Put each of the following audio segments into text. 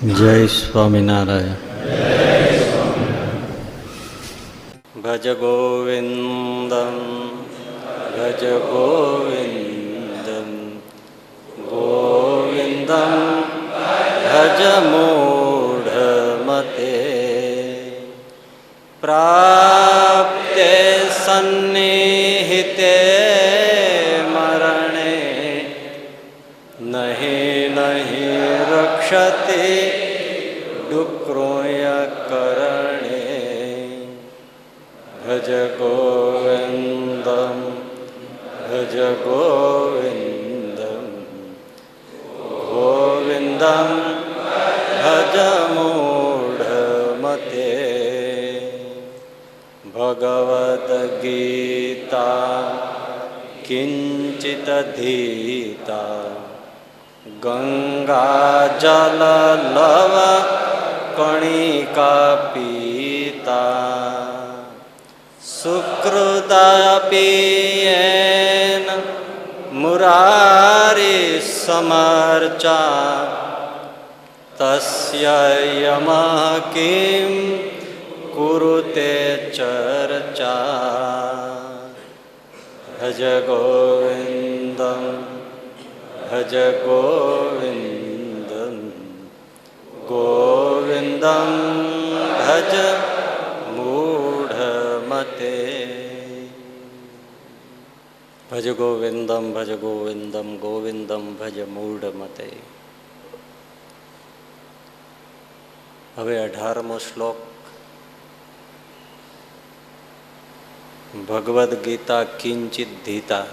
જય સ્વામિનારાયણ. ભજ ગોવિંદમ ભજ ગોવિંદમ ગોવિંદમ ભજ મૂઢમતે પ્રાપ્તે સન્નિહિતે મરણે નહીં નહીં રક્ષતે ડુક્રોય કરણે ભજ ગોવિંદમ ભજ ગોવિંદમ ગોવિંદમ ભજ મૂઢમતે ભગવદ્ ગીતા કિંચિત ધીતા ગંગા જલ લવ કણિકા પીતા સુકૃતાપીયેન મુરારી સમર્ચા તસ્ય યમઃ કિં કુરુતે ચર્ચા ભજ ગોવિંદમ ભજ ગોવિંદમ ગોવિંદમ ભજ મૂઢમતે ભજ ગોવિંદમ ભજ ગોવિંદમ ગોવિંદમ ભજ મૂઢમતે. હવે 18મો શ્લોક. ભગવદ્ ગીતા કિંચિત ધીતા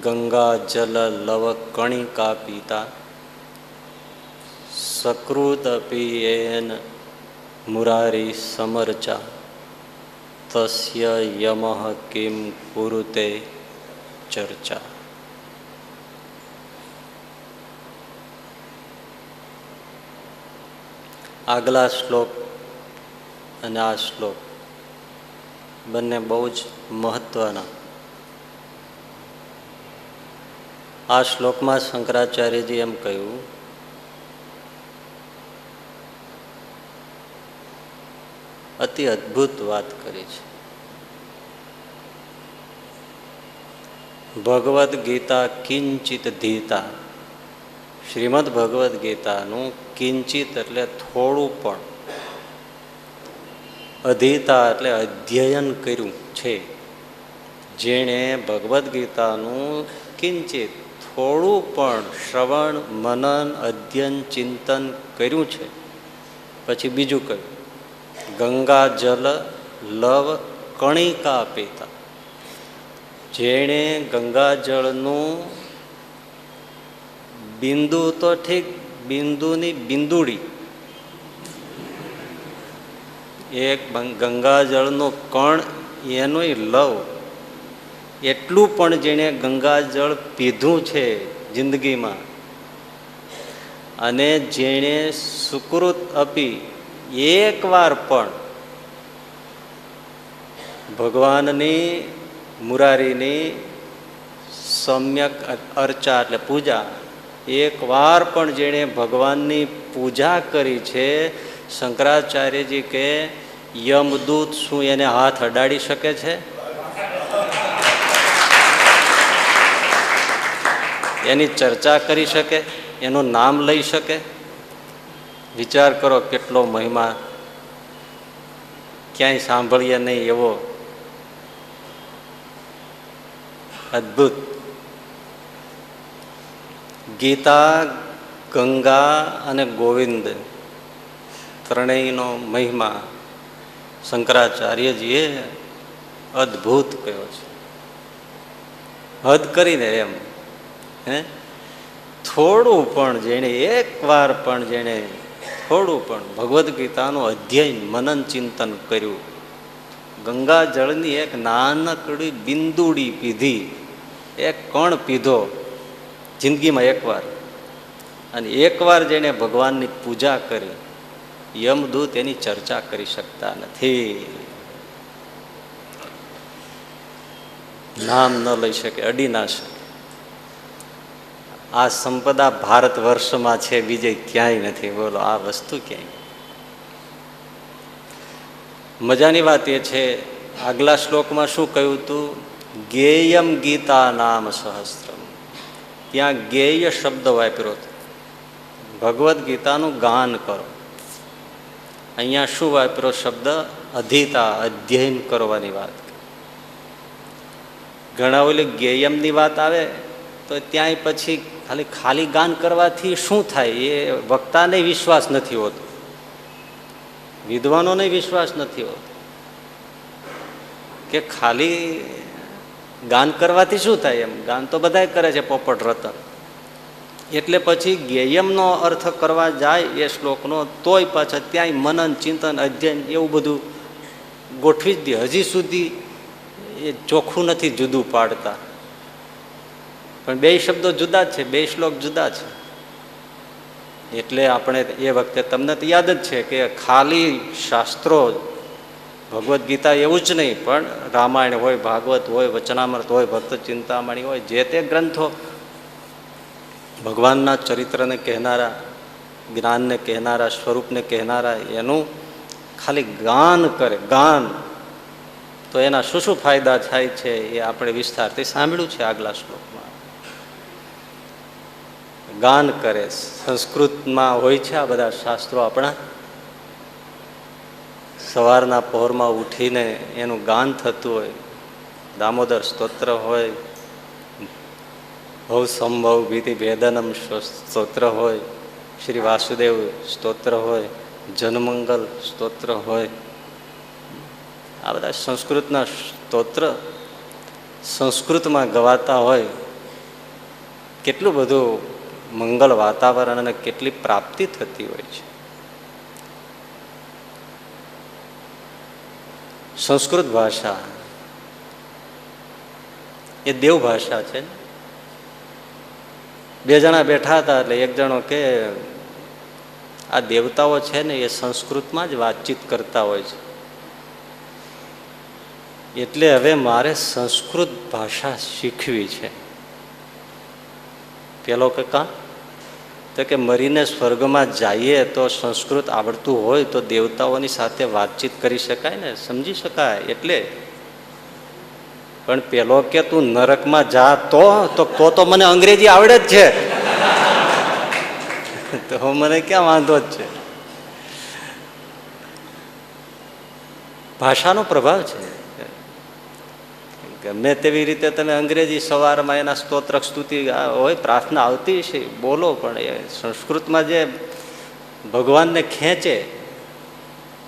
ગંગા જલ લવ કણિકા પીતા સકૃત પીયેન મુરારી સમર્ચા તસ્ય યમઃ કિમ કુરુતે ચર્ચા. આગલા શ્લોક અને આ શ્લોક બંને બહુ જ મહત્વના. આ શ્લોકમાં શંકરાચાર્યજી એમ કહ્યું, અતિ અદ્ભુત વાત કરી છે. ભગવદ્ ગીતા કિંચિત ધીતા, શ્રીમદ ભગવદ્ ગીતાનું કિંચિત એટલે થોડું પણ, અધીતા એટલે અધ્યયન કર્યું છે. જેણે ભગવદ્ ગીતાનું કિંચિત થોડું પણ શ્રવણ મનન અધ્યયન ચિંતન કર્યું છે. પછી બીજું કહ્યું, ગંગા જલ લવ કણિકા પીતા, જેણે ગંગા જળનું બિંદુ તો ઠીક, બિંદુની બિંદુડી, એક ગંગા જળનો કણ એનોય લવ, એટલું પણ જેણે ગંગા જળ પીધું છે જિંદગીમાં, અને જેણે સુકૃત આપી એકવાર પણ ભગવાનની મુરારીની સમ્યક અર્ચા એટલે પૂજા, એકવાર પણ જેણે ભગવાનની પૂજા કરી છે, શંકરાચાર્યજી કે યમદૂત શું એને હાથ અડાડી શકે છે? એની ચર્ચા કરી શકે? એનું નામ લઈ શકે? વિચાર કરો કેટલો મહિમા, ક્યાંય સાંભળીએ નહીં એવો અદ્ભુત. ગીતા, ગંગા અને ગોવિંદ ત્રણેયનો મહિમા શંકરાચાર્યજીએ અદ્ભુત કહ્યો છે. હદ કરીને એમ થોડું પણ જેણે એકવાર પણ જેણે થોડું પણ ભગવદ્ ગીતાનું અધ્યયન મનન ચિંતન કર્યું, ગંગા જળની એક નાનકડી બિંદુડી પીધી, એક કણ પીધો જિંદગીમાં એકવાર, અને એકવાર જેણે ભગવાનની પૂજા કરી, યમદૂત એની ચર્ચા કરી શકતા નથી. નામ ન લઈ શકે, અડી ના શકે. આ સંપદા ભારત વર્ષમાં છે, બીજે ક્યાંય નથી. બોલો, આ વસ્તુ ક્યાંય. મજાની વાત એ છે, આગલા શ્લોકમાં શું કહ્યું હતું? ગેયમ ગીતા નામ સહસ્ત્રમ. ત્યાં ગેય શબ્દ વાપર્યો હતો. ભગવદ્ ગીતાનું ગાન કરો. અહીંયા શું વાપર્યો શબ્દ? અધીતા, અધ્યયન કરવાની વાત. ઘણા ઓલી ગેયમની વાત આવે તો ત્યાંય પછી ખાલી ગાન કરવાથી શું થાય? એ વક્તાને વિશ્વાસ નથી હોતો, વિદ્વાનોને વિશ્વાસ નથી હોતો કે ખાલી ગાન કરવાથી શું થાય. એમ ગાન તો બધા કરે છે, પોપટ રતન. એટલે પછી ગેયમનો અર્થ કરવા જાય એ શ્લોકનો, તોય પાછા ત્યાંય મનન, ચિંતન, અધ્યયન એવું બધું ગોઠવી જ દે. હજી સુધી એ ચોખ્ખું નથી જુદું પાડતા, પણ બે શબ્દો જુદા જ છે, બે શ્લોક જુદા છે. એટલે આપણે એ વખતે તમને તો યાદ જ છે કે ખાલી શાસ્ત્રો, ભગવદ્ ગીતા એવું જ નહીં, પણ રામાયણ હોય, ભાગવત હોય, વચનામૃત હોય, ભક્ત ચિંતામણી હોય, જે તે ગ્રંથો ભગવાનના ચરિત્રને કહેનારા, જ્ઞાનને કહેનારા, સ્વરૂપને કહેનારા, એનું ખાલી ગાન કરે. ગાન તો એના શું શું ફાયદા થાય છે એ આપણે વિસ્તારથી સાંભળ્યું છે આગલા શ્લોકમાં. ગાન કરે. સંસ્કૃતમાં હોય છે આ બધા શાસ્ત્રો. આપણા સવારના પહોરમાં ઉઠીને એનું ગાન થતું હોય. દામોદર સ્તોત્ર હોય, ભવ સંભવ ભીતિ ભેદનમ સ્તોત્ર હોય, શ્રી વાસુદેવ સ્તોત્ર હોય, જનમંગલ સ્તોત્ર હોય. આ બધા સંસ્કૃતના સ્તોત્ર સંસ્કૃતમાં ગવાતા હોય. કેટલું બધું મંગલ વાતાવરણ અને કેટલી પ્રાપ્તિ થતી હોય છે. સંસ્કૃત ભાષા એ દેવ ભાષા છે. બે જણા બેઠા હતા એટલે એક જણો કે આ દેવતાઓ છે ને એ સંસ્કૃતમાં જ વાતચીત કરતા હોય છે, એટલે હવે મારે સંસ્કૃત ભાષા શીખવી છે. પેલો કે કાં? તો કે મરીને સ્વર્ગમાં જઈએ તો સંસ્કૃત આવડતું હોય તો દેવતાઓની સાથે વાતચીત કરી શકાય ને, સમજી શકાય. એટલે પણ પેલો કે તું નરકમાં જા તો મને અંગ્રેજી આવડે જ છે તો મને ક્યાં વાંધો જ છે. ભાષાનો પ્રભાવ છે. ગમે તેવી રીતે તમે અંગ્રેજી સવારમાં એના સ્તોત્ર સ્તુતિ હોય, પ્રાર્થના આવતી છે, બોલો, પણ એ સંસ્કૃતમાં જે ભગવાનને ખેંચે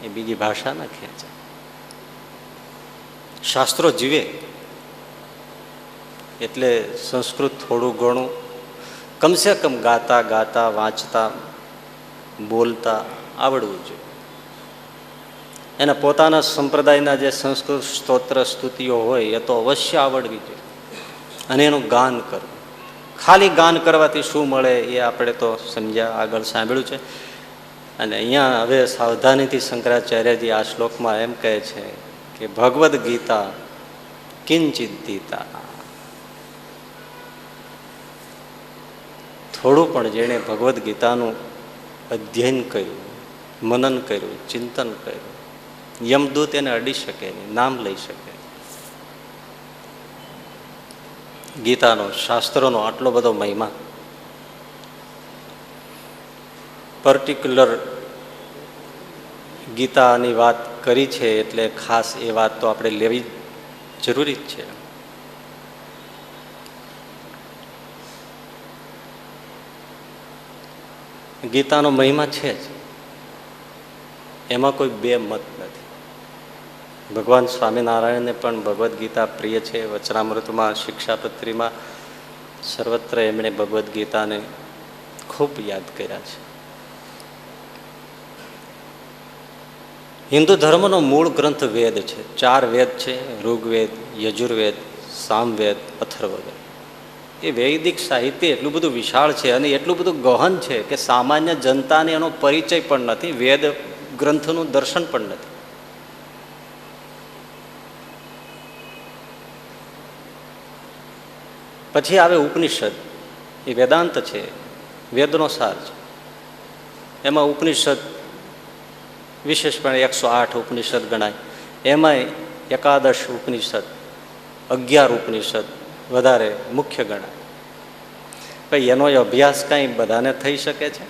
એ બીજી ભાષા ના ખેંચે. શાસ્ત્રો જીવે એટલે સંસ્કૃત થોડું ઘણું કમસે કમ ગાતા ગાતા, વાંચતા, બોલતા આવડવું જોઈએ. એના પોતાના સંપ્રદાયના જે સંસ્કૃત સ્તોત્ર સ્તુતિઓ હોય એ તો અવશ્ય આવડવી જોઈએ, અને એનું ગાન કરવું. ખાલી ગાન કરવાથી શું મળે એ આપણે તો સમજ્યા, આગળ સાંભળ્યું છે. અને અહીંયા હવે સાવધાનીથી શંકરાચાર્યજી આ શ્લોકમાં એમ કહે છે કે ભગવદ્ ગીતા કિંચિત ગીતા. થોડું પણ જેણે ભગવદ્ ગીતાનું અધ્યયન કર્યું, મનન કર્યું, ચિંતન કર્યું, યમદૂત એને અડી શકે નહીં, નામ લઈ શકે. ગીતાનો, શાસ્ત્રોનો આટલો બધો મહિમા. પર્ટિક્યુલર ગીતાની વાત કરી છે એટલે ખાસ એ વાત તો આપણે લેવી જરૂરી જ છે. ગીતાનો મહિમા છે જ, એમાં કોઈ બે મત નથી. ભગવાન સ્વામિનારાયણને પણ ભગવદ્ ગીતા પ્રિય છે. વચનામૃતમાં, શિક્ષાપત્રીમાં, સર્વત્ર એમણે ભગવદ્ ગીતાને ખૂબ યાદ કર્યા છે. હિન્દુ ધર્મનો મૂળ ગ્રંથ વેદ છે. 4 વેદ છે: ઋગ્વેદ, યજુર્વેદ, સામવેદ, અથર્વવેદ. એ વૈદિક સાહિત્ય એટલું બધું વિશાળ છે અને એટલું બધું ગહન છે કે સામાન્ય જનતાને એનો પરિચય પણ નથી, વેદ ગ્રંથનું દર્શન પણ નથી. પછી આવે ઉપનિષદ. એ વેદાંત છે, વેદનો સાર છે. એમાં ઉપનિષદ વિશેષપણે 108 ઉપનિષદ ગણાય. એમાંય 11 ઉપનિષદ, 11 ઉપનિષદ વધારે મુખ્ય ગણાય. ભાઈ એનો અભ્યાસ કાંઈ બધાને થઈ શકે છે?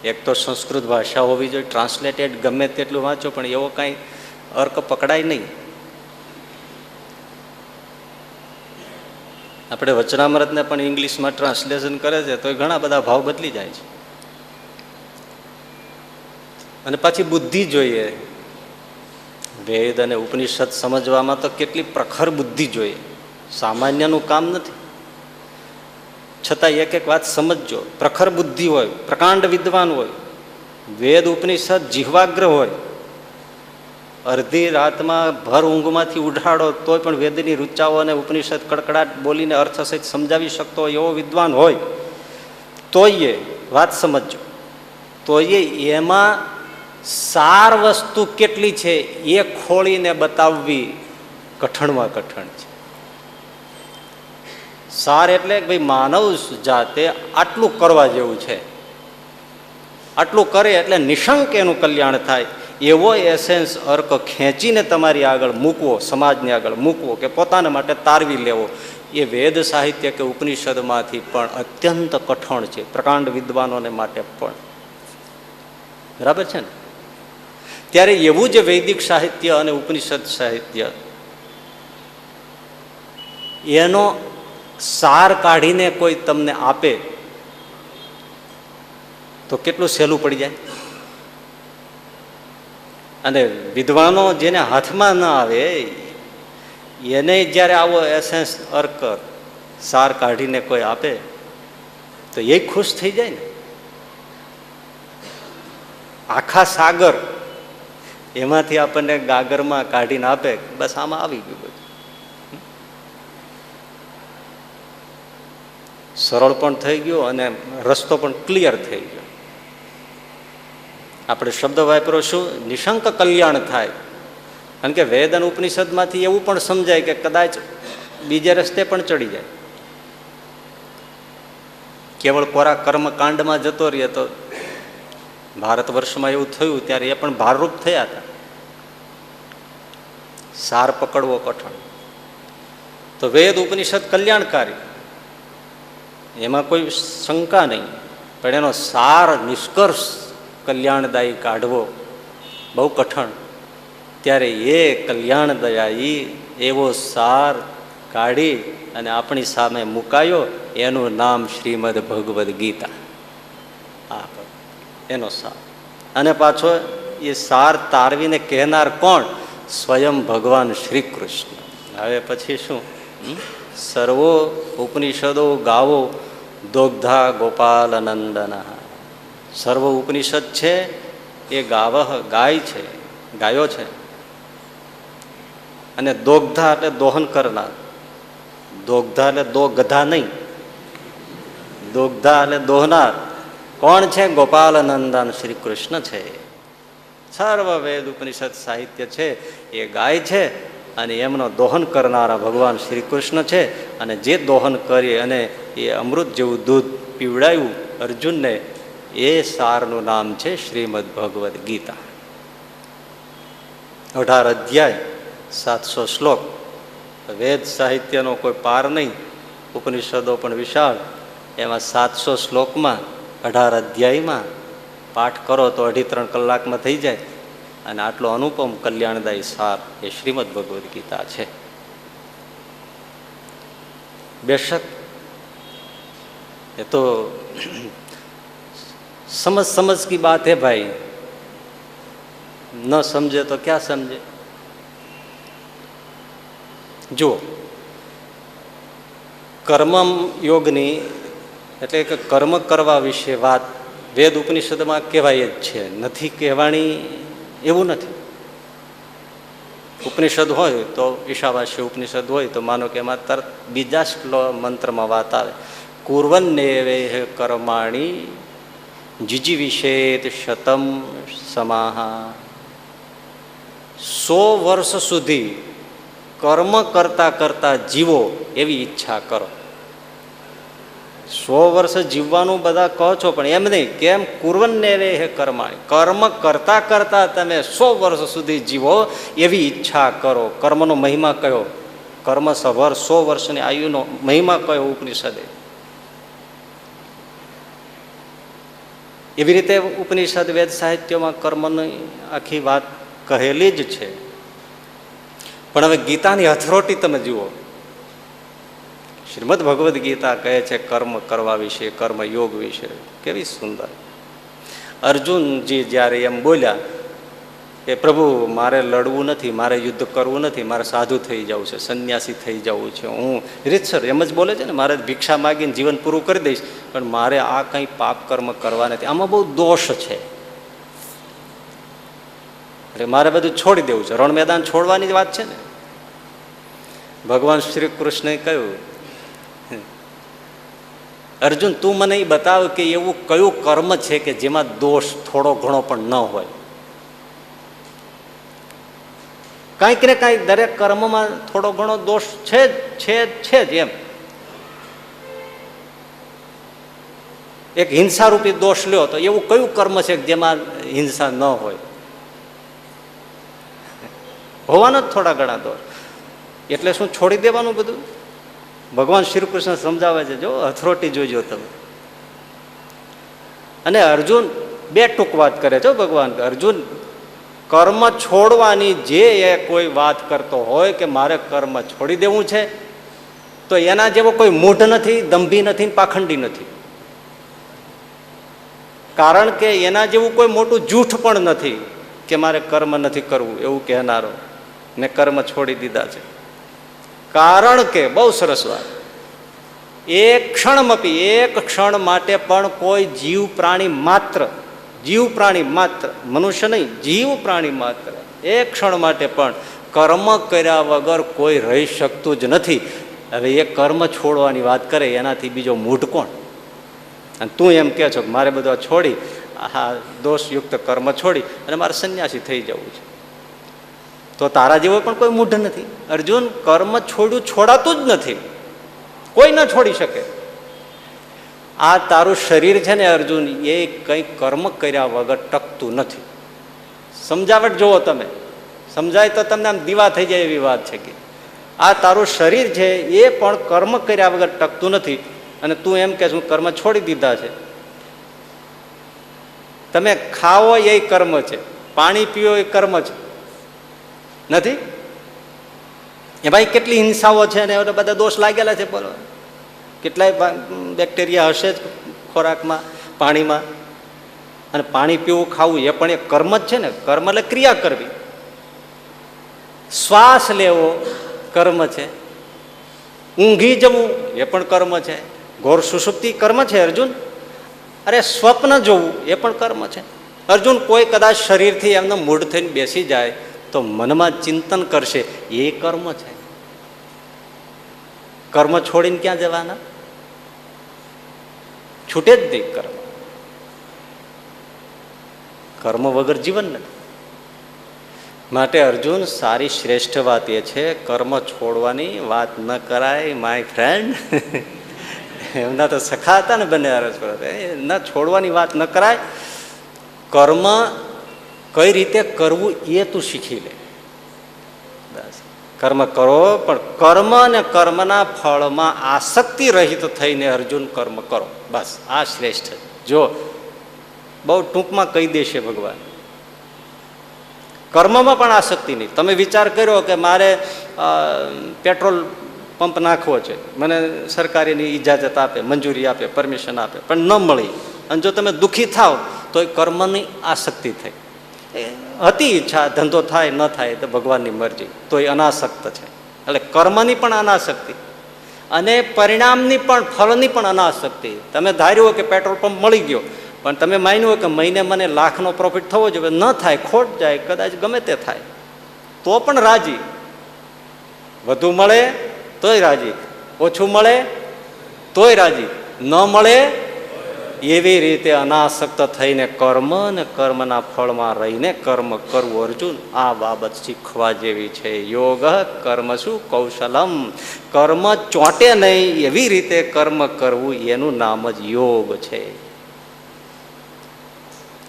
એક તો સંસ્કૃત ભાષા હોવી જોઈએ, ટ્રાન્સલેટેડ ગમે તેટલું વાંચો પણ એવો કાંઈ અર્ક પકડાય નહીં. આપણે વચનામૃતને પણ ઇંગ્લિશમાં ટ્રાન્સલેશન કરે છે તો ઘણા બધા ભાવ બદલી જાય છે. અને પાછી બુદ્ધિ જોઈએ. વેદ અને ઉપનિષદ સમજવામાં તો કેટલી પ્રખર બુદ્ધિ જોઈએ, સામાન્યનું કામ નથી. છતાં એક એક વાત સમજજો. પ્રખર બુદ્ધિ હોય, પ્રકાંડ વિદ્વાન હોય, વેદ ઉપનિષદ જીહવાગ્ર હોય, અડધી રાતમાં ભર ઊંઘમાંથી ઉઠાડો તોય પણ વેદની રૂચાઓ અને ઉપનિષદ કડકડાટ બોલીને અર્થ સહિત સમજાવી શકતો હોય એવો વિદ્વાન હોય તોય વાત સમજજો. તોય એમાં સાર વસ્તુ કેટલી છે એ ખોળીને બતાવવી કઠણમાં કઠણ છે. સાર એટલે ભાઈ માનવ જાતે આટલું કરવા જેવું છે, આટલું કરે એટલે નિશંક એનું કલ્યાણ થાય એવો એસેન્સ અર્ક ખેંચીને તમારી આગળ મૂકવો, સમાજની આગળ મૂકવો કે પોતાના માટે તારવી લેવો, એ વેદ સાહિત્ય કે ઉપનિષદમાંથી પણ અત્યંત કઠણ છે, પ્રકાંડ વિદ્વાનોને માટે પણ. બરાબર છે ને? ત્યારે એવું જ વૈદિક સાહિત્ય અને ઉપનિષદ સાહિત્ય એનો સાર કાઢીને કોઈ તમને આપે તો કેટલું સહેલું પડી જાય. અને વિદ્વાનો જેને હાથમાં ના આવે એને જ્યારે આવો એસેન્સ અર્ક સાર કાઢીને કોઈ આપે તો એ ખુશ થઈ જાય ને. આખા સાગર એમાંથી આપણને ગાગરમાં કાઢીને આપે, બસ આમાં આવી ગયું બધું. સરળ પણ થઈ ગયો અને રસ્તો પણ ક્લિયર થઈ ગયો. આપણે શબ્દ વાપરો શું? નિશંક કલ્યાણ થાય. કારણ કે વેદ અને ઉપનિષદમાંથી એવું પણ સમજાય કે કદાચ બીજે રસ્તે પણ ચડી જાય. કેવળ કોરા કર્મકાંડમાં જતો રહીએ તો ભારત વર્ષમાં એવું થયું ત્યારે એ પણ ભારરૂપ થયા હતા. સાર પકડવો કઠણ. તો વેદ ઉપનિષદ કલ્યાણકારી, એમાં કોઈ શંકા નહીં, પણ એનો સાર નિષ્કર્ષ કલ્યાણદાયી કાઢવો બહુ કઠણ. ત્યારે એ કલ્યાણદાયી એવો સાર કાઢી અને આપણી સામે મુકાયો, એનું નામ શ્રીમદ ભગવદ્ ગીતા. એનો સાર. અને પાછો એ સાર તારવીને કહેનાર કોણ? સ્વયં ભગવાન શ્રી કૃષ્ણ. હવે પછી શું? સર્વો ઉપનિષદો ગાવો દોગ્ધા ગોપાલ નંદન. સર્વ ઉપનિષદ છે એ ગાવહ ગાય છે, ગાયો છે. અને દોગ્ધા એટલે દોહન કરનાર. દોગ્ધા એટલે દો ગધા નહીં, દોગ્ધા એટલે દોહનાર. કોણ છે? ગોપાલ નંદન શ્રી કૃષ્ણ છે. સર્વ વેદ ઉપનિષદ સાહિત્ય છે એ ગાય છે અને એમનો દોહન કરનારા ભગવાન શ્રી કૃષ્ણ છે. અને જે દોહન કરી અને એ અમૃત જેવું દૂધ પીવડાયું અર્જુનને, એ સારનું નામ છે શ્રીમદ ભગવદ્ ગીતા. 18 અધ્યાય, 700 શ્લોક. વેદ સાહિત્યનો કોઈ પાર નહીં, ઉપનિષદો પણ વિશાળ. એમાં 700 શ્લોકમાં 18 અધ્યાયમાં પાઠ કરો તો 2.5-3 કલાકમાં થઈ જાય. અને આટલો અનુપમ કલ્યાણદાયી સાર એ શ્રીમદ ભગવદ્ ગીતા છે. બેશક એ તો समझ की बात है भाई, न समझे तो क्या समझे. જો કર્મ યોગની એટલે કે કર્મ કરવા વિશે વાત વેદ ઉપનિષદમાં કહેવાય જ છે, નથી કહેવાણી એવું નથી. ઉપનિષદ હોય તો ઈશાવાસ્ય ઉપનિષદ હોય તો માનો કે એમાં તરત બીજા મંત્રમાં વાત આવે, કુર્વન્નેવે કર્માણી જીજીવિષેત શતમ સમાહા. 100 વર્ષ સુધી કર્મ કરતા કરતા જીવો એવી ઈચ્છા કરો. 100 વર્ષ જીવવાનું બધા કહો છો, પણ એમ નહીં. કેમ? કુર્વન્ને વે હે કર્માણી. કર્મ કરતા કરતા તમે 100 વર્ષ સુધી જીવો એવી ઈચ્છા કરો. કર્મનો મહિમા કયો? કર્મ સભર 100 વર્ષની આયુનો મહિમા કયો ઉપનિષદે? એવી રીતે ઉપનિષદ વેદ સાહિત્યમાં કર્મની આખી વાત કહેલી જ છે. પણ હવે ગીતાની હથરોટી તમે જુઓ. શ્રીમદ ભગવદ્ ગીતા કહે છે કર્મ કરવા વિશે, કર્મ યોગ વિશે. કેવી સુંદર. અર્જુનજી જ્યારે એમ બોલ્યા કે પ્રભુ મારે લડવું નથી, મારે યુદ્ધ કરવું નથી, મારે સાધુ થઈ જવું છે, સંન્યાસી થઈ જવું છે, હું રીતસર એમ જ બોલે છે ને, મારે ભિક્ષા માગીને જીવન પૂરું કરી દઈશ, પણ મારે આ કંઈ પાપ કર્મ કરવા નથી, આમાં બહુ દોષ છે, એટલે મારે બધું છોડી દેવું છે. રણ મેદાન છોડવાની જ વાત છે ને. ભગવાન શ્રી કૃષ્ણે કહ્યું, અર્જુન તું મને એ બતાવ કે એવું કયું કર્મ છે કે જેમાં દોષ થોડો ઘણો પણ ન હોય. કાંઈક ને કાંઈક દરેક કર્મમાં થોડો ઘણો દોષ છે જ એમ. એક હિંસારૂપી દોષ લ્યો તો એવું કયું કર્મ છે જેમાં હિંસા ન હોય? હોવાનો જ થોડા ઘણા દોષ. એટલે શું છોડી દેવાનું બધું? ભગવાન શ્રી કૃષ્ણ સમજાવે છે, જો હથરોટી જોઈજો તમે. અને અર્જુન બે ટૂંક વાત કરે છે ભગવાન. અર્જુન કર્મ છોડવાની જે એ કોઈ વાત કરતો હોય કે મારે કર્મ છોડી દેવું છે, તો એના જેવો કોઈ મૂઢ નથી, દંભી નથી, પાખંડી નથી. કારણ કે એના જેવું કોઈ મોટું જૂઠ પણ નથી કે મારે કર્મ નથી કરવું એવું કહેનારો, મેં કર્મ છોડી દીધા છે. કારણ કે બહુ સરસ વાત, એક ક્ષણ માટે પણ કોઈ જીવ પ્રાણી માત્ર, મનુષ્ય નહીં, જીવ પ્રાણી માત્ર એક ક્ષણ માટે પણ કર્મ કર્યા વગર કોઈ રહી શકતું જ નથી. હવે એ કર્મ છોડવાની વાત કરે એનાથી બીજો મૂઢ કોણ? અને તું એમ કહે છો કે મારે બધું છોડી, આ દોષયુક્ત કર્મ છોડી અને મારે સંન્યાસી થઈ જવું છે, તો તારા જેવો પણ કોઈ મૂઢ નથી. અર્જુન, કર્મ છોડ્યું છોડાતું જ નથી, કોઈ ન છોડી શકે. આ તારું શરીર છે ને અર્જુન, એ કંઈ કર્મ કર્યા વગર ટકતું નથી. સમજાવટ જુઓ તમે, સમજાય તો તમને આમ દીવા થઈ જાય એવી વાત છે કે આ તારું શરીર છે એ પણ કર્મ કર્યા વગર ટકતું નથી. અને તું એમ કે હું કર્મ છોડી દીધા છે. તમે ખાઓ એ કર્મ છે, પાણી પીઓ એ કર્મ છે, નથી? એ ભાઈ કેટલી હિંસાઓ છે ને બધા દોષ લાગેલા છે. બોલો, કેટલાય બેક્ટેરિયા હશે જ ખોરાકમાં, પાણીમાં. અને પાણી પીવું, ખાવું એ પણ એક કર્મ જ છે ને. કર્મ એટલે ક્રિયા કરવી. શ્વાસ લેવો કર્મ છે, ઊંઘી જવું એ પણ કર્મ છે. ઘોર સુષુપ્તિ કર્મ છે અર્જુન. અરે સ્વપ્ન જોવું એ પણ કર્મ છે અર્જુન. કોઈ કદાચ શરીરથી એમને મૂઢ થઈને બેસી જાય તો મનમાં ચિંતન કરશે, એ કર્મ છે. કર્મ છોડીને ક્યાં જવાના? છૂટે જ નહીં કર્મ. કર્મ વગર જીવન નથી. માટે અર્જુન, સારી શ્રેષ્ઠ વાત એ છે કર્મ છોડવાની વાત ન કરાય માય ફ્રેન્ડ. એમના તો સખા હતા ને બંને ન છોડવાની વાત ન કરાય. કર્મ કઈ રીતે કરવું એ તું શીખી લે. બસ કર્મ કરો, પણ કર્મ અને કર્મના ફળમાં આસક્તિ રહિત થઈને અર્જુન કર્મ કરો. બસ આ શ્રેષ્ઠ. જો બહુ ટૂંકમાં કહી દેશે ભગવાન, કર્મમાં પણ આસક્તિ નહીં. તમે વિચાર કર્યો કે મારે પેટ્રોલ પંપ નાખવો છે, મને સરકારીની ઇજાજત આપે, મંજૂરી આપે, પરમિશન આપે, પણ ન મળી, અને જો તમે દુઃખી થાવ તો એ કર્મની આસક્તિ થઈ. હતી ઈચ્છા, ધંધો થાય ન થાય તો ભગવાનની મરજી, તો એ અનાસક્ત છે. એટલે કર્મની પણ અનાસક્તિ અને પરિણામની પણ, ફળની પણ અનાસક્તિ. તમે ધાર્યું હોય કે પેટ્રોલ પંપ મળી ગયો, પણ તમે માન્યું હોય કે મહિને મને લાખનો પ્રોફિટ થવો જોઈએ, ન થાય, ખોટ જાય, કદાચ ગમે તે થાય, તો પણ રાજી. વધુ મળે તોય રાજી, ઓછું મળે તોય રાજી, ન મળે એવી રીતે અનાસક્ત થઈને કર્મ અને કર્મના ફળમાં રહીને કર્મ કરવું. અર્જુન, આ બાબત શીખવા જેવી છે. યોગ કર્મ શું કૌશલમ, કર્મ ચોંટે નહીં એવી રીતે કર્મ કરવું, એનું નામ જ યોગ છે.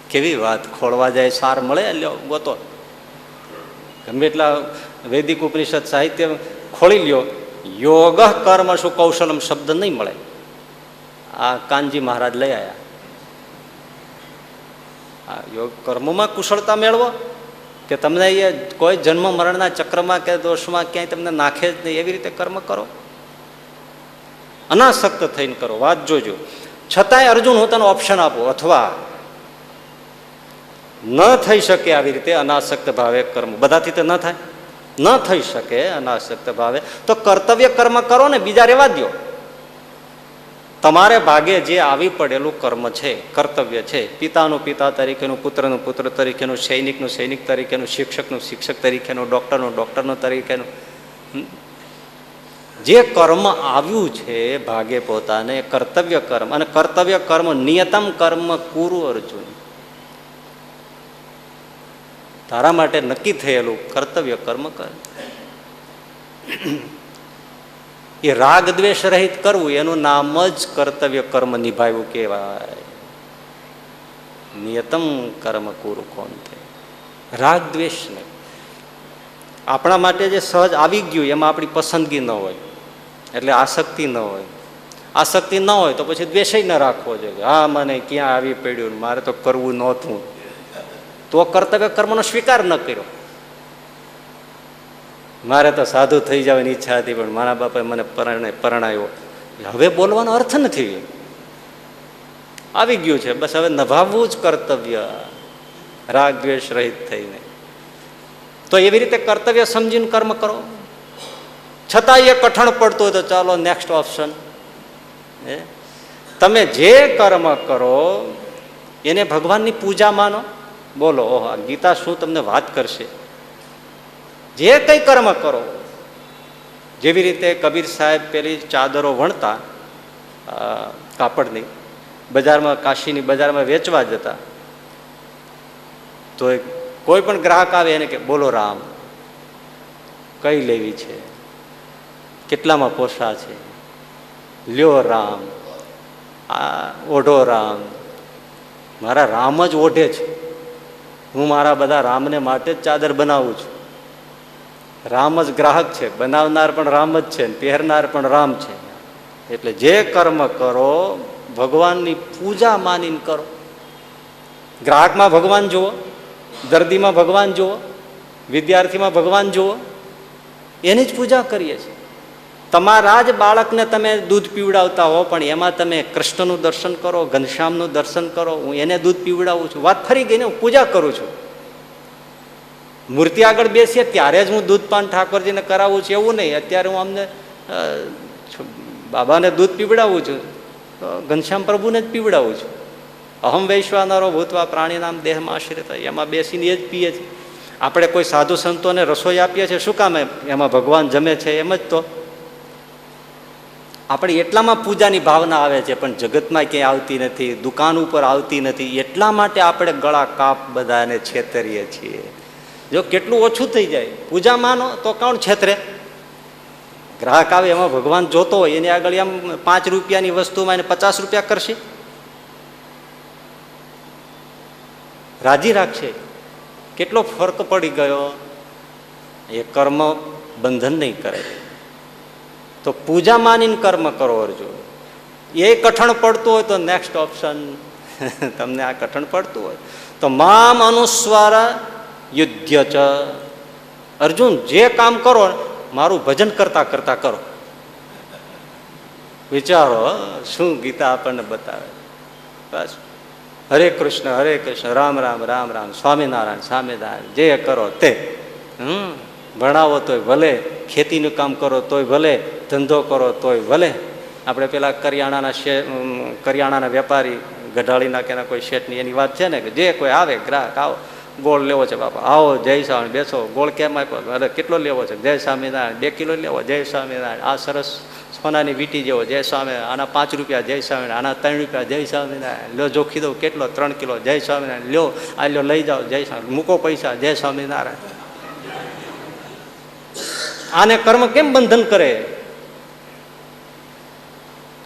કેવી વાત! ખોળવા જાય સાર મળે, લ્યો ગોતો. ગમે એટલા વૈદિક ઉપનિષદ સાહિત્ય ખોળી લ્યો, યોગ કર્મ શું કૌશલમ શબ્દ નહીં મળે. આ કાનજી મહારાજ લઈ આવ્યા. આ યોગ કર્મમાં કુશળતા મેળવો કે તમને એ કોઈ જન્મ મરણના ચક્રમાં કે દોષમાં ક્યાંય તમને નાખે જ નહીં, એવી રીતે કર્મ કરો. અનાસક્ત થઈને કરો. વાત જોજો. છતાંય અર્જુન, હું તને ઓપ્શન આપું, અથવા ન થઈ શકે આવી રીતે અનાસક્ત ભાવે કર્મ, બધાથી તો ન થાય, ન થઈ શકે અનાસક્ત ભાવે, તો કર્તવ્ય કર્મ કરો ને, બીજા રહેવા દો. તમારે ભાગે જે આવી પડેલું કર્મ છે, કર્તવ્ય છે, પિતાનું પિતા તરીકેનું, પુત્રનું પુત્ર તરીકેનું, સૈનિકનું સૈનિક તરીકેનું, શિક્ષકનું શિક્ષક તરીકેનું, ડૉક્ટરનું ડૉક્ટરનું તરીકેનું, જે કર્મ આવ્યું છે ભાગે પોતાને, કર્તવ્ય કર્મ. અને કર્તવ્ય કર્મ નિયતમ કર્મ કુરુ અર્જુન. તારા માટે નક્કી થયેલું કર્તવ્ય કર્મ કર. એ રાગ દ્વેષ રહિત કરવું, એનું નામ જ કર્તવ્ય કર્મ નિભાવ્યું કહેવાય. નિયતમ કર્મ કુરુ કોણ થાય? રાગ દ્વેષ નહીં. આપણા માટે જે સહજ આવી ગયું એમાં આપણી પસંદગી ન હોય, એટલે આસક્તિ ન હોય. આસક્તિ ન હોય તો પછી દ્વેષય ન રાખવો જોઈએ. હા, મને ક્યાં આવી પડ્યું, મારે તો કરવું નહોતું, તો કર્તવ્ય કર્મનો સ્વીકાર ન કર્યો. મારે તો સાધુ થઈ જવાની ઈચ્છા હતી, પણ મારા બાપાએ મને પરણાયો. હવે બોલવાનો અર્થ નથી. આવી ગયું છે, બસ હવે નિભાવવું જ કર્તવ્ય, રાગ દ્વેષ રહિત થઈને. તો એવી રીતે કર્તવ્ય સમજીને કર્મ કરો. છતાં એ કઠણ પડતું હોય તો ચાલો નેક્સ્ટ ઓપ્શન. તમે જે કર્મ કરો એને ભગવાનની પૂજા માનો. બોલો, ઓહો, ગીતા શું તમને વાત કરશે. જે કંઈ કર્મ કરો, જેવી રીતે કબીર સાહેબ પેલી ચાદરો વણતા કાપડની, બજારમાં, કાશીની બજારમાં વેચવા જતા, તો કોઈ પણ ગ્રાહક આવે એને કે બોલો રામ, કઈ લેવી છે, કેટલામાં પોસા છે, લ્યો રામ, આ ઓઢો રામ. મારા રામ જ ઓઢે છે, હું મારા બધા રામને માટે જ ચાદર બનાવું છું. રામ જ ગ્રાહક છે, બનાવનાર પણ રામ જ છે, પહેરનાર પણ રામ છે. એટલે જે કર્મ કરો ભગવાનની પૂજા માનીને કરો. ગ્રાહકમાં ભગવાન જુઓ, દર્દીમાં ભગવાન જુઓ, વિદ્યાર્થીમાં ભગવાન જુઓ, એની જ પૂજા કરીએ છીએ. તમારા જ બાળકને તમે દૂધ પીવડાવતા હો, પણ એમાં તમે કૃષ્ણનું દર્શન કરો, ઘનશ્યામનું દર્શન કરો. હું એને દૂધ પીવડાવું છું, વાત ફરી ગઈ ને, હું પૂજા કરું છું. મૂર્તિ આગળ બેસીએ ત્યારે જ હું દૂધપાન ઠાકોરજીને કરાવું છું એવું નહીં. અત્યારે હું અમને બાબાને દૂધ પીવડાવું છું, તો ઘનશ્યામ પ્રભુને જ પીવડાવું છું. અહમ વૈશ્વાનરો ભૂતવા પ્રાણીનામ દેહમાં આશ્રિત, એમાં બેસીને એ જ પીએ છીએ. આપણે કોઈ સાધુ સંતોને રસોઈ આપીએ છીએ, શું કામ? એમાં ભગવાન જમે છે, એમ જ. તો આપણે એટલામાં પૂજાની ભાવના આવે છે, પણ જગતમાં ક્યાંય આવતી નથી, દુકાન ઉપર આવતી નથી. એટલા માટે આપણે ગળા કાપ બધાને છેતરીએ છીએ. જો કેટલું ઓછું થઈ જાય, પૂજા માનો તો કોણ છેતરે? ગ્રાહક આવે એમાં ભગવાન જોતો હોય, એની આગળ એમ 5 રૂપિયાની વસ્તુમાં એને 50 રૂપિયા કરશે, રાજી રાખશે. કેટલો ફરક પડી ગયો. એ કર્મ બંધન નહીં કરે. તો પૂજા માનીને કર્મ કરો. અર્જુન, એ કઠણ પડતું હોય તો નેક્સ્ટ ઓપ્શન. તમને આ કઠણ પડતું હોય તો મામ અનુસ્વાર યુધ્ય ચ. અર્જુન, જે કામ કરો મારું ભજન કરતા કરતા કરો. વિચારો શું ગીતા આપણને બતાવે. બસ હરે કૃષ્ણ રામ રામ રામ રામ સ્વામિનારાયણ સ્વામિનારાયણ. જે કરો તે. ભણાવો તોય ભલે, ખેતીનું કામ કરો તોય ભલે, ધંધો કરો તોય ભલે. આપણે પેલા કરિયાણાના વેપારી ગઢાળીના કે કોઈ શેઠની એની વાત છે ને, કે જે કોઈ આવે ગ્રાહક, આવો ગોળ લેવો છે બાપા, આવો જય સ્વામી, બેસો. ગોળ કેમ આપ્યો? અરે કેટલો લેવો છે? જય સ્વામિનારાયણ. 2 કિલો લેવો. જય સ્વામિનારાયણ. આ સરસ સોનાની વીંટી જેવો, જય સ્વામિનારાયણ, આના 5 રૂપિયા જય સ્વામિનારાયણ, આના 3 રૂપિયા જય સ્વામિનારાયણ, લ્યો જોખી દઉં કેટલો, 3 કિલો જય સ્વામિનારાયણ, લ્યો આ લ્યો લઈ જાઓ જય સ્વામિનારાયણ, મૂકો પૈસા જય સ્વામિનારાયણ. આને કર્મ કેમ બંધન કરે?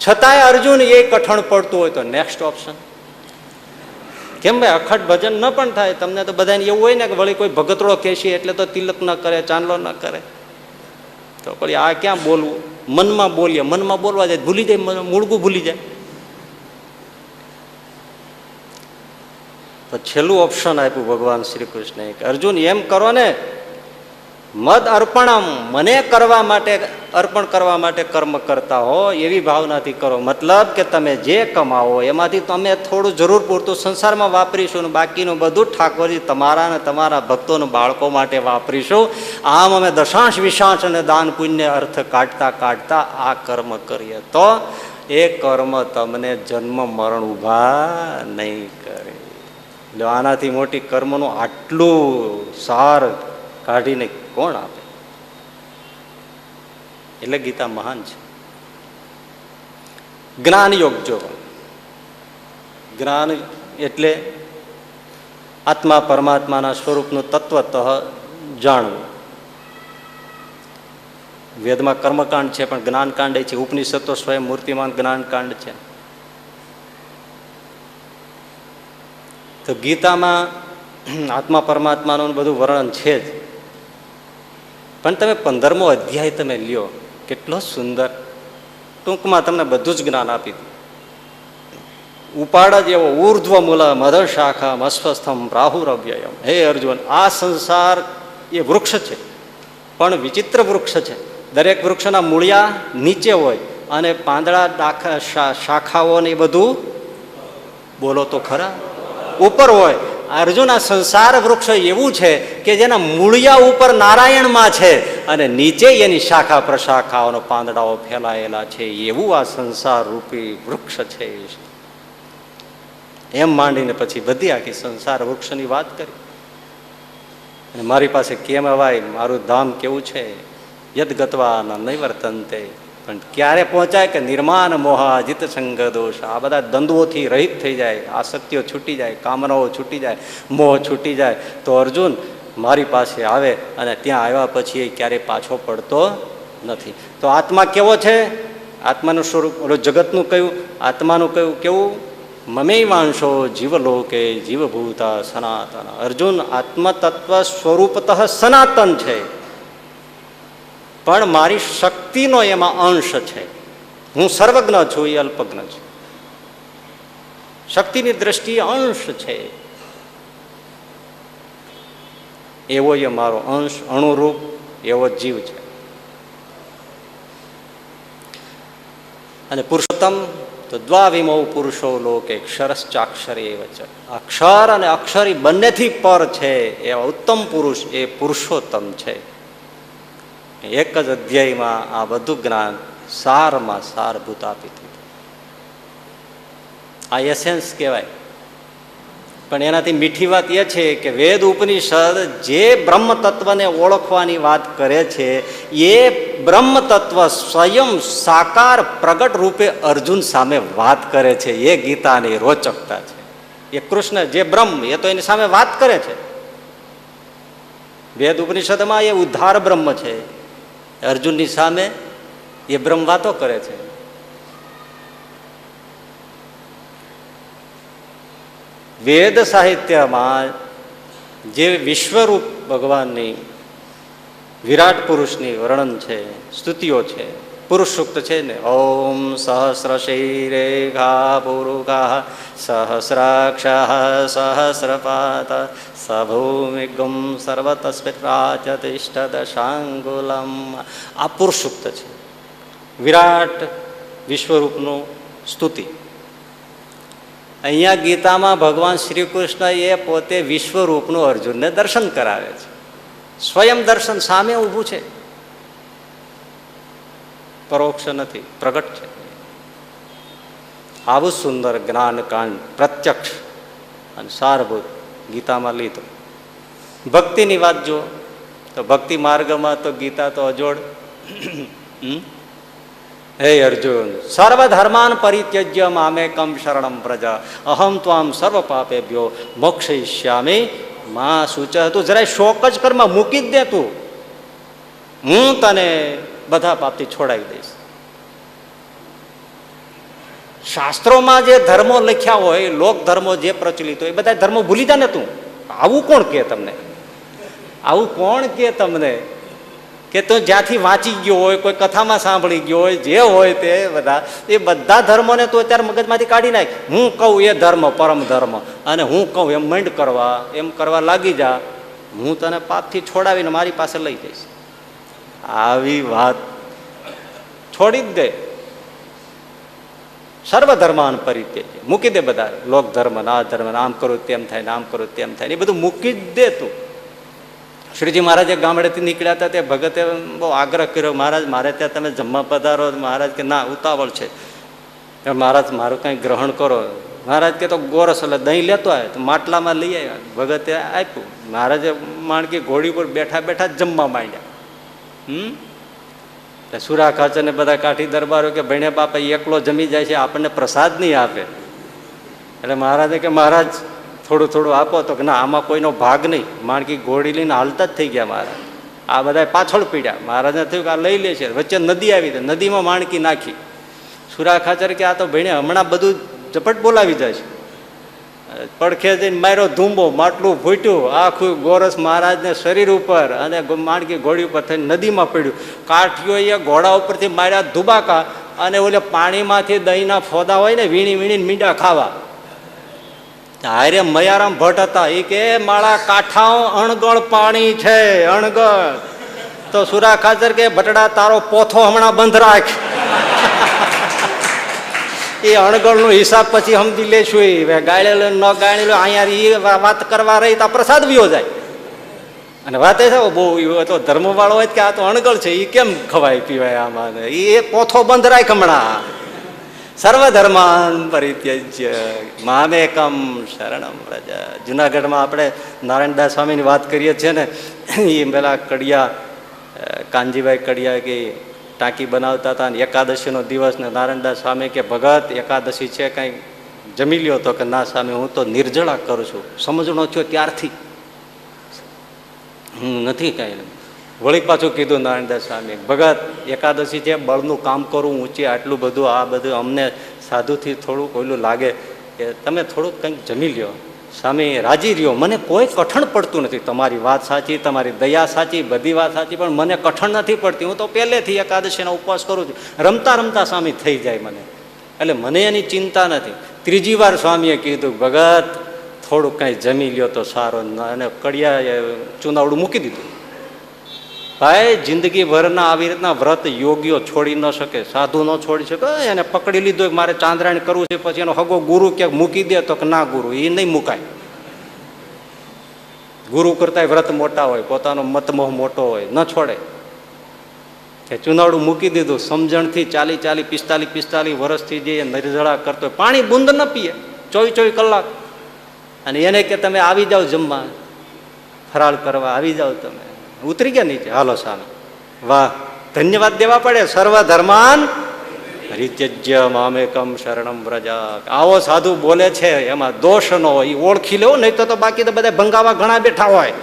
છતાંય અર્જુન એ કઠણ પડતું હોય તો નેક્સ્ટ ઓપ્શન કેમ ભાઈ? અખંડ ભજન ન પણ થાય. તમને તો બધાને એવું હોય ને કે વળી કોઈ ભગતડો કેસી એટલે તો તિલક ન કરે, ચાંદલો ન કરે. તો વળી આ ક્યાં બોલવું? મનમાં બોલીએ, મનમાં બોલવા જાય ભૂલી જાય, મૂળગું ભૂલી જાય. તો છેલ્લું ઓપ્શન આપ્યું ભગવાન શ્રી કૃષ્ણે કે અર્જુન એમ કરો ને, મદ અર્પણમ, મને કરવા માટે, અર્પણ કરવા માટે કર્મ કરતા હો એવી ભાવનાથી કરો. મતલબ કે તમે જે કમાવો એમાંથી તમે થોડું જરૂર પૂરતું સંસારમાં વાપરીશું, ને બાકીનું બધું ઠાકોરજી તમારા અને તમારા ભક્તોને બાળકો માટે વાપરીશું. આમ અમે દશાંશ વિશાંશ અને દાન પુણ્ય અર્થ કાઢતા કાઢતા આ કર્મ કરીએ તો એ કર્મ તમને જન્મ મરણ ઉભા નહીં કરે. એટલે આનાથી મોટી કર્મનું આટલું સાર કાઢીને કોણ આપે? એટલે ગીતા મહાન છે. જ્ઞાન યોગ જો, જ્ઞાન એટલે આત્મા પરમાત્માના સ્વરૂપનું તત્વતઃ જાણવું. વેદમાં કર્મકાંડ છે પણ જ્ઞાનકાંડ છે. ઉપનિષદો સ્વયં મૂર્તિમાન જ્ઞાનકાંડ છે. તો ગીતામાં આત્મા પરમાત્માનું બધું વર્ણન છે જ. પણ તમે 15મો અધ્યાય તમે લ્યો, કેટલો સુંદર, ટૂંકમાં તમને બધું જ જ્ઞાન આપી દીધું. ઉપાડ જ એવો, ઉર્ધ્વ મૂલ મધ શાખા અસ્વસ્થમ રાહુરવ્યયમ. હે અર્જુન, આ સંસાર એ વૃક્ષ છે, પણ વિચિત્ર વૃક્ષ છે. દરેક વૃક્ષના મૂળિયા નીચે હોય અને પાંદડા શાખાઓ ને બધું બોલો તો ખરા ઉપર હોય. અર્જુન, આ સંસાર વૃક્ષ એવું છે કે જેના મૂળિયા ઉપર નારાયણમાં છે અને નીચે એની શાખા પ્રશાખાઓનો પાંદડાઓ ફેલાયેલા છે. એવું આ સંસાર રૂપી વૃક્ષ છે. એમ માંડીને પછી બધી આખી સંસાર વૃક્ષની વાત કરી. અને મારી પાસે કેમ અવાય, મારું ધામ કેવું છે, યદ ગત્વા નૈવર્તન્તે. પણ ક્યારે પહોંચાય કે નિર્માણ મોહા જીત સંગ દોષ, આ બધા દ્વંદ્વોથી રહિત થઈ જાય, આસક્તિઓ છૂટી જાય, કામનાઓ છૂટી જાય, મોહ છૂટી જાય, તો અર્જુન મારી પાસે આવે. અને ત્યાં આવ્યા પછી એ ક્યારેય પાછો પડતો નથી. તો આત્મા કેવો છે? આત્માનું સ્વરૂપ, ઓલો જગતનું કયું, આત્માનું કયું કેવું? મમેવાંશો જીવલોકે જીવભૂતા સનાતન. અર્જુન, આત્મતત્વ સ્વરૂપતઃ સનાતન છે, પણ મારી શક્તિનો એમાં અંશ છે. હું સર્વજ્ઞ છું, એ અલ્પજ્ઞ છું. શક્તિની દ્રષ્ટિએ અંશ છે, એવો એ મારો અંશ, અણુરૂપ એવો જીવ છે. અને પુરુષોત્તમ તો દ્વાવિમો પુરુષો લોકે ક્ષરશ્ચાક્ષરી એવ છે. અક્ષર અને અક્ષરી બંનેથી પર છે એવા ઉત્તમ પુરુષ એ પુરુષોત્તમ છે. એક જ અધ્યાયમાં આ બધું જ્ઞાન સારમાં સારભૂત આપી દીધું. આ એસેન્સ કહેવાય. પણ એનાથી મીઠી વાત એ છે કે વેદ ઉપનિષદ જે બ્રહ્મ તત્વને ઓળખવાની વાત કરે છે એ બ્રહ્મ તત્વ સ્વયં સાકાર પ્રગટ રૂપે અર્જુન સામે વાત કરે છે. એ ગીતાની રોચકતા છે. એ કૃષ્ણ જે બ્રહ્મ, એ તો એની સામે વાત કરે છે. વેદ ઉપનિષદમાં એ ઉદ્ધાર બ્રહ્મ છે, અર્જુનની સામે એ બ્રહ્મ વાતો કરે છે. વેદ સાહિત્યમાં જે વિશ્વરૂપ ભગવાનની, વિરાટ પુરુષની વર્ણન છે, સ્તુતિઓ છે, પુરુષ સૂક્ત છે ને, ઓમ સહસ્ર શિરેખા પુરુષા સહસ્રાક્ષ સહસ્રપાત સભૂમિગમ સર્વતસ્પિરાચતિષ્ઠદશાંગુલમ. આ પુરુષ સૂક્ત છે, વિરાટ વિશ્વરૂપનું સ્તુતિ. અહીંયા ગીતામાં ભગવાન શ્રી કૃષ્ણ એ પોતે વિશ્વરૂપનું અર્જુનને દર્શન કરાવે છે. સ્વયં દર્શન સામે ઊભું છે, પરોક્ષ નથી, પ્રગટ છે. આવું સુંદર જ્ઞાનકાંડ પ્રત્યક્ષ અને સારભૂત ગીતામાં લીધું. ભક્તિની વાત જો તો ભક્તિ માર્ગમાં તો ગીતા તો અજોડ. હે અર્જુન, સર્વધર્માન પરિત્યજ્ય મામેકમ શરણમ વ્રજ અહમ ત્વામ સર્વ પાપેભ્યો મોક્ષયિષ્યામિ મા સૂચ. તું જરાય શોક જ કરમાં મૂકી જ દે, તું હું તને બધા પાપથી છોડાવી દઈશ. શાસ્ત્રોમાં જે ધર્મો લખ્યા હોય, લોક ધર્મો જે પ્રચલિત હોય, એ બધા ધર્મો ભૂલી જા ને તું. આવું કોણ કે તમને? આવું કોણ કે તમને કે તું જ્યાંથી વાંચી ગયો હોય, કોઈ કથામાં સાંભળી ગયો હોય, જે હોય તે બધા, એ બધા ધર્મોને તું અત્યારે મગજમાંથી કાઢી નાખ. હું કહું એ ધર્મ પરમ ધર્મ, અને હું કહું એમ મંડ કરવા, એમ કરવા લાગી જા, હું તને પાપથી છોડાવીને મારી પાસે લઈ જઈશ. આવી વાત છોડી જ દે. સર્વધર્માન પરિત્યજ્ય, મૂકી દે બધા લોક ધર્મ, આ ધર્મ, આમ કરું તેમ થાય, આમ કરું તેમ થાય, એ બધું મૂકી જ દે તું. શ્રીજી મહારાજે ગામડેથી નીકળ્યા હતા, તે ભગતે બહુ આગ્રહ કર્યો, મહારાજ મારે ત્યાં તમે જમવા પધારો. મહારાજ કે ના, ઉતાવળ છે. મહારાજ મારું કંઈ ગ્રહણ કરો. મહારાજ કે તો ગોરસ એટલે દહીં લેતો આવે, તો માટલામાં લઈ આવ્યા. ભગતે આપ્યું. મહારાજે માણકી ઘોડી પર બેઠા બેઠા જમવા માંડ્યા. સુરા ખાચર ને બધા કાઠી દરબારો કે ભણે બાપા એકલો જમી જાય છે, આપણને પ્રસાદ નહીં આપે. એટલે મહારાજે કે મહારાજ થોડું થોડું આપો. તો કે ના, આમાં કોઈનો ભાગ નહીં. માણકી ઘોડી લઈને હાલતા જ થઈ ગયા મહારાજ. આ બધા પાછળ પીડ્યા. મહારાજને થયું કે આ લઈ લે છે. વચ્ચે નદી આવી, નદીમાં માણકી નાખી. સુરા ખાચર કે આ તો ભણે હમણાં બધું ઝપટ બોલાવી જાય છે. પડખે જઈને માર્યો ધૂંબો, માટલું ફૂટ્યું, આખું ગોરસ મહારાજને શરીર ઉપર અને માણકી ઘોડી ઉપર થઈને નદીમાં પડ્યું. કાઠીઓએ ઘોડા ઉપરથી માર્યા ધુબાકા, અને ઓલે પાણીમાંથી દહીંના ફોદા હોય ને, વીણી વીણીને મીંડા ખાવા. હારે મયારામ ભટ્ટ હતા, એ કે માળા કાંઠાઓ અણગળ પાણી છે, અણગળ. તો સુરા ખાચર કે ભટડા તારો પોથો હમણાં બંધ રાખ. એ અણગળનો હિસાબ પછી સમજી લેશું. એ ગાળેલો ન ગાળેલો અહીંયા વાત કરવા રહી તો પ્રસાદ વિયો જાય. અને વાત એ છે બહુ તો ધર્મવાળો હોય કે આ તો અણગળ છે, એ કેમ ખવાય પીવાય આમાં? એ પોથો બંધ રાખ હમણાં. સર્વધર્માન પરિત્યજ્ય મામેકમ શરણમ વ્રજ. જુનાગઢમાં આપણે નારાયણદાસ સ્વામીની વાત કરીએ છીએ ને, એ પેલા કડિયા, કાનજીભાઈ કડિયા કે ટાંકી બનાવતા હતા, અને એકાદશીનો દિવસ ને નારાયણદાસ સ્વામી કે ભગત એકાદશી છે, કંઈ જમી લ્યો. તો કે ના સ્વામી, હું તો નિર્જળા કરું છું, સમજણો છો ત્યારથી હું નથી કાંઈ. વળી પાછું કીધું નારાયણદાસ સ્વામી, ભગત એકાદશી છે, બળનું કામ કરું ઊંચી, આટલું બધું, આ બધું અમને સાધુથી થોડુંક ઓલું લાગે, કે તમે થોડુંક કંઈક જમી લ્યો. સ્વામી રાજી રહ્યો, મને કોઈ કઠણ પડતું નથી. તમારી વાત સાચી, તમારી દયા સાચી, બધી વાત સાચી, પણ મને કઠણ નથી પડતી. હું તો પહેલેથી એકાદશીનો ઉપવાસ કરું છું. રમતા રમતા સ્વામી થઈ જાય મને, એટલે મને એની ચિંતા નથી. ત્રીજી વાર સ્વામીએ કીધું, ભગત થોડુંક કંઈ જમી લ્યો તો સારું. અને કડિયાએ ચુનાવડું મૂકી દીધું. ભાઈ જિંદગી ભરના આવી રીતના વ્રત યોગીઓ છોડી ન શકે, સાધુ ન છોડી શકે. એને પકડી લીધો કે મારે ચાંદ્રાયણ કરવું છે, પછી એનો હગો ગુરુ ક્યાંક મૂકી દે તો કે ના ગુરુ, એ નહીં મુકાય. ગુરુ કરતા વ્રત મોટા હોય, પોતાનો મતમોહ મોટો હોય, ન છોડે. કે ચુનાવડું મૂકી દીધું. સમજણથી 45 વર્ષથી જે નિર્જળા કરતો હોય, પાણી બુંદ ન પીએ 24 કલાક. અને એને કે તમે આવી જાઓ જમવા, ફરાળ કરવા આવી જાઓ, તમે ઉતરી ગયા નીચે, હાલો સામે. વાહ, ધન્યવાદ દેવા પડે. સર્વધર્માન પરિત્યજ્ય મામેકમ શરણમ વ્રજ. આવો સાધુ બોલે છે, એમાં દોષ ન હોય, એ ઓળખી લેવો, નહીં તો બાકી તો બધા ભંગાવા ઘણા બેઠા હોય.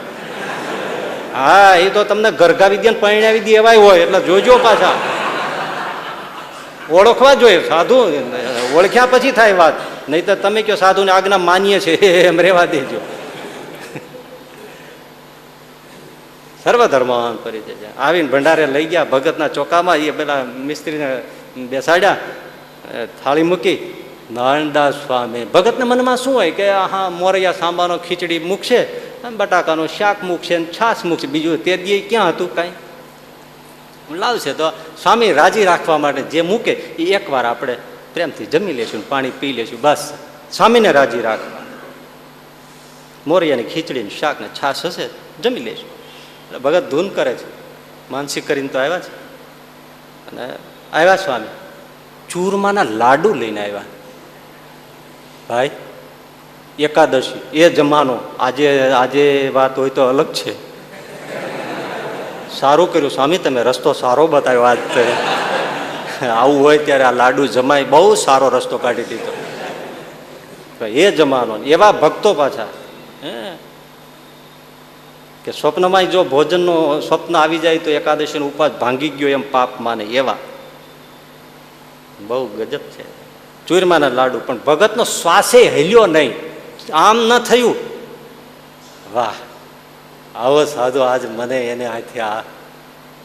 હા, એ તો તમને ગરગાવી દે ને પરિણાવી દે એવાય હોય, એટલે જોજો પાછા. ઓળખવા જોઈએ સાધુ, ઓળખ્યા પછી થાય વાત. નહીં તો તમે કયો સાધુને આજ્ઞા માનીએ છે એમ રેવા દેજો. સર્વધર્માન પરિત્યજ્ય. આવીને ભંડારે લઈ ગયા ભગતના ચોકામાં, એ પેલા મિસ્ત્રીને બેસાડ્યા, થાળી મૂકી. નારાયણદાસ સ્વામી ભગતને મનમાં શું હોય કે હા, મોરૈયા સાંબાનો ખીચડી મૂકશે, બટાકાનું શાક મૂકશે, છાશ મૂકશે, બીજું તે દી ક્યાં હતું કાંઈ લાવશે. તો સ્વામી રાજી રાખવા માટે જે મૂકે એ એકવાર આપણે પ્રેમથી જમી લેશું, પાણી પી લેશું, બસ સ્વામીને રાજી રાખવા. મોરૈયાની ખીચડી ને શાક ને છાશ હશે, જમી લેશું. એટલે ભગત ધૂન કરે છે, માનસિક કરીને તો આવ્યા છે. અને આવ્યા સ્વામી ચૂરમાના લાડુ લઈને આવ્યા. ભાઈ એકાદશી એ જમાનો, આજે વાત હોય તો અલગ છે. સારું કર્યું સ્વામી, તમે રસ્તો સારો બતાવ્યો આજ. આવું હોય ત્યારે આ લાડુ જમાય બહુ સારો રસ્તો કાઢી દીધો. એ જમાનો એવા ભક્તો પાછા હે કે સ્વપ્નમાં જો ભોજનનો સ્વપ્ન આવી જાય તો એકાદશીનો ઉપવાસ ભાંગી ગયો એમ પાપ માને, એવા બહુ ગજબ છે ચૂરમાના લાડુ. પણ ભગતનો શ્વાસે હલ્યો નહીં, આમ ન થયું. વાહ, આવો સાધુ આજ મને એને હાથે આ,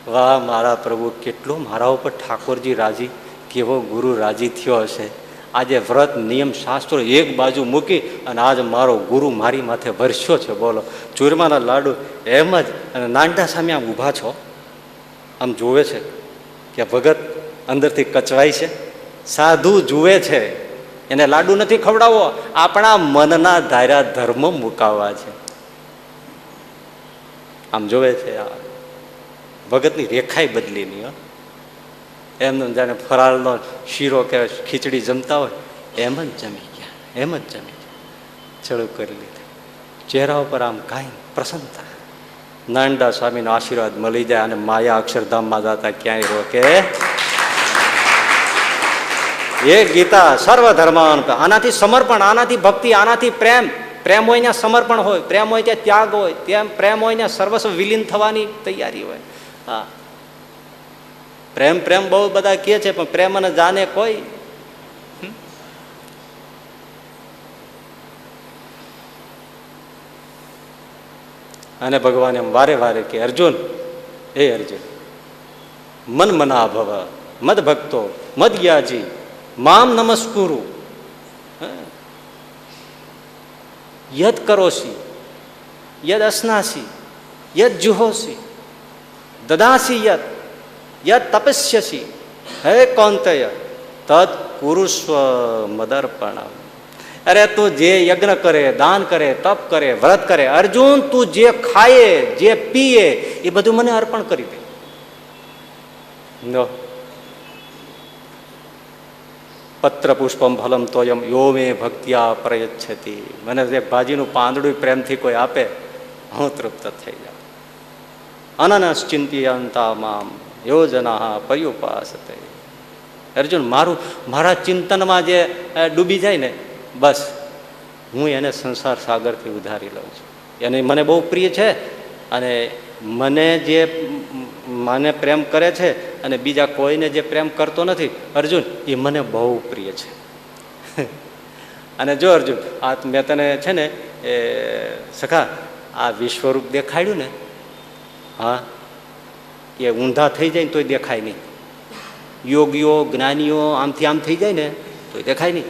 વાહ મારા પ્રભુ, કેટલો મારા ઉપર ઠાકોરજી રાજી, કેવો ગુરુ રાજી થયો હશે. આજે વ્રત નિયમ શાસ્ત્રો એક બાજુ મૂકી અને આજ મારો ગુરુ મારી માથે વરસ્યો છે. બોલો, ચૂરમાના લાડુ એમ જ. અને નાનડા સામે આમ ઊભા છો, આમ જોવે છે કે ભગત અંદરથી કચવાય છે. સાધુ જુએ છે, એને લાડુ નથી ખવડાવવો, આપણા મનના ધાર્યા ધર્મ મુકાવવા છે. આમ જોવે છે. આ ભગતની રેખાય બદલી નહીં. એમને જાણે ફરાળનો શીરો કે ખીચડી જમતા હોય એમ જ જમી ગયા, એમ જ જમી ગયા, ચડું કરી લીધું. ચહેરા ઉપર આમ કાંઈ પ્રસન્નતા. નાનડા સ્વામીનો આશીર્વાદ મળી જાય અને માયા અક્ષરધામમાં જતા ક્યાંય રોકે. એ ગીતા સર્વધર્માન, આનાથી સમર્પણ, આનાથી ભક્તિ, આનાથી પ્રેમ. પ્રેમ હોય ત્યાં સમર્પણ હોય, પ્રેમ હોય ત્યાં ત્યાગ હોય, ત્યાં પ્રેમ હોય ત્યાં સર્વસ્વ વિલીન થવાની તૈયારી હોય. હા, પ્રેમ પ્રેમ બહુ બધા કહે છે પણ પ્રેમ અને જાને કોઈ. અને ભગવાન એમ વારે વારે કે અર્જુન, હે અર્જુન, મન મના ભવ મદ ભક્તો મદ જ્ઞાજી મામ નમસ્કુરુ યદ કરોસી યદ અસ્નાસી યદ જુહોસી દદાસી યદ તપસ્યસી હે કૌંતેય તદ કુરુસ્વ મદર્પણમ. અરે તું જે યજ્ઞ કરે, દાન કરે, તપ કરે, વ્રત કરે, અર્જુન તું જે ખાય, જે પીએ એ બધું મને અર્પણ કરી દે. પત્ર પુષ્પમ ફલમ તોયમ યો મે ભક્ત્યા પ્રયચ્છતિ. મને જે ભાજીનું પાંદડું પ્રેમથી કોઈ આપે, હું તૃપ્ત થઈ જાઉં. અનનશ્ચિંત્યંતા મામ યોજના પર્યુપાસતે. અર્જુન મારા ચિંતનમાં જે ડૂબી જાય ને, બસ હું એને સંસાર સાગરથી ઉધારી લઉં છું. એને મને બહુ પ્રિય છે અને મને પ્રેમ કરે છે અને બીજા કોઈને જે પ્રેમ કરતો નથી, અર્જુન એ મને બહુ પ્રિય છે. અને જો અર્જુન, આ મેં તને છે ને એ સખા આ વિશ્વરૂપ દેખાડ્યું ને, હા, એ ઊંધા થઈ જાય ને તોય દેખાય નહીં. યોગીઓ જ્ઞાનીઓ આમથી આમ થઈ જાય ને તોય દેખાય નહીં.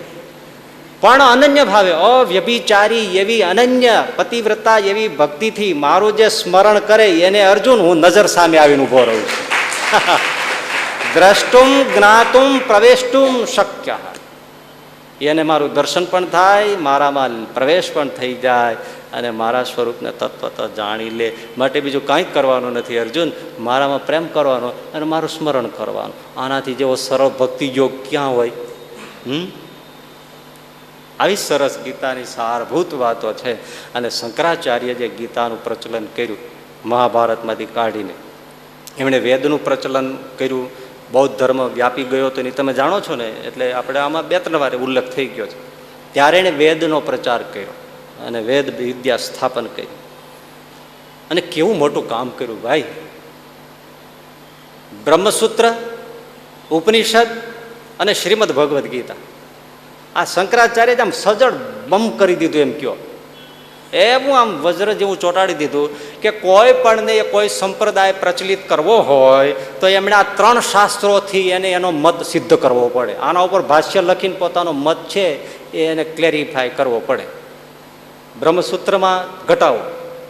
પણ અનન્ય ભાવે અવ્યભિચારી એવી અનન્ય પતિવ્રતા એવી ભક્તિથી મારું જે સ્મરણ કરે એને અર્જુન હું નજર સામે આવીને ઉભો રહું છું. દ્રષ્ટુમ જ્ઞાતુમ પ્રવેષ્ટુમ શક્ય. એને મારું દર્શન પણ થાય, મારામાં પ્રવેશ પણ થઈ જાય અને મારા સ્વરૂપને તત્વત જાણી લે. માટે બીજું કાંઈ કરવાનું નથી અર્જુન, મારામાં પ્રેમ કરવાનો અને મારું સ્મરણ કરવાનું. આનાથી જેવો સરળ ભક્તિ યોગ ક્યાં હોય? આવી સરસ ગીતાની સારભૂત વાતો છે. અને શંકરાચાર્ય જે ગીતાનું પ્રચલન કર્યું મહાભારતમાંથી કાઢીને, એમણે વેદનું પ્રચલન કર્યું. બૌદ્ધ ધર્મ વ્યાપી ગયો તો એની તમે જાણો છો ને, એટલે આપણે આમાં 2-3 વાર ઉલ્લેખ થઈ ગયો છે. ત્યારે એણે વેદનો પ્રચાર કર્યો અને વેદ વિદ્યા સ્થાપન કર્યું. અને કેવું મોટું કામ કર્યું ભાઈ! બ્રહ્મસૂત્ર, ઉપનિષદ અને શ્રીમદ ભગવદ્ ગીતા, આ શંકરાચાર્ય આમ સજળ બમ કરી દીધું એમ કયો. એવું આમ વજ્ર જેવું ચોંટાડી દીધું કે કોઈ પણ ને કોઈ સંપ્રદાય પ્રચલિત કરવો હોય તો એમણે આ 3 શાસ્ત્રોથી એનો મત સિદ્ધ કરવો પડે. આના ઉપર ભાષ્ય લખીને પોતાનો મત છે એને ક્લેરિફાય કરવો પડે. બ્રહ્મસૂત્રમાં ઘટાવો,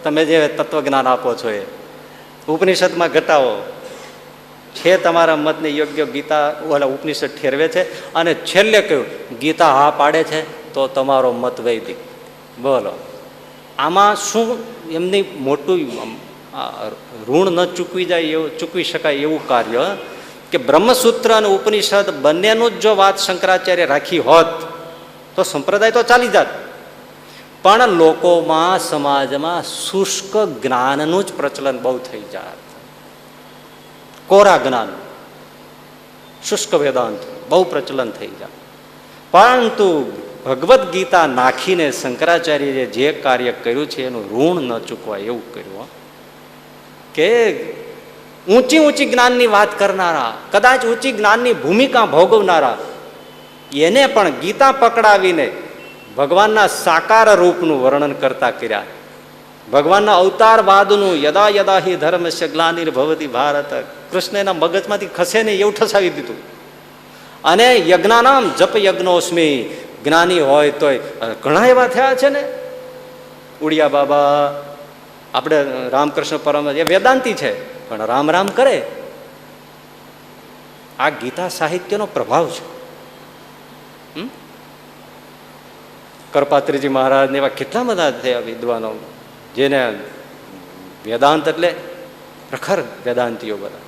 તમે જે તત્વજ્ઞાન આપો છો એ. ઉપનિષદમાં ઘટાવો છે તમારા મતને યોગ્ય ગીતા ઓલા ઉપનિષદ ઠેરવે છે. અને છેલ્લે કહ્યું ગીતા હા પાડે છે તો તમારો મત વૈદિક. બોલો, આમાં શું એમની મોટું ઋણ ન ચૂકવી જાય એવું, ચૂકવી શકાય એવું કાર્ય કે બ્રહ્મસૂત્ર અને ઉપનિષદ બંનેનું જ જો વાત શંકરાચાર્ય રાખી હોત તો સંપ્રદાય તો ચાલી જાત. પણ લોકોમાં, સમાજમાં શુષ્ક જ્ઞાનનું જ પ્રચલન બહુ થઈ જાત. કોરા જ્ઞાન, શુષ્ક વેદાંત બહુ પ્રચલન થઈ જાય. પરંતુ ભગવદ્ ગીતા નાખીને શંકરાચાર્યએ જે કાર્ય કર્યું છે એનું ઋણ ન ચૂકવાય એવું કર્યું. કે ઊંચી ઊંચી જ્ઞાનની વાત કરનારા, કદાચ ઊંચી જ્ઞાનની ભૂમિકા ભોગવનારા, એને પણ ગીતા પકડાવીને ભગવાનના સાકાર રૂપનું વર્ણન કરતા કર્યા. ભગવાનના અવતારવાદનું યદા યદા હિ ધર્મસ્ય ગ્લાનિર્ભવતિ ભારત, કૃષ્ણના મગજમાંથી ખસે નહીં એવું ઠસાવી દીધું. અને યજ્ઞાનામ જપ યજ્ઞોસ્મી, જ્ઞાની હોય તોય ઘણા એવા થયા છે ને. ઉડિયા બાબા, આપણે રામકૃષ્ણ પરમ, એ વેદાંતી છે પણ રામ રામ કરે. આ ગીતા સાહિત્યનો પ્રભાવ છે. કરપાત્રીજી મહારાજ ને એવા કેટલા બધા થયા વિદ્વાનો, જેને વેદાંત એટલે પ્રખર વેદાંતિઓ બધા.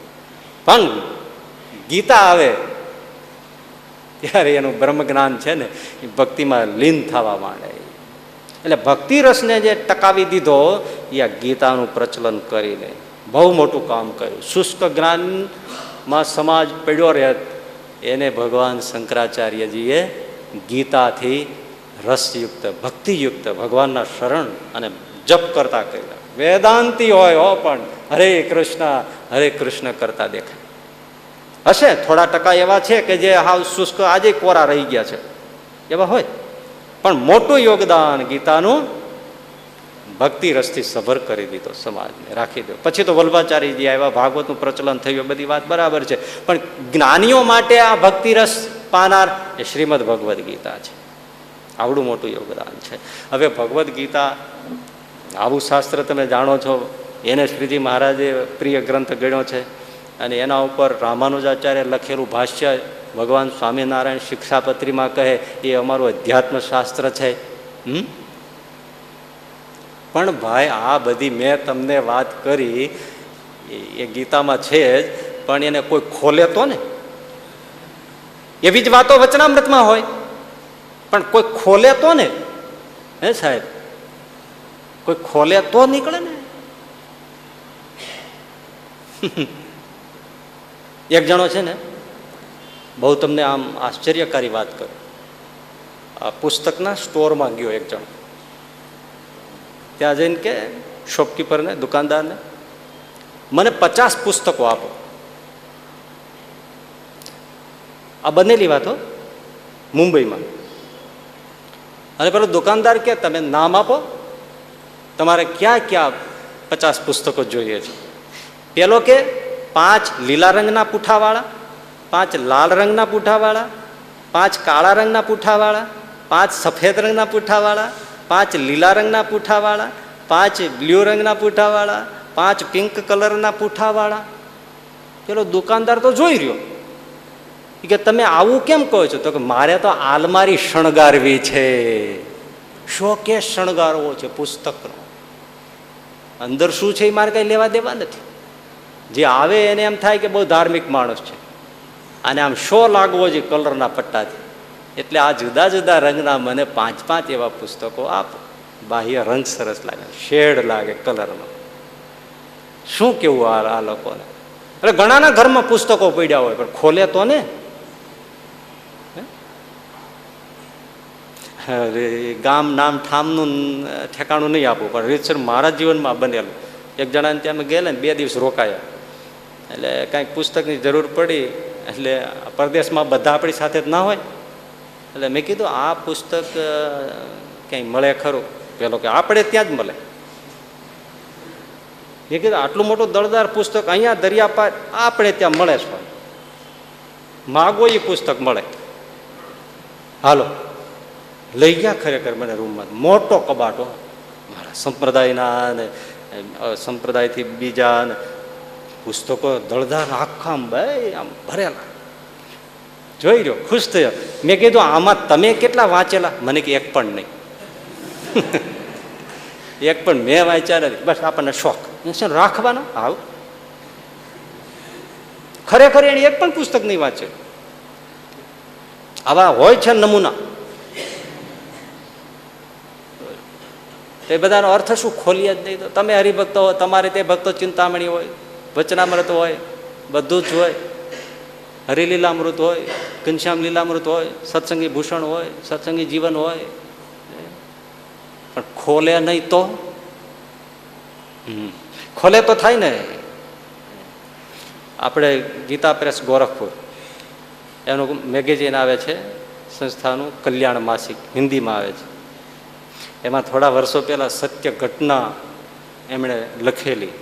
પણ ગીતા આવે ત્યારે એનું બ્રહ્મ જ્ઞાન છે ને એ ભક્તિમાં લીન થવા માંડે. એટલે ભક્તિ રસને જે ટકાવી દીધો એ આ ગીતાનું પ્રચલન કરીને બહુ મોટું કામ કર્યું. શુષ્ક જ્ઞાનમાં સમાજ પડ્યો રહે એને ભગવાન શંકરાચાર્યજીએ ગીતાથી રસયુક્ત, ભક્તિયુક્ત, ભગવાનના શરણ અને જપ કરતા કર્યા. વેદાંતી હોય હો પણ હરે કૃષ્ણ કરતા દેખાય. હશે થોડા ટકા એવા છે કે જે હાવ શુષ્ક આજે કોરા રહી ગયા છે, એવા હોય. પણ મોટું યોગદાન ગીતાનું ભક્તિ રસથી સભર કરી દીધો, સમાજને રાખી દો. પછી તો વલ્ભાચાર્યજી આવ્યા, ભાગવતનું પ્રચલન થયું, બધી વાત બરાબર છે. પણ જ્ઞાનીઓ માટે આ ભક્તિ રસ પાનાર એ શ્રીમદ ભગવદ્ ગીતા છે. આવડું મોટું યોગદાન છે. હવે ભગવદ્ ગીતા આવું શાસ્ત્ર તમે જાણો છો, એને શ્રીજી મહારાજે પ્રિય ગ્રંથ ગણ્યો છે. અને એના ઉપર રામાનુજાચાર્ય લખેલું ભાષ્ય ભગવાન સ્વામિનારાયણ શિક્ષાપત્રીમાં કહે એ અમારું અધ્યાત્મ શાસ્ત્ર છે. પણ ભાઈ આ બધી મેં તમને વાત કરી એ ગીતામાં છે જ, પણ એને કોઈ ખોલે તો ને. એવી જ વાતો વચનામૃતમાં હોય પણ કોઈ ખોલે તો ને. હે સાહેબ, કોઈ ખોલે તો નીકળે ને. એક જણો છે ને, બહુ તમને આમ આશ્ચર્યકારી વાત કરું. આ પુસ્તકના સ્ટોરમાં ગયો એક જણો. ત્યાં જઈને કે શોપકીપરને, દુકાનદારને, મને 50 પુસ્તકો આપો. આ બનેલી વાતો મુંબઈમાં. અને પેલો દુકાનદાર કે તમે નામ આપો, તમારે ક્યાં ક્યાં 50 પુસ્તકો જોઈએ છે. પેલો કે 5 લીલા રંગના પૂઠાવાળા, 5 લાલ રંગના પૂઠાવાળા, 5 કાળા રંગના પૂઠાવાળા, 5 સફેદ રંગના પૂઠાવાળા, 5 લીલા રંગના પૂઠાવાળા, 5 બ્લુ રંગના પૂઠાવાળા, 5 પિંક કલરના પૂઠાવાળા. પેલો દુકાનદાર તો જોઈ રહ્યો કે તમે આવું કેમ કહો છો? તો કે મારે તો આલમારી શણગારવી છે, શોકેસ શણગારવો છે પુસ્તકનો. અંદર શું છે એ મારે કઈ લેવા દેવા નથી. જે આવે એને એમ થાય કે બહુ ધાર્મિક માણસ છે, અને આમ શો લાગવો છે કલરના પટ્ટાથી. એટલે આ જુદા જુદા રંગના મને 5 એવા પુસ્તકો આપો. બાહ્ય રંગ સરસ લાગે, શેડ લાગે કલરનો. શું કેવું આ લોકોને? એટલે ઘણાના ઘરમાં પુસ્તકો પડ્યા હોય પણ ખોલે તો ને. ગામ નામ ઠામનું ઠેકાણું નહીં આપવું, પણ રીતસર મારા જીવનમાં બનેલું. એક જણાને ત્યાં અમે ગયેલા ને 2 દિવસ રોકાયા. એટલે કાંઈક પુસ્તકની જરૂર પડી, એટલે પરદેશમાં બધા આપણી સાથે જ ના હોય. એટલે મેં કીધું આ પુસ્તક ક્યાંય મળે ખરું? પેલો કે આપણે ત્યાં જ મળે. મેં કીધું આટલું મોટું દળદાર પુસ્તક અહીંયા દરિયા પાર આપણે ત્યાં મળે છે, માગો એ પુસ્તક મળે. હાલો લઈ ગયા. ખરેખર મને રૂમમાં મોટો કબાટો, મારા સંપ્રદાયના ને સંપ્રદાયથી બીજા ને પુસ્તકો દળદાર આખા ભાઈ આમ ભરેલા. જોઈ રહ્યો, ખુશ થયો. મેં કીધું આમાં તમે કેટલા વાંચેલા? મને કે એક પણ નહીં. એક પણ મેં વાંચ્યા નથી. બસ આપણને શોખ શું રાખવાનો. આવ ખરેખર એને એક પણ પુસ્તક નહીં વાંચે. આવા હોય છે નમૂના. એ બધાનો અર્થ શું? ખોલીએ જ નહીં. તો તમે હરિભક્તો હો, તમારે તે ભક્તો ચિંતામણી હોય, વચનામૃત હોય, બધું જ હોય. હરિલીલામૃત હોય, ઘનશ્યામ લીલામૃત હોય, સત્સંગી ભૂષણ હોય, સત્સંગી જીવન હોય, પણ ખોલે નહીં તો ખોલે તો થાય ને. આપણે ગીતા પ્રેસ ગોરખપુર એનું મેગેઝિન આવે છે, સંસ્થાનું કલ્યાણ માસિક, હિન્દીમાં આવે છે. એમાં થોડા વર્ષો પહેલાં સત્ય ઘટના એમણે લખેલી,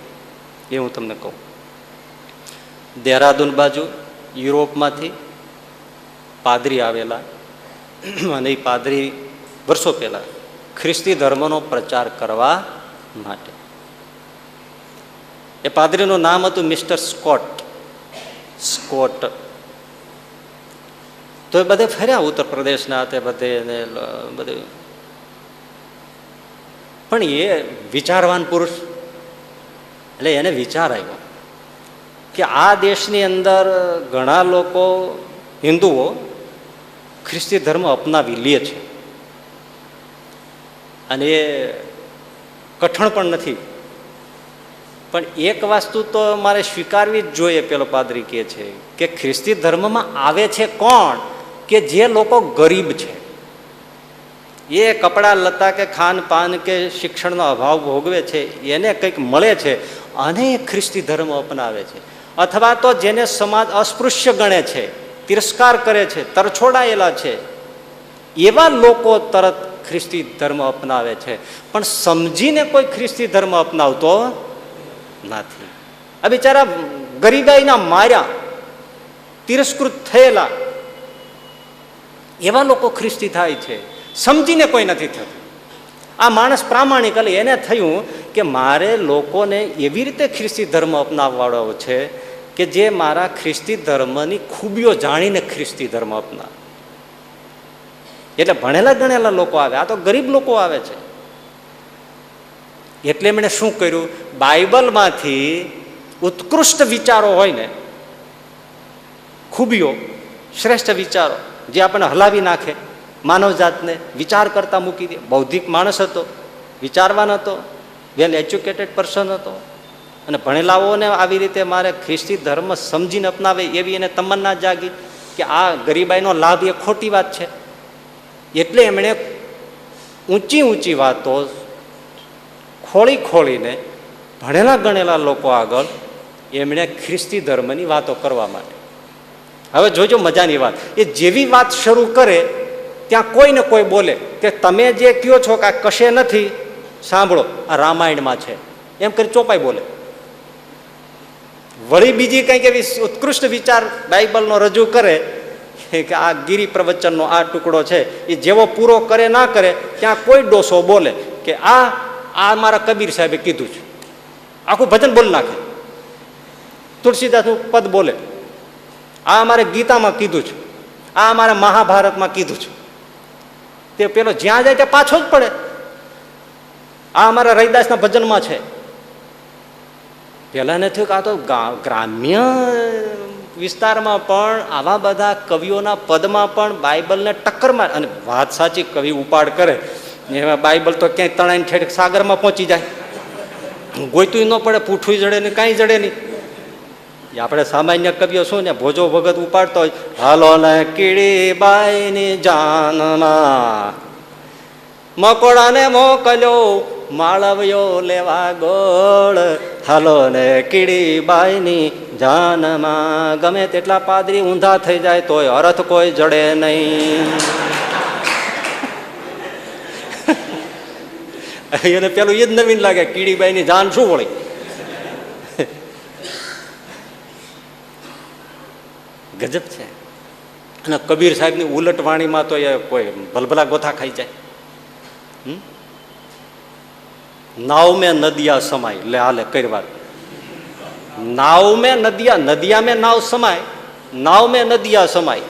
એ હું તમને કહું. દેહરાદૂન બાજુ યુરોપમાંથી પાદરી આવેલા, અને એ પાદરી વર્ષો પહેલાં ખ્રિસ્તી ધર્મનો પ્રચાર કરવા માટે, એ પાદરીનું નામ હતું મિસ્ટર સ્કોટ. તો એ બધે ફર્યા ઉત્તર પ્રદેશના તે બધે બધે, પણ એ વિચારવાન પુરુષ, એટલે એને વિચાર આવ્યો કે આ દેશની અંદર ઘણા લોકો હિન્દુઓ ખ્રિસ્તી ધર્મ અપનાવી લે છે, અને એ કઠણ પણ નથી, પણ એક વસ્તુ તો મારે સ્વીકારવી જ જોઈએ. પેલો પાદરી કહે છે કે ખ્રિસ્તી ધર્મમાં આવે છે કોણ? કે જે લોકો ગરીબ છે, એ કપડા લતા કે ખાન પાન કે શિક્ષણનો અભાવ ભોગવે છે, એને કંઈક મળે છે અને એ ખ્રિસ્તી ધર્મ અપનાવે છે. અથવા તો જેને સમાજ અસ્પૃશ્ય ગણે છે, તિરસ્કાર કરે છે, તરછોડાયેલા છે, એવા લોકો તરત ખ્રિસ્તી ધર્મ અપનાવે છે. પણ સમજીને કોઈ ખ્રિસ્તી ધર્મ અપનાવતો નથી. આ બિચારા ગરીબાઈના માર્યા, તિરસ્કૃત થયેલા એવા લોકો ખ્રિસ્તી થાય છે, સમજીને કોઈ નથી થતું. આ માણસ પ્રામાણિક, એટલે એને થયું કે મારે લોકોને એવી રીતે ખ્રિસ્તી ધર્મ અપનાવવાનો છે કે જે મારા ખ્રિસ્તી ધર્મની ખૂબીઓ જાણીને ખ્રિસ્તી ધર્મ અપનાવે. એટલે ભણેલા ગણેલા લોકો આવે, આ તો ગરીબ લોકો આવે છે. એટલે એમણે શું કર્યું? બાઇબલમાંથી ઉત્કૃષ્ટ વિચારો હોય ને, ખૂબીઓ, શ્રેષ્ઠ વિચારો જે આપણને હલાવી નાખે, માનવ જાતને વિચાર કરતા મૂકી દે. બૌદ્ધિક માણસ હતો, વિચારવાન હતો, વેલ એજ્યુકેટેડ પર્સન હતો, અને ભણેલાઓને આવી રીતે મારે ખ્રિસ્તી ધર્મ સમજીને અપનાવે એવી એને તમન્ના જાગી કે આ ગરીબાઈનો લાભ એ ખોટી વાત છે. એટલે એમણે ઊંચી ઊંચી વાતો ખોળીને ભણેલા ગણેલા લોકો આગળ એમણે ખ્રિસ્તી ધર્મની વાતો કરવા માટે. હવે જોજો મજાની વાત, એ જેવી વાત શરૂ કરે ત્યાં કોઈ ને કોઈ બોલે કે તમે જે કહો છો કે આ કશે નથી, સાંભળો આ રામાયણમાં છે, એમ કરી ચોપાઈ બોલે. વળી બીજી કંઈક એવી ઉત્કૃષ્ટ વિચાર બાઇબલનો રજૂ કરે કે આ ગિરી પ્રવચનનો આ ટુકડો છે, એ જેવો પૂરો કરે ના કરે ત્યાં કોઈ ડોસો બોલે કે આ મારા કબીર સાહેબે કીધું છે, આખું ભજન બોલ નાખે. તુલસીદાસનું પદ બોલે, આ અમારે ગીતામાં કીધું છે, આ અમારે મહાભારતમાં કીધું છે. તે પેલો જ્યાં જાય ત્યાં પાછો જ પડે, આ અમારા રૈદાસના ભજનમાં છે. પેલાને થયું કે આ તો ગ્રામ્ય વિસ્તારમાં પણ આવા બધા કવિઓના પદમાં પણ બાઇબલને ટક્કર મારે. અને વાત સાચી, કવિ ઉપાડ કરે એમાં બાઇબલ તો ક્યાંય તણાઈને ઠેઠ સાગરમાં પહોંચી જાય, ગોઈતું ન પડે, પૂઠું જડે નહીં, કાંઈ જડે નહીં. આપણે સામાન્ય કવિઓ શું ને ભોજો ભગત ઉપાડતો હોય, હાલો ને કીડી બાઈની જાનમાં મકોડાને મોકલ્યો માળવ્યો લેવા ગોળ, હાલો ને કીડી બાઈની જાનમાં. ગમે તેટલા પાદરી ઊંધા થઈ જાય તોય અર્થ કોઈ જડે નહીં. એને પેલું એ જ નવીન લાગે, કીડીબાઈની જાન શું વળી. ગજબ છે. અને કબીર સાહેબની ઉલટવાણીમાં તો એ કોઈ ભલભલા ગોથા ખાઈ જાય. નાવ મેં નદિયા સમાય, લે હાલે કઈ વાત. नाव में नदिया में नाव समाए, नाव में नदिया समाई,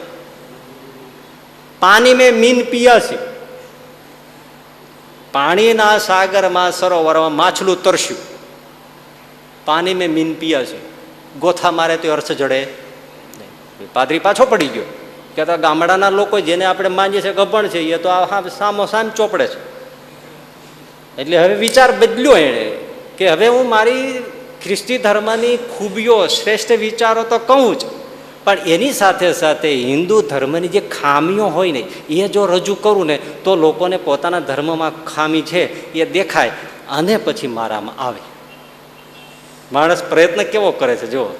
पानी में मीन पियासी, पानी ना सागर में सरोवर में माछलू तरस्यु, पानी में मीन पियासी. गोथा मारे तो अर्थ जड़े. पादरी पाछो पड़ी गयो कहता गामडाना लोको जेने आपणे मानीए छे गभण छे ए तो आ सामो साम चोपड़े छे. એટલે હવે વિચાર બદલ્યો એણે કે હવે હું મારી ખ્રિસ્તી ધર્મની ખૂબીઓ શ્રેષ્ઠ વિચારો તો કહું જ, પણ એની સાથે સાથે હિન્દુ ધર્મની જે ખામીઓ હોય ને એ જો રજૂ કરું ને તો લોકોને પોતાના ધર્મમાં ખામી છે એ દેખાય અને પછી મારામાં આવે. માણસ પ્રયત્ન કેવો કરે છે જુઓ.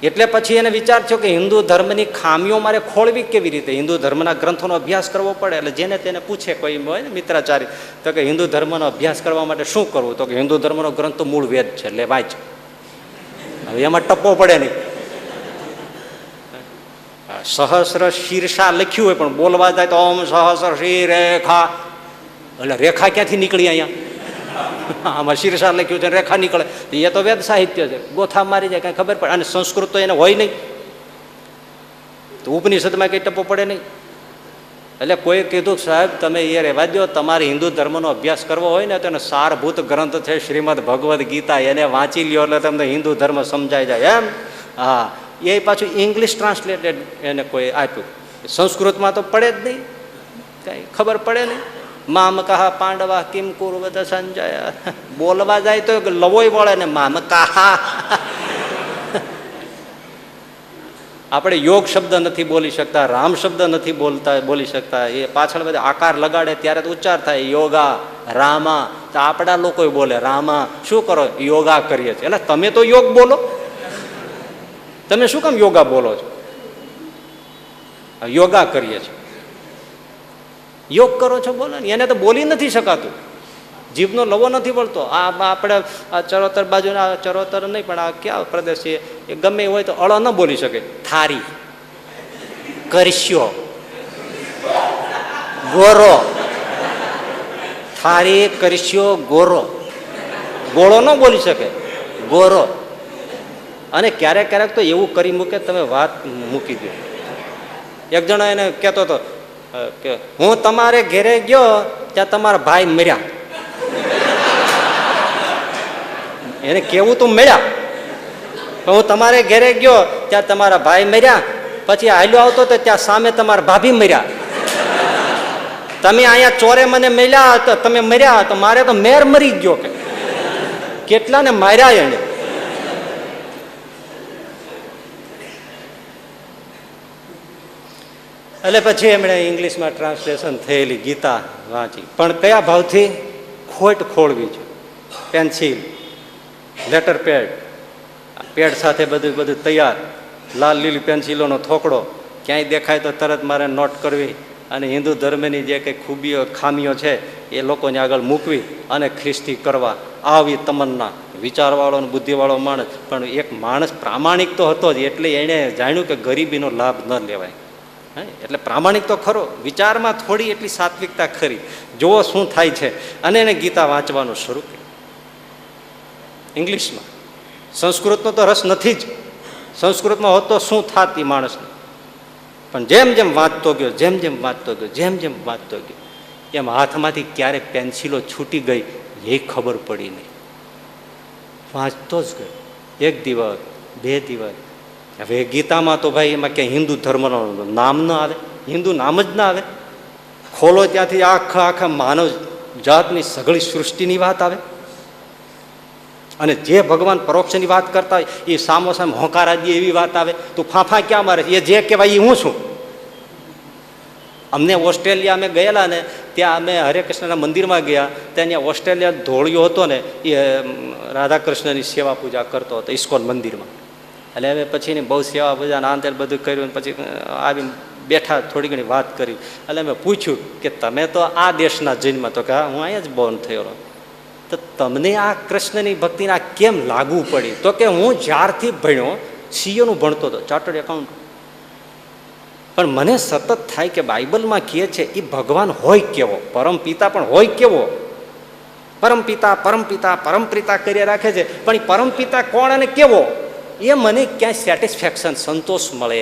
એટલે પછી એને વિચાર થયો કે હિન્દુ ધર્મની ખામીઓ મારે ખોળવી કેવી રીતે? હિન્દુ ધર્મના ગ્રંથોનો અભ્યાસ કરવો પડે. એટલે જેને તેને પૂછે કોઈ હોય ને મિત્રાચારી, તો કે હિન્દુ ધર્મનો અભ્યાસ કરવા માટે શું કરવું? તો કે હિન્દુ ધર્મનો ગ્રંથ તો મૂળ વેદ છે, એટલે વાંચ. હવે એમાં ટપ્પો પડે નહીં. સહસ્ર શીર્ષા લખ્યું હોય પણ બોલવા જાય તો ઓમ સહસ્ર શીર રેખા, એટલે રેખા ક્યાંથી નીકળી? અહીંયા આમાં શીર્ષા લખ્યું છે, રેખા નીકળે. એ તો વેદ સાહિત્ય છે, ગોથા મારી જાય કઈ ખબર પડે. અને સંસ્કૃત તો એને હોય નહીં, તો ઉપનિષદમાં કઈ ટપ્પો પડે નહીં. એટલે કોઈ કીધું સાહેબ તમે એ રહેવા દો, તમારે હિન્દુ ધર્મનો અભ્યાસ કરવો હોય ને તો એને સારભૂત ગ્રંથ છે શ્રીમદ ભગવદ્ ગીતા, એને વાંચી લ્યો એટલે તમને હિન્દુ ધર્મ સમજાઈ જાય. એમ? હા, એ પાછું ઇંગ્લિશ ટ્રાન્સલેટેડ એને કોઈ આપ્યું. સંસ્કૃતમાં તો પડે જ નહીં, કઈ ખબર પડે નહીં. મામ કહા પાંડવા કિમ કુર્વત સંજય, બોલવા જાય તો લવોય વળે ને મામ કહા. આપણે યોગ શબ્દ નથી બોલી શકતા, રામ શબ્દ નથી બોલી શકતા. એ પાછળ બધા આકાર લગાડે ત્યારે તો ઉચ્ચાર થાય યોગા રામા. તો આપણા લોકો બોલે રામા. શું કરો? યોગા કરીએ છીએ. એટલે તમે તો યોગ બોલો, તમે શું કામ યોગા બોલો છો? યોગા કરીએ છીએ, યોગ કરો છો બોલો ને. એને તો બોલી નથી શકાતું, જીભનો લવો નથી વળતો. આ આપણે આ ચરોતર બાજુના, ચરોતર નહીં પણ આ ક્યાં પ્રદેશ છે એ ગમે હોય તો અળ ન બોલી શકે. થારી, કરશ્યો, ગોરો. થારી, કરશ્યો, ગોરો. ગોળો ન બોલી શકે, ગોરો. અને ક્યારેક ક્યારેક તો એવું કરી મૂકે તમે વાત મૂકી દો. એક જણો એને કહેતો હતો કે હું તમારે ઘેરે ગયો ત્યાં તમારા ભાઈ મર્યા. એને કેવું તું મળ્યા, હું તમારે ઘેરે ગયો ત્યાં તમારા ભાઈ મર્યા, પછી હાલ્યો આવતો તો ત્યાં સામે તમારા ભાભી મર્યા. તમે અહીંયા ચોરે મને મળ્યા તો તમે મર્યા, તો મારે તો મેર મરી ગયો. કે કેટલાને માર્યા એને. એટલે પછી એમણે ઇંગ્લિશમાં ટ્રાન્સલેશન થયેલી ગીતા વાંચી. પણ કયા ભાવથી? ખોટ ખોળવી છે. પેન્સિલ, લેટર પેડ, પેડ સાથે બધું તૈયાર, લાલ લીલી પેન્સિલોનો થોકડો, ક્યાંય દેખાય તો તરત મારે નોટ કરવી અને હિન્દુ ધર્મની જે કંઈ ખૂબીઓ ખામીઓ છે એ લોકોને આગળ મૂકવી અને ખ્રિસ્તી કરવા. આવી તમન્ના વિચારવાળો અને બુદ્ધિવાળો માણસ. પણ એક માણસ પ્રામાણિક તો હતો જ, એટલે એણે જાણ્યું કે ગરીબીનો લાભ ન લેવાય. એટલે પ્રામાણિક તો ખરો, વિચારમાં થોડી એટલી સાત્વિકતા ખરી. જુઓ શું થાય છે. અને એને ગીતા વાંચવાનું શરૂ કર્યું ઇંગ્લિશમાં. સંસ્કૃતનો તો રસ નથી જ. સંસ્કૃતમાં હોત તો શું થાત એ માણસને. પણ જેમ જેમ વાંચતો ગયો, જેમ જેમ વાંચતો ગયો, જેમ જેમ વાંચતો ગયો, એમ હાથમાંથી ક્યારેક પેન્સિલો છૂટી ગઈ એ ખબર પડી નહીં. વાંચતો જ ગયો. એક દિવસ, બે દિવસ. હવે ગીતામાં તો ભાઈ એમાં ક્યાંય હિન્દુ ધર્મનું નામ ન આવે, હિન્દુ નામ જ ના આવે. ખોલો ત્યાંથી આખા માનવ જાતની સઘળી સૃષ્ટિની વાત આવે. અને જે ભગવાન પરોક્ષની વાત કરતા હોય એ સામોસામ હોંકારા દે એવી વાત આવે. તું ફાંફા ક્યાં મારે? એ જે કહેવાય એ હું છું. અમને ઓસ્ટ્રેલિયા અમે ગયેલા ને ત્યાં અમે હરે કૃષ્ણના મંદિરમાં ગયા, ત્યાં ઓસ્ટ્રેલિયા ધોળિયો હતો ને એ રાધાકૃષ્ણની સેવા પૂજા કરતો હતો ઇસ્કોન મંદિરમાં. એટલે હવે પછીની બહુ સેવા પૂજા આંતર બધું કર્યું. પછી આવી બેઠા, થોડી ઘણી વાત કરી. એટલે મેં પૂછ્યું કે તમે તો આ દેશના જન્મ? તો કે હા, હું અહીંયા જ બોર્ન થયેલો. તો તમને આ કૃષ્ણની ભક્તિના કેમ લાગુ પડી? તો કે હું જ્યારથી ભણ્યો, સીએનું ભણતો હતો, ચાર્ટર્ડ એકાઉન્ટ. પણ મને સતત થાય કે બાઇબલમાં કહે છે એ ભગવાન હોય કેવો, પરમપિતા પણ હોય કેવો. પરમપિતા પરમપિતા પરમપિતા કરી રાખે છે, પણ એ પરમપિતા કોણ અને કેવો એ મને ક્યાંય સેટિસ્ફેક્શન, સંતોષ મળે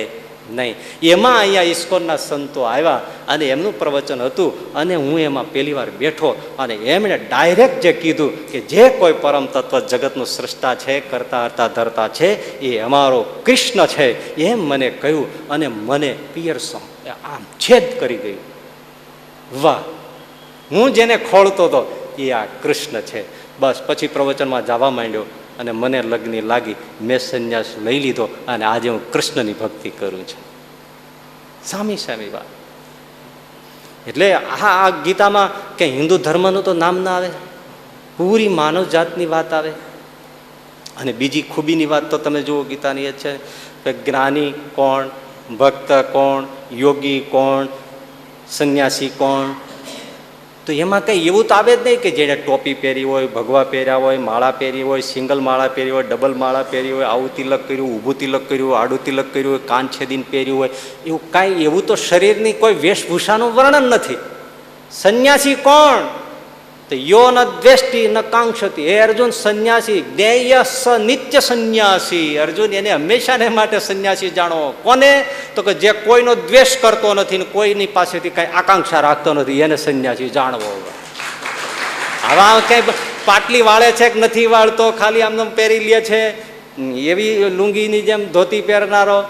નહીં. એમાં અહીંયા ઇસ્કોનના સંતો આવ્યા અને એમનું પ્રવચન હતું અને હું એમાં પહેલી વાર બેઠો અને એમણે ડાયરેક્ટ જે કીધું કે જે કોઈ પરમ તત્વ જગતનું સૃષ્ટા છે, કરતા હરતા ધરતા છે, એ અમારો કૃષ્ણ છે એમ મને કહ્યું. અને મને પિયર્સમ આમ છેદ કરી ગયું. વાહ, હું જેને ખોળતો હતો એ આ કૃષ્ણ છે. બસ પછી પ્રવચનમાં જવા માંડ્યો અને મને લગ્ન લાગી, મેં સંન્યાસ લઈ લીધો અને આજે હું કૃષ્ણની ભક્તિ કરું છું. સામી સામી વાત. એટલે આ ગીતામાં કે હિન્દુ ધર્મનું તો નામ ના આવે, પૂરી માનવ જાતની વાત આવે. અને બીજી ખૂબીની વાત તો તમે જુઓ ગીતાની એ છે કે જ્ઞાની કોણ, ભક્ત કોણ, યોગી કોણ, સંન્યાસી કોણ. તો એમાં કંઈ એવું તો આવે જ નહીં કે જેને ટોપી પહેરી હોય, ભગવા પહેર્યા હોય, માળા પહેરી હોય, સિંગલ માળા પહેરી હોય, ડબલ માળા પહેરી હોય, આવું તિલક કર્યું, ઊભું તિલક કર્યું, આડું તિલક કર્યું હોય, કાન છેદીને પહેર્યું હોય, એવું કાંઈ એવું તો શરીરની કોઈ વેશભૂષાનું વર્ણન નથી. સંન્યાસી કોણ? તો યો ન દ્વેષ્ટિ ન કાંક્ષતિ. હે અર્જુન, સંન્યાસી જ્ઞેય સ નિત્ય સંન્યાસી. અર્જુન, એને હંમેશાને માટે સંન્યાસી જાણો. કોને? તો કે જે કોઈનો દ્વેષ કરતો નથી ને કોઈની પાસેથી કઈ આકાંક્ષા રાખતો નથી, એને સંન્યાસી જાણવો. આવા કઈ પાટલી વાળે છે કે નથી વાળતો, ખાલી આમ પહેરી લે છે એવી લુંગીની જેમ ધોતી પહેરનારો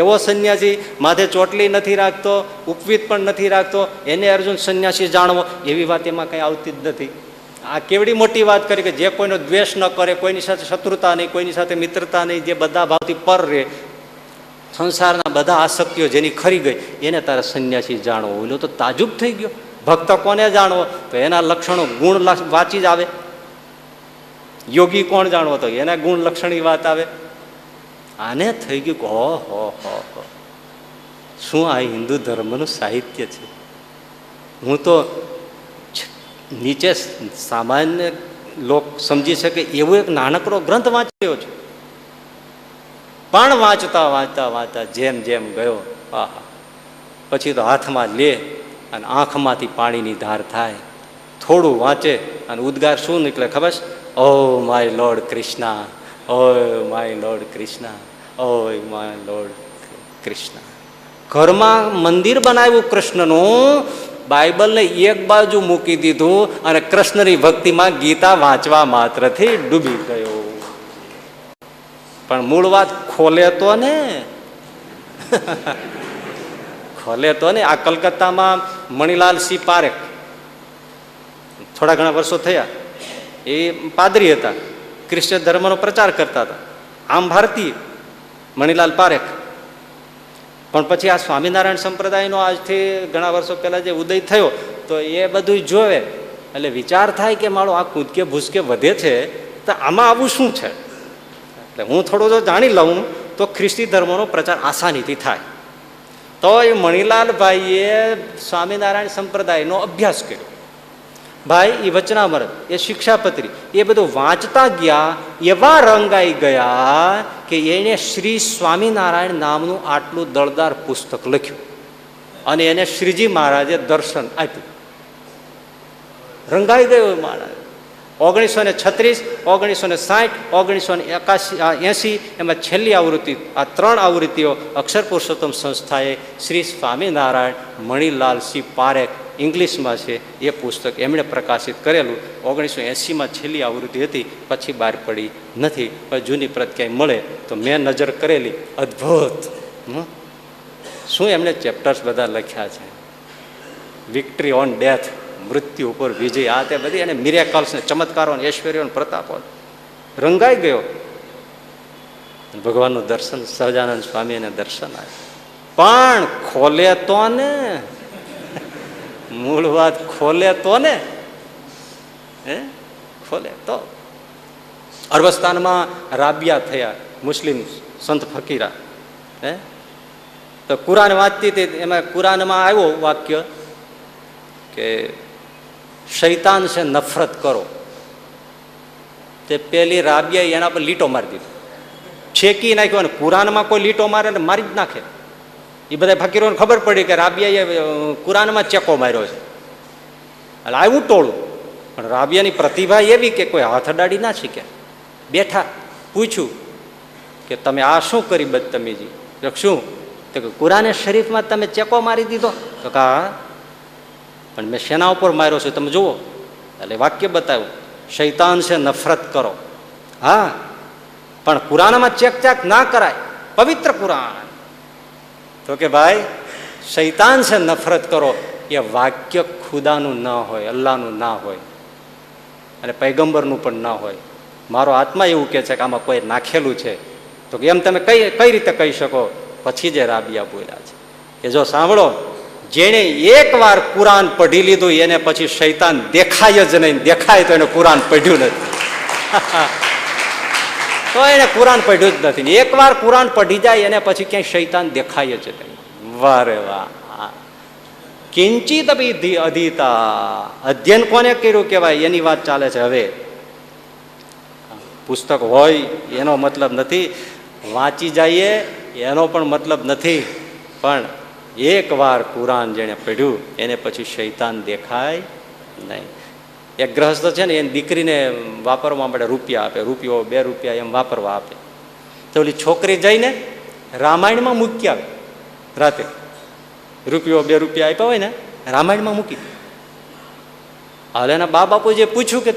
એવો સંન્યાસી, માથે ચોટલી નથી રાખતો, ઉપવીત પણ નથી રાખતો, એને અર્જુન સંન્યાસી જાણવો. એવી વાત એમાં કંઈ આવતી જ નથી. આ કેવડી મોટી વાત કરી કે જે કોઈનો દ્વેષ ન કરે, કોઈની સાથે શત્રુતા નહીં, કોઈની સાથે મિત્રતા નહીં, જે બધા ભાવથી પર રહે, સંસારના બધા આસક્તિઓ જેની ખરી ગઈ, એને તારે સંન્યાસી જાણવો. એનો તો તાજુબ થઈ ગયો. ભક્ત કોને જાણવો? તો એના લક્ષણો ગુણ વાંચી જ આવે. યોગી કોણ જાણવો? તો એના ગુણ લક્ષણની વાત આવે. આને થઈ ગયું કે હો શું આ હિન્દુ ધર્મનું સાહિત્ય છે. હું તો નીચે સામાન્ય લોક સમજી શકે એવો એક નાનકડો ગ્રંથ વાંચ્યો છું, પણ વાંચતા વાંચતા વાંચતા જેમ જેમ ગયો, આહા, પછી તો હાથમાં લે અને આંખમાંથી પાણીની ધાર થાય. થોડું વાંચે અને ઉદ્ગાર શું નીકળે ખબર છે? Oh my lord Krishna, oh my lord Krishna, oh my lord Krishna. ઘરમાં મંદિર બનાવ્યું કૃષ્ણનું, બાઇબલને એક બાજુ મૂકી દીધું અને કૃષ્ણની ભક્તિમાં ગીતા વાંચવા માત્રથી ડૂબી ગયો. પણ મૂળ વાત ખોલે તો ને ખોલે તો ને. આ કલકત્તામાં મણિલાલ સિંહ પારેખ, થોડા ઘણા વર્ષો થયા, એ પાદરી હતા, ક્રિશ્ચન ધર્મનો પ્રચાર કરતા હતા, આમ ભારતીય મણિલાલ પારેખ. પણ પછી આ સ્વામિનારાયણ સંપ્રદાયનો આજથી ઘણા વર્ષો પહેલા જે ઉદય થયો, તો એ બધું જોવે એટલે વિચાર થાય કે મારો આ કૂદકે ભૂસકે વધે છે, તો આમાં આવું શું છે? એટલે હું થોડું જો જાણી લઉં તો ખ્રિસ્તી ધર્મનો પ્રચાર આસાનીથી થાય. તો એ મણિલાલભાઈએ સ્વામિનારાયણ સંપ્રદાયનો અભ્યાસ કર્યો. ભાઈ એ વચનામૃત, એ શિક્ષાપત્રી, એ બધું વાંચતા ગયા, એવા રંગાઈ ગયા કે એને શ્રી સ્વામિનારાયણ નામનું આટલું દળદાર પુસ્તક લખ્યું અને એને શ્રીજી મહારાજે દર્શન આપ્યું. રંગાઈ ગયો મહારાજ. 1936, 1960, 1980 એમાં છેલ્લી આવૃત્તિ, આ 3 આવૃત્તિઓ અક્ષર પુરુષોત્તમ સંસ્થાએ શ્રી સ્વામિનારાયણ મણિલાલ સિંહ પારેખ, ઇંગ્લિશમાં છે એ પુસ્તક એમણે પ્રકાશિત કરેલું. 1980માં છેલ્લી આવૃત્તિ હતી, પછી બહાર પડી નથી. પણ જૂની પ્રત ક્યાંય મળે તો મેં નજર કરેલી, અદ્ભુત. શું એમણે ચેપ્ટર્સ બધા લખ્યા છે. વિક્ટરી ઓન ડેથ, મૃત્યુ ઉપર વિજય, આ તે બધી, અને મિરેકલ્સ ને ચમત્કારો ને ઐશ્વર્યો ને પ્રતાપો. રંગાઈ ગયો. ભગવાનનું દર્શન, સહજાનંદ સ્વામીને દર્શન આવ્યું. પણ ખોલે તો ને, મૂળ વાત ખોલે તો ને, ખોલે તો. અરબસ્તાનમાં રાબિયા થયા, મુસ્લિમ સંત ફકીરા, તો કુરાન વાંચતી હતી. એમાં કુરાનમાં આવ્યો વાક્ય કે શૈતાન છે નફરત કરો. તે પેલી રાબિયાએ એના પર લીટો મારી દીધો, છેકી નાખ્યો. અને કુરાનમાં કોઈ લીટો મારે ને મારી જ નાખે. એ બધા ફકીરોને ખબર પડી કે રાબિયાએ કુરાનમાં ચેકો માર્યો છે. એટલે આવ્યું ટોળું. પણ રાબિયાની પ્રતિભા એવી કે કોઈ હાથ અડાડી ના શીખે. બેઠા, પૂછ્યું કે તમે આ શું કરી બદતમીજી? શું? તો કે કુરાને શરીફમાં તમે ચેકો મારી દીધો. તો કા પણ મેં શેના ઉપર માર્યો છે તમે જુઓ. એટલે વાક્ય બતાવ્યું, શૈતાન છે નફરત કરો. હા, પણ કુરાનમાં ચેક ના કરાય, પવિત્ર કુરાન. તો કે ભાઈ શૈતાન છે નફરત કરો એ વાક્ય ખુદાનું ના હોય, અલ્લાહનું ના હોય, અને પૈગંબરનું પણ ના હોય. મારો આત્મા એવું કહે છે કે આમાં કોઈ નાખેલું છે. તો એમ તમે કઈ રીતે કહી શકો? પછી જે રાબિયા બોલ્યા છે કે જો સાંભળો, જેણે એકવાર કુરાન પઢી લીધું એને પછી શૈતાન દેખાય જ નહીં. દેખાય તો એને કુરાન પઢ્યું નથી. તો એને કુરાન પઢ્યું જ નથી. એકવાર કુરાન પઢી જાય એને પછી ક્યાંય શૈતાન દેખાય જ નહીં. વાહ રે વાહ! કિંચિત અધીતા, અધ્યયન કોને કર્યું કહેવાય એની વાત ચાલે છે. હવે પુસ્તક હોય એનો મતલબ નથી, વાંચી જઈએ એનો પણ મતલબ નથી, પણ એકવાર કુરાન જેને પઢ્યું એને પછી શૈતાન દેખાય નહીં. એક ગ્રહસ્થ છે ને એની દીકરીને વાપરવા માટે રૂપિયા આપે, રૂપિયો 2 રૂપિયા એમ વાપરવા આપે. તો ઓલી છોકરી જઈને રામાયણમાં મૂકી આવે. રાતે રૂપિયો 2 રૂપિયા આપ્યા હોય ને રામાયણમાં મૂકી. હાલ એના બા બાપુજીએ પૂછ્યું કે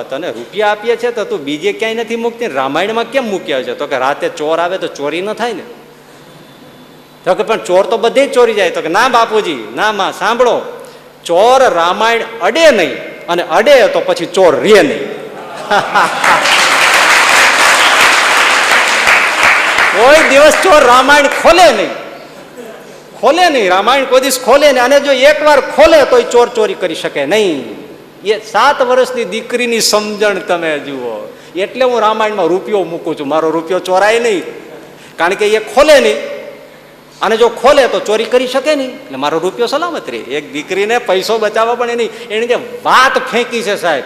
તને રૂપિયા આપીએ છે તો તું બીજે ક્યાંય નથી મૂકતી, રામાયણમાં કેમ મૂક્યા છે? તો કે રાતે ચોર આવે તો ચોરી ન થાય ને. તો કે પણ ચોર તો બધે જ ચોરી જાય. તો કે ના બાપુજી, ના માં, સાંભળો, ચોર રામાયણ અડે નહીં, અને અડે તો પછી ચોર રે નહીં. કોઈ દિવસ ચોર રામાયણ ખોલે નહીં, ખોલે નહીં. રામાયણ કોઈ દિવસ ખોલે નહીં. અને જો એકવાર ખોલે તો ચોર ચોરી કરી શકે નહીં. એ 7 વર્ષની દીકરીની સમજણ તમે જુઓ. એટલે હું રામાયણમાં રૂપિયો મૂકું છું. મારો રૂપિયો ચોરાય નહીં, કારણ કે એ ખોલે નહીં, અને જો ખોલે તો ચોરી કરી શકે નહીં. એટલે મારો રૂપિયો સલામત રહે. એક દીકરીને પૈસો બચાવવા પણ એની જે વાત ફેંકી છે સાહેબ,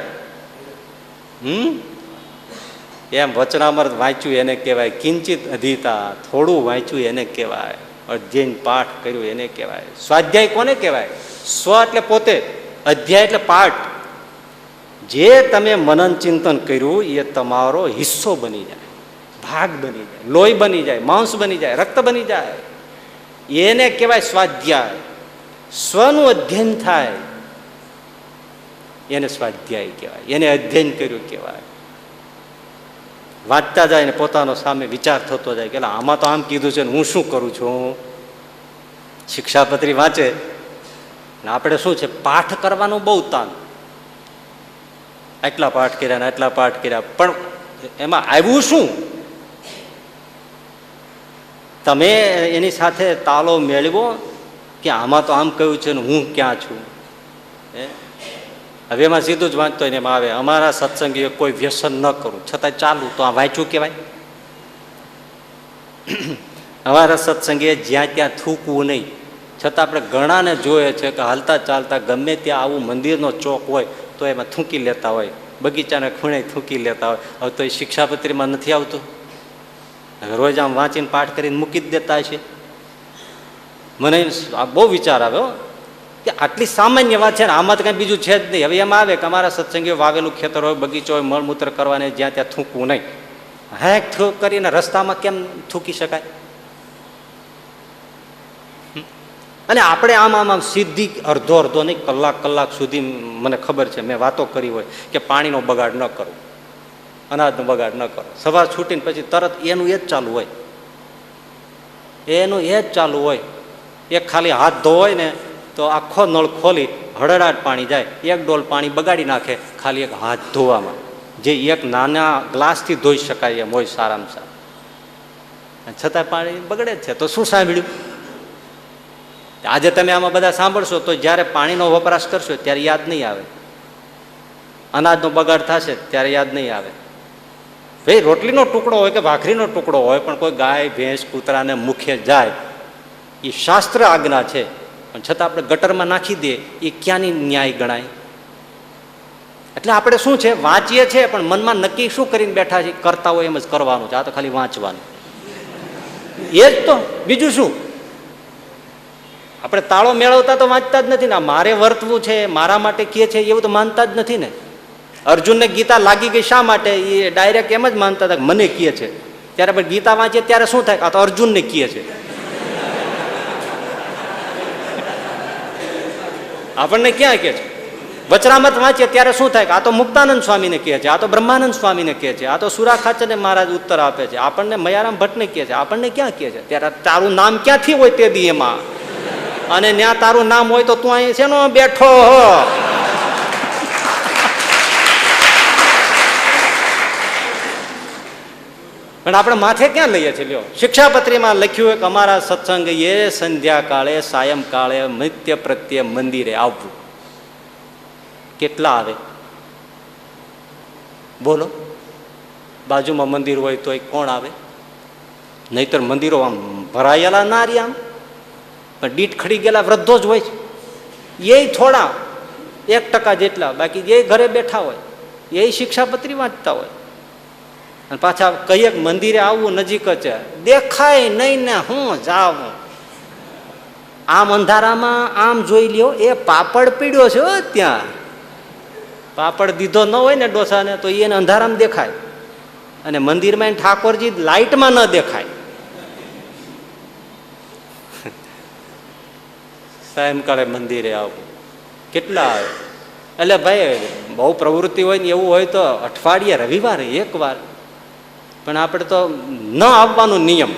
એમ વચનામૃત વાંચ્યું એને કહેવાય કિંચિત અધીતા, થોડું વાંચ્યું એને કહેવાય અધ્યયન, પાઠ કર્યું એને કહેવાય સ્વાધ્યાય. કોને કહેવાય? સ્વ એટલે પોતે, અધ્યાય એટલે પાઠ. જે તમે મનન ચિંતન કર્યું એ તમારો હિસ્સો બની જાય, ભાગ બની જાય, લોહી બની જાય, માંસ બની જાય, રક્ત બની જાય. એને કહેવાય સ્વાધ્યાય. સ્વનું અધ્યયન થાય એને સ્વાધ્યાય કહેવાય, એને અધ્યયન કર્યું કહેવાય. વાંચતા જાય ને પોતાનો સામે વિચાર થતો જાય કે આમાં તો આમ કીધું છે ને હું શું કરું છું. શિક્ષાપત્રી વાંચે ને આપણે શું છે, પાઠ કરવાનું બહુ તાન. આટલા પાઠ કર્યા ને આટલા પાઠ કર્યા, પણ એમાં આવ્યું શું? તમે એની સાથે તાલો મેળવો કે આમાં તો આમ કહ્યું છે ને હું ક્યાં છું. હવે એમાં સીધું જ વાંચતો ને એમાં આવે અમારા સત્સંગીએ કોઈ વ્યસન ન કરું, છતાં ચાલુ, તો આ વાંચ્યું કહેવાય? અમારા સત્સંગીએ જ્યાં ત્યાં થૂકવું નહીં, છતાં આપણે ઘણાને જોઈએ છે કે હાલતા ચાલતા ગમે ત્યાં આવું મંદિરનો ચોક હોય તો એમાં થૂંકી લેતા હોય, બગીચાને ખૂણે થૂંકી લેતા હોય. હવે તો એ શિક્ષાપત્રીમાં નથી આવતું. રોજ આમ વાંચીને પાઠ કરીને મૂકી જ દેતા છે. મને આ બહુ વિચાર આવ્યો કે આટલી સામાન્ય વાત છે ને આમાં તો કંઈ બીજું છે જ નહીં. હવે એમાં આવે કે અમારા સત્સંગીઓ વાવેલું ખેતર હોય, બગીચો હોય, મળમૂત્ર કરવાને જ્યાં ત્યાં થૂકવું નહીં. હેક થૂક કરીને રસ્તામાં કેમ થૂકી શકાય? અને આપણે આમ સીધી અડધો નહીં, કલાક સુધી મને ખબર છે મેં વાતો કરી હોય કે પાણીનો બગાડ ન કરો, અનાજનો બગાડ ન કરો. સવાર છૂટીને પછી તરત એનું એ જ ચાલુ હોય, એનું એ જ ચાલુ હોય. એક ખાલી હાથ ધોવાય ને તો આખો નળ ખોલી હળહળાટ પાણી જાય, 1 ડોલ પાણી બગાડી નાખે ખાલી એક હાથ ધોવામાં, જે એક નાના ગ્લાસથી ધોઈ શકાય એમ હોય સારામાં સારું, છતાં પાણી બગડે જ છે. તો શું સાંભળ્યું? આજે તમે આમાં બધા સાંભળશો તો જ્યારે પાણીનો વપરાશ કરશો ત્યારે યાદ નહીં આવે, અનાજનો બગાડ થશે ત્યારે યાદ નહીં આવે. ભાઈ રોટલીનો ટુકડો હોય કે ભાખરીનો ટુકડો હોય, પણ કોઈ ગાય ભેંસ કૂતરાને મુખે જાય એ શાસ્ત્ર આજ્ઞા છે, પણ છતાં આપણે ગટરમાં નાખી દઈએ એ ક્યાંની ન્યાય ગણાય? એટલે આપણે શું છે, વાંચીએ છીએ પણ મનમાં નક્કી શું કરીને બેઠા છે, કરતા હોય એમ જ કરવાનું છે. આ તો ખાલી વાંચવાનું એ જ તો, બીજું શું? આપણે તાળો મેળવતા તો વાંચતા જ નથી ને. મારે વર્તવું છે, મારા માટે કહે છે એવું તો માનતા જ નથી ને. અર્જુનને ગીતા લાગી ગઈ શા માટે? એ ડાયરેક્ટ એમ જ માનતા હતા કે મને કહે છે. ત્યારે આપણે ગીતા વાંચીએ ત્યારે શું થાય? આ તો અર્જુનને કહે છે. આપણને ક્યાં કહે છે? વચરામત વાંચીએ ત્યારે શું થાય? આ તો મુક્તાનંદ સ્વામીને કહે છે, આ તો બ્રહ્માનંદ સ્વામીને કહે છે, આ તો સુરા ખાચરને મહારાજ ઉત્તર આપે છે, આપણને મયારામ ભટ્ટને કહે છે. આપણને ક્યાં કહે છે? ત્યારે તારું નામ ક્યાંથી હોય તે દી એમાં? અને ત્યાં તારું નામ હોય તો તું અહીં શેનો બેઠો હો? પણ આપણે માથે ક્યાં લઈએ છીએ? લ્યો, શિક્ષાપત્રીમાં લખ્યું હોય કે અમારા સત્સંગ એ સંધ્યાકાળે સાયંકાળે નિત્ય પ્રત્યે મંદિરે આવવું. કેટલા આવે બોલો? બાજુમાં મંદિર હોય તો કોણ આવે? નહીતર મંદિરો આમ ભરાયેલા ના રહ્યા, આમ પણ દીઠ ખડી ગયેલા વૃદ્ધો જ હોય છે. એ થોડા 1% જેટલા, બાકી એ ઘરે બેઠા હોય, એ શિક્ષાપત્રી વાંચતા હોય. અને પાછા કહીએ મંદિરે આવવું નજીક જ છે, દેખાય નહીં ને હું જાવ. આમ અંધારામાં આમ જોઈ લ્યો, એ પાપડ પીડ્યો છે ત્યાં. પાપડ દીધો ન હોય ને ડોસાને તો એને અંધારામાં દેખાય, અને મંદિરમાં ઠાકોરજી લાઇટમાં ન દેખાય. સાયંકાળે મંદિરે આવવું. કેટલા આવે? એટલે ભાઈ બહુ પ્રવૃત્તિ હોય ને એવું હોય તો અઠવાડિયે રવિવારે એકવાર. પણ આપણે તો ન આવવાનું નિયમ,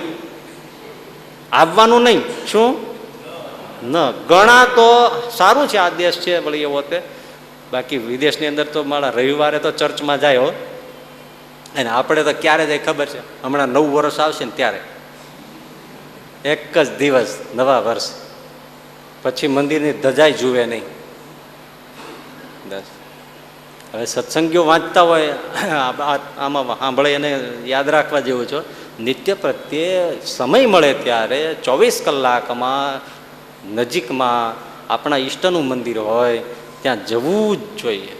આવવાનું નહીં. શું ન ઘણા તો સારું છે, આ દેશ છે વળી એવો તે. બાકી વિદેશની અંદર તો મારા રવિવારે તો ચર્ચમાં જાય હો. અને આપણે તો ક્યારે જાય ખબર છે? હમણાં 9 વર્ષ આવશે ને ત્યારે, એક જ દિવસ નવા વર્ષ પછી મંદિરની ધજાઈ જુએ નહીં. હવે સત્સંગીઓ વાંચતા હોય આમાં સાંભળે એને યાદ રાખવા જેવું છે. નિત્ય પ્રત્યે સમય મળે ત્યારે 24 કલાકમાં નજીકમાં આપણા ઈષ્ટનું મંદિર હોય ત્યાં જવું જ જોઈએ.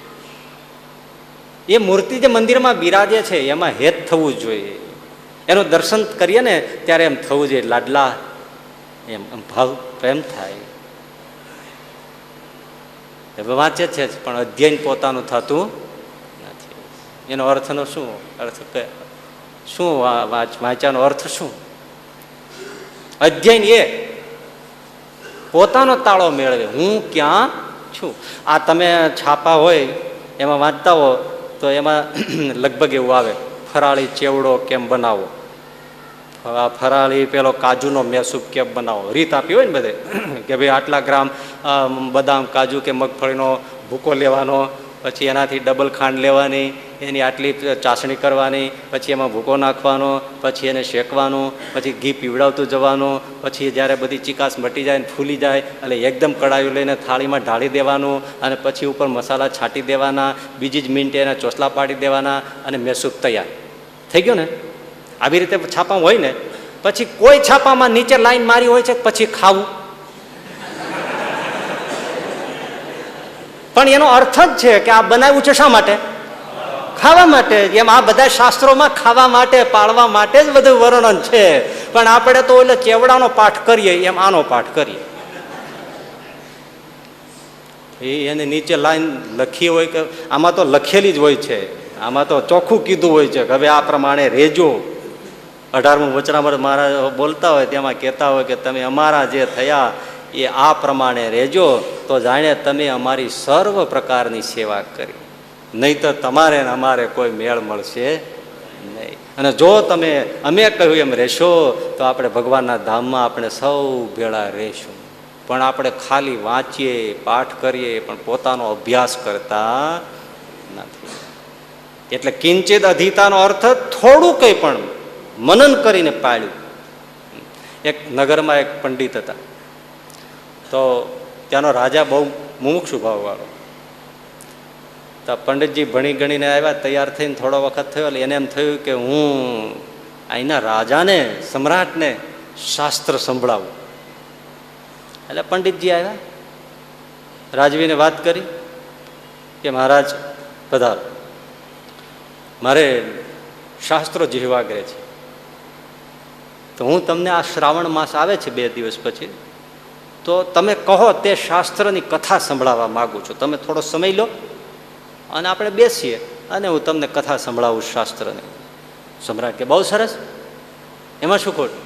એ મૂર્તિ જે મંદિરમાં બિરાજે છે એમાં હેત થવું જ જોઈએ. એનું દર્શન કરીએ ને ત્યારે એમ થવું જોઈએ, લાડલા એમ ભાવ પ્રેમ થાય. વાંચે છે પણ અધ્યયન પોતાનું થતું નથી. એનો અર્થનો શું અર્થ? શું વાંચ્યાનો અર્થ શું? અધ્યયન એ પોતાનો તાળો મેળવે, હું ક્યાં છું. આ તમે છાપા હોય એમાં વાંચતા હો તો એમાં લગભગ એવું આવે, ફરાળી ચેવડો કેમ બનાવો, ફરાળી પેલો કાજુનો મેસૂબ કેમ બનાવો. રીત આપી હોય ને બધે કે ભાઈ આટલા ગ્રામ બદામ કાજુ કે મગફળીનો ભૂકો લેવાનો, પછી એનાથી ડબલ ખાંડ લેવાની, એની આટલી ચાસણી કરવાની, પછી એમાં ભૂકો નાખવાનો, પછી એને શેકવાનું, પછી ઘી પીવડાવતું જવાનું, પછી જ્યારે બધી ચીકાશ મટી જાય ને ફૂલી જાય એટલે એકદમ કડાયું લઈને થાળીમાં ઢાળી દેવાનું, અને પછી ઉપર મસાલા છાંટી દેવાના, બીજી જ મિનિટે એના ચોસલા પાડી દેવાના, અને મેસૂબ તૈયાર થઈ ગયો ને. આવી રીતે છાપામાં હોય ને. પછી કોઈ છાપામાં નીચે લાઈન મારી હોય છે પછી ખાવું, પણ એનો અર્થ જ છે કે આ બનાવ્યું છે શા માટે? ખાવા માટે. એમ આ બધા શાસ્ત્રોમાં ખાવા માટે, પાળવા માટે જ બધું વર્ણન છે. પણ આપણે તો એટલે ચેવડાનો પાઠ કરીએ એમ આનો પાઠ કરીએ. એને નીચે લાઈન લખી હોય કે આમાં તો લખેલી જ હોય છે, આમાં તો ચોખ્ખું કીધું હોય છે કે હવે આ પ્રમાણે રેજો. 18મું વચનામૃત મહારાજ બોલતા હોય તેમાં કહેતા હોય કે તમે અમારા જે થયા એ આ પ્રમાણે રહેજો તો જાણે તમે અમારી સર્વ પ્રકારની સેવા કરી, નહીં તો તમારે ને અમારે કોઈ મેળ મળશે નહીં. અને જો તમે અમે કહ્યું એમ રહેશો તો આપણે ભગવાનના ધામમાં આપણે સૌ ભેળા રહેશું. પણ આપણે ખાલી વાંચીએ, પાઠ કરીએ, પણ પોતાનો અભ્યાસ કરતા નથી. એટલે કિંચિત અધીતાનો અર્થ થોડું કંઈ પણ મનન કરીને પાડ્યું. એક નગરમાં એક પંડિત હતા, તો ત્યાંનો રાજા બહુ મુમુક્ષુ ભાવવાળો. તો પંડિતજી ભણી ગણીને આવ્યા, તૈયાર થઈને થોડો વખત થયો એટલે એને એમ થયું કે હું અહીંના રાજાને, સમ્રાટને શાસ્ત્ર સંભળાવું. એટલે પંડિતજી આવ્યા, રાજવીને વાત કરી કે મહારાજ પધારો, મારે શાસ્ત્રો જીહવાગ્રે છે, તો હું તમને આ શ્રાવણ માસ આવે છે 2 દિવસ પછી, તો તમે કહો તે શાસ્ત્રની કથા સંભળાવવા માગું છું. તમે થોડો સમય લો અને આપણે બેસીએ અને હું તમને કથા સંભળાવું શાસ્ત્રને. સમ્રાટ કે બહુ સરસ, એમાં શું ખોટું?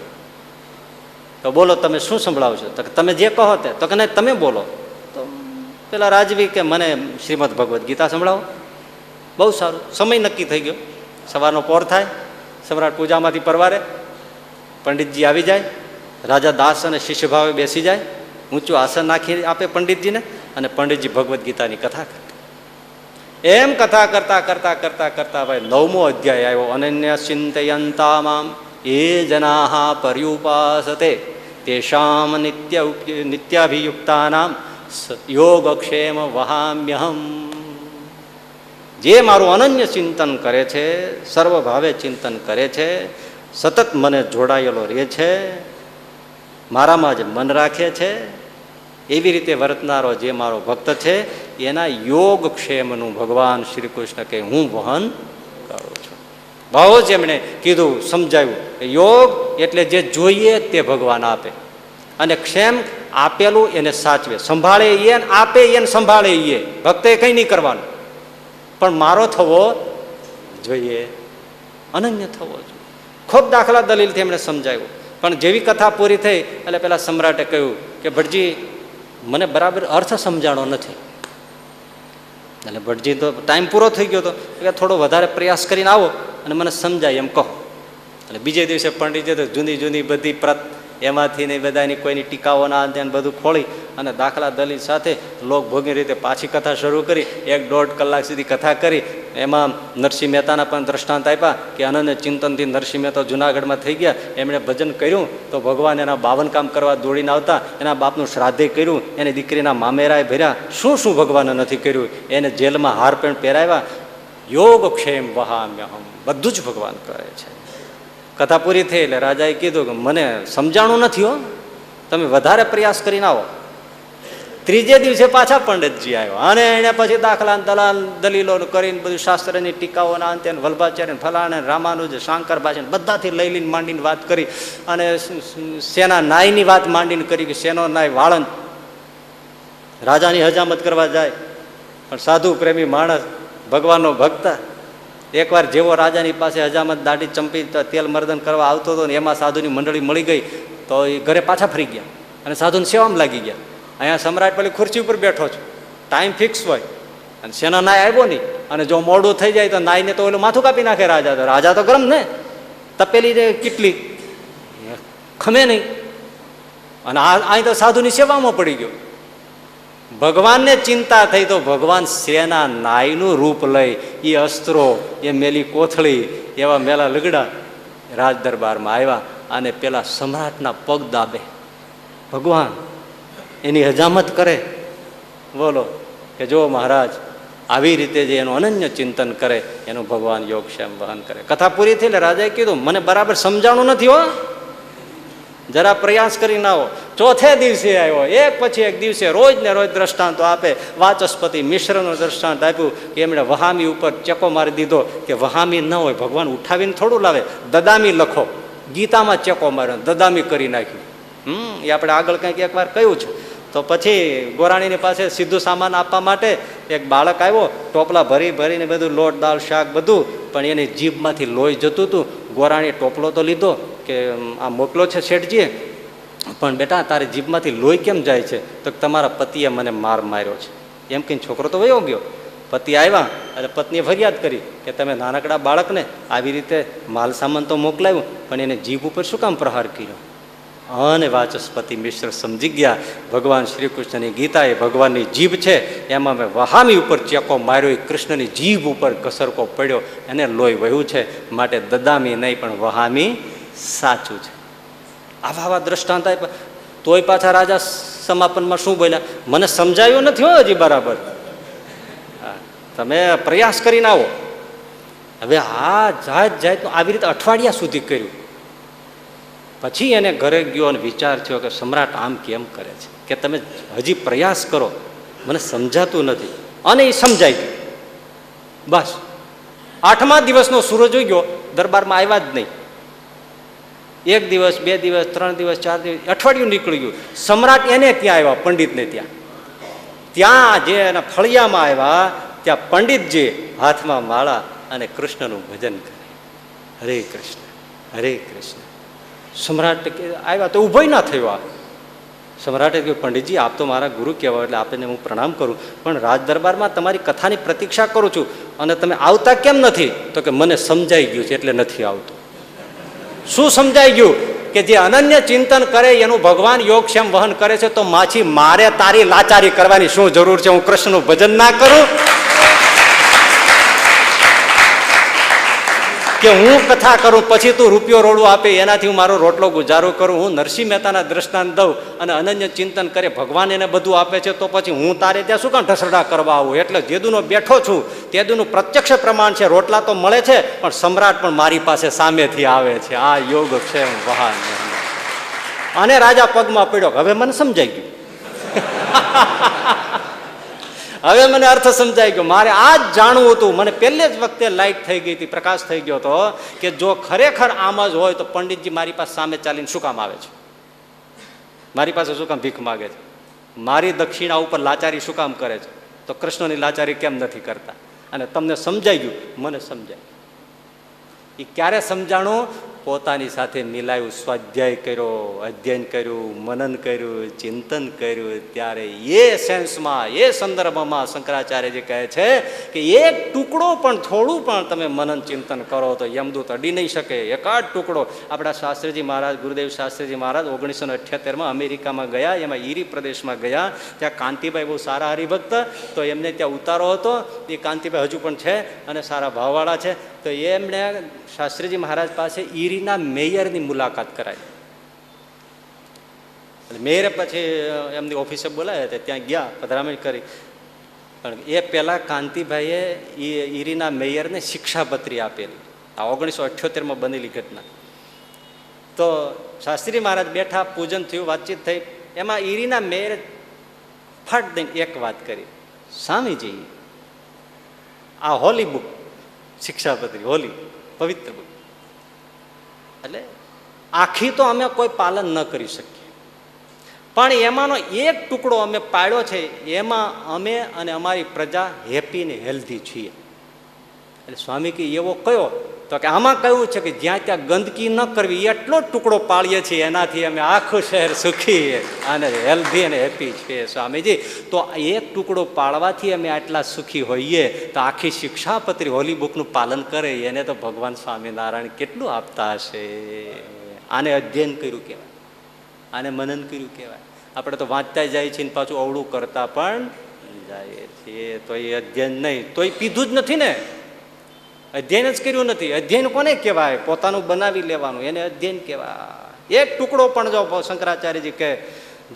તો બોલો તમે શું સંભળાવો છો? તો તમે જે કહો તે. તો કે નહીં તમે બોલો. તો પેલા રાજવી કે મને શ્રીમદ ભગવદ્ ગીતા સંભળાવો. બહુ સારું, સમય નક્કી થઈ ગયો. સવારનો પોર થાય, સમ્રાટ પૂજામાંથી પરવારે, પંડિતજી આવી જાય, રાજા દાસ અને શિષ્ય ભાવે બેસી જાય, ઊંચું આસન નાખી આપે પંડિતજીને, અને પંડિતજી ભગવદ્ ગીતાની કથા કરે. એમ કથા કરતા કરતા કરતા કરતા ભાઈ 9મો અધ્યાય આવ્યો. અનન્ય ચિંતયંતા મામ એ જનાઃ પર્યુપાસતે તેષામ નિત્યાભિયુક્તાનામ યોગક્ષેમ વહામ્યહમ. જે મારું અનન્ય ચિંતન કરે છે, સર્વભાવે ચિંતન કરે છે, સતત મને જોડાયેલો રહે છે, મારામાં જ મન રાખે છે, એવી રીતે વર્તનારો જે મારો ભક્ત છે એના યોગક્ષેમનું ભગવાન શ્રી કૃષ્ણ કે હું વહન કરું છું. બહુ જ એમણે કીધું, સમજાવ્યું કે યોગ એટલે જે જોઈએ તે ભગવાન આપે, અને ક્ષેમ આપેલું એને સાચવે, સંભાળે એ, આપે એને સંભાળે એ, ભક્તે કંઈ નહીં કરવાનું, પણ મારો થવો જોઈએ, અનન્ય થવો જોઈએ. ખૂબ દાખલા દલીલથી એમણે સમજાવ્યું. પણ જેવી કથા પૂરી થઈ એટલે પેલા સમ્રાટે કહ્યું કે ભટજી મને બરાબર અર્થ સમજાણો નથી. એટલે ભટજી તો ટાઈમ પૂરો થઈ ગયો હતો કે થોડો વધારે પ્રયાસ કરીને આવો અને મને સમજાય એમ કહો. એટલે બીજે દિવસે પંડિતજી તો જુદી જુદી બધી પ્રત એમાંથી ને બધાની કોઈની ટીકાઓના અંતે બધું ખોળી અને દાખલા દલીલ સાથે લોકભોગની રીતે પાછી કથા શરૂ કરી. 1-1.5 કલાક સુધી કથા કરી. એમાં નરસિંહ મહેતાના પણ દ્રષ્ટાંત આપ્યા કે અનન્ય ચિંતનથી નરસિંહ મહેતા જુનાગઢમાં થઈ ગયા. એમણે ભજન કર્યું તો ભગવાન એના 52 કામ કરવા દોડીને આવતા, એના બાપનું શ્રાદ્ધે કર્યું, એની દીકરીના મામેરાએ ભર્યા, શું શું ભગવાને નથી કર્યું, એને જેલમાં હાર પેન્ટ પહેરાવ્યા. યોગક્ષેમ વહામ્યહમ, બધું જ ભગવાન કરે છે. કથા પૂરી થઈ એટલે રાજાએ કીધું કે મને સમજાણું નથી હો, તમે વધારે પ્રયાસ કરીને આવો. ત્રીજે દિવસે પાછા પંડિતજી આવ્યો અને એને પછી દાખલા દલીલો કરીને બધું શાસ્ત્રની ટીકાઓના અંતે વલ્ભાચાર્ય ફલાણે રામાનુજ શાંકર ભાષણ બધાથી લઈ લઈને માંડીને વાત કરી અને સેના નાયની વાત માંડીને કરી કે સેનો નાય વાળંદ રાજાની હજામત કરવા જાય, પણ સાધુ પ્રેમી માણસ ભગવાનનો ભક્ત એકવાર જેવો રાજાની પાસે હજામત દાઢી ચંપી તેલ મર્દન કરવા આવતો હતો ને એમાં સાધુની મંડળી મળી ગઈ તો એ ઘરે પાછા ફરી ગયા અને સાધુની સેવામાં લાગી ગયા. અહીંયા સમ્રાટ પેલી ખુરશી ઉપર બેઠો છું, ટાઈમ ફિક્સ હોય અને સેના નાય આવ્યો નહીં, અને જો મોડું થઈ જાય તો નાયને તો ઓલું માથું કાપી નાખે રાજા. તો રાજા તો ગરમ ને, તપેલી ને કેટલી ખમે નહીં, અને અહીં તો સાધુની સેવામાં પડી ગયો. ભગવાનને ચિંતા થઈ તો ભગવાન સેના નાયનું રૂપ લઈ એ અસ્ત્રો, એ મેલી કોથળી, એવા મેલા લુગડા રાજ દરબારમાં આવ્યા અને પેલા સમ્રાટના પગ દાબે. ભગવાન એની હજામત કરે. બોલો કે જો મહારાજ આવી રીતે જે એનું અનન્ય ચિંતન કરે એનું ભગવાન યોગક્ષેમ વહન કરે. કથા પૂરી થઈ એટલે રાજાએ કીધું મને બરાબર સમજાણું નથી હો, જરા પ્રયાસ કરીને આવો. ચોથે દિવસે આવ્યો, એક પછી એક દિવસે રોજ ને રોજ દ્રષ્ટાંતો આપે. વાચસ્પતિ મિશ્રનું દ્રષ્ટાંત આપ્યું કે એમણે વહામી ઉપર ચેકો મારી દીધો કે વહામી ન હોય ભગવાન ઉઠાવીને થોડું લાવે, દદામી લખો. ગીતામાં ચેકો માર્યો, દદામી કરી નાખ્યું. એ આપણે આગળ કંઈક એકવાર કહ્યું છે. તો પછી ગોરાણીની પાસે સીધું સામાન આપવા માટે એક બાળક આવ્યો, ટોપલા ભરી ભરીને બધું લોટ દાળ શાક બધું, પણ એની જીભમાંથી લોહી જતું હતું. ગોરાણીએ ટોપલો તો લીધો કે આ મોકલો છે શેઠજીએ, પણ બેટા તારી જીભમાંથી લોહી કેમ જાય છે? તો તમારા પતિએ મને માર માર્યો છે એમ કહીને છોકરો તો વયો ગયો. પતિ આવ્યા એટલે પત્નીએ ફરિયાદ કરી કે તમે નાનકડા બાળકને આવી રીતે માલ સામાન તો મોકલાવ્યું પણ એને જીભ ઉપર શું કામ પ્રહાર કર્યો? અને વાચસ્પતિ મિશ્ર સમજી ગયા ભગવાન શ્રી કૃષ્ણની ગીતા એ ભગવાનની જીભ છે, એમાં મેં વહામી ઉપર ચેકો માર્યો, એ કૃષ્ણની જીભ ઉપર ઘસરકો પડ્યો, એને લોહી વહ્યું છે, માટે દદામી નહીં પણ વહામી સાચું છે. આવા દ્રષ્ટાંત આપ્યા. તોય પાછા રાજા સમાપનમાં શું બોલ્યા? મને સમજાયું નથી હો હજી બરાબર, તમે પ્રયાસ કરીને આવો. હવે આ જાત જાતનું આવી રીતે અઠવાડિયા સુધી કર્યું. પછી એને ઘરે ગયો અને વિચાર થયો કે સમ્રાટ આમ કેમ કરે છે, કે તમે હજી પ્રયાસ કરો, મને સમજાતું નથી. અને એ સમજાઈ ગયું. બસ 8મા દિવસનો સૂરજ ઉગ્યો, દરબારમાં આવ્યા જ નહીં. 1 દિવસ 2 દિવસ 3 દિવસ 4 દિવસ અઠવાડિયું નીકળી ગયું. સમ્રાટ એને ત્યાં આવ્યા, પંડિતને ત્યાં જે એના ફળિયામાં આવ્યા ત્યાં પંડિતજી હાથમાં માળા અને કૃષ્ણનું ભજન કરે, હરે કૃષ્ણ હરે કૃષ્ણ. સમ્રાટ આવ્યા તો ઊભો ના થયો. સમ્રાટે કહ્યું પંડિતજી આપ તો મારા ગુરુ કહેવાય એટલે આપને હું પ્રણામ કરું, પણ રાજ દરબારમાં તમારી કથાની પ્રતીક્ષા કરું છું અને તમે આવતા કેમ નથી? તો કે મને સમજાઈ ગયું છે એટલે નથી આવતો. શું સમજાઈ ગયું? કે જે અનન્ય ચિંતન કરે એનું ભગવાન યોગક્ષેમ વહન કરે છે, તો માછી મારે તારી લાચારી કરવાની શું જરૂર છે? હું કૃષ્ણનું ભજન ના કરું? કે હું કથા કરું પછી તું રૂપિયો રોડું આપે એનાથી હું મારો રોટલો ગુજારો કરું, હું નરસિંહ મહેતાના દ્રષ્ટાંત દઉં અને અનન્ય ચિંતન કરે, ભગવાન એને બધું આપે છે, તો પછી હું તારે ત્યાં શું કામ ઢસડા કરવા આવું? એટલે જેદુનો બેઠો છું તેદુનું પ્રત્યક્ષ પ્રમાણ છે, રોટલા તો મળે છે પણ સમ્રાટ પણ મારી પાસે સામેથી આવે છે. આ યોગ છે મહાન. અને રાજા પગમાં પડ્યો. હવે મને સમજાઈ ગયું, હવે મને અર્થ સમજાઈ ગયો. મારે આ જ જાણવું હતું. મને પહેલે જ વખતે લાઈટ થઈ ગઈ હતી, પ્રકાશ થઈ ગયો હતો કે જો ખરેખર આમ જ હોય તો પંડિતજી મારી પાસે સામે ચાલીને શું કામ આવે છે? મારી પાસે શું કામ ભીખ માગે છે? મારી દક્ષિણા ઉપર લાચારી શું કામ કરે છે? તો કૃષ્ણની લાચારી કેમ નથી કરતા? અને તમને સમજાઈ ગયું, મને સમજાય. એ ક્યારે સમજાણું? પોતાની સાથે મિલાયું, સ્વાધ્યાય કર્યો, અધ્યયન કર્યું, મનન કર્યું, ચિંતન કર્યું, ત્યારે એ સેન્સમાં, એ સંદર્ભમાં શંકરાચાર્યજી કહે છે કે એક ટુકડો પણ, થોડું પણ તમે મનન ચિંતન કરો તો યમદૂત અડી નહીં શકે. એકાદ ટુકડો. આપણા શાસ્ત્રીજી મહારાજ, ગુરુદેવ શાસ્ત્રીજી મહારાજ 1978માં અમેરિકામાં ગયા, એમાં ઈરી પ્રદેશમાં ગયા. ત્યાં કાંતિભાઈ બહુ સારા હરિભક્ત, તો એમને ત્યાં ઉતારો હતો. એ કાંતિભાઈ હજુ પણ છે અને સારા ભાવવાળા છે. તો એમણે શાસ્ત્રીજી મહારાજ પાસે ઈરીના મેયરની મુલાકાત કરાવી. મેયરે પછી એમની ઓફિસે બોલાવ્યા હતા, ત્યાં ગયા, પધરામણી કરી. પણ એ પહેલા કાંતિભાઈએ ઈરીના મેયરને શિક્ષાપત્રી આપેલી. આ 1978માં બનેલી ઘટના. તો શાસ્ત્રી મહારાજ બેઠા, પૂજન થયું, વાતચીત થઈ. એમાં ઈરીના મેયરે ફટ દઈને એક વાત કરી, સ્વામીજી આ હોલી બુક, શિક્ષાપત્રી હોલી પવિત્ર બુક, એટલે આખી તો અમે કોઈ પાલન ન કરી શકીએ, પણ એમાંનો એક ટુકડો અમે પાડ્યો છે, એમાં અમે અને અમારી પ્રજા હેપી ને હેલ્ધી છીએ. એટલે સ્વામી કે એવો કયો? તો કે આમાં કહ્યું છે કે જ્યાં ત્યાં ગંદકી ન કરવી, એટલો જ ટુકડો પાળીએ છીએ, એનાથી અમે આખું શહેર સુખી અને હેલ્ધી અને હેપી છીએ સ્વામીજી. તો એક ટુકડો પાળવાથી અમે આટલા સુખી હોઈએ તો આખી શિક્ષાપત્રી હોલી બુકનું પાલન કરે એને તો ભગવાન સ્વામિનારાયણ કેટલું આપતા હશે. આને અધ્યયન કર્યું કહેવાય, આને મનન કર્યું કહેવાય. આપણે તો વાંચતા જાય છીએ ને પાછું અવળું કરતા પણ જાય છીએ. તો એ અધ્યયન નહીં, તો એ પીધું જ નથી ને, અધ્યયન જ કર્યું નથી. અધ્યયન કોને કહેવાય? પોતાનું બનાવી લેવાનું, એને અધ્યયન કહેવાય. એક ટુકડો પણ જો શંકરાચાર્યજી કહે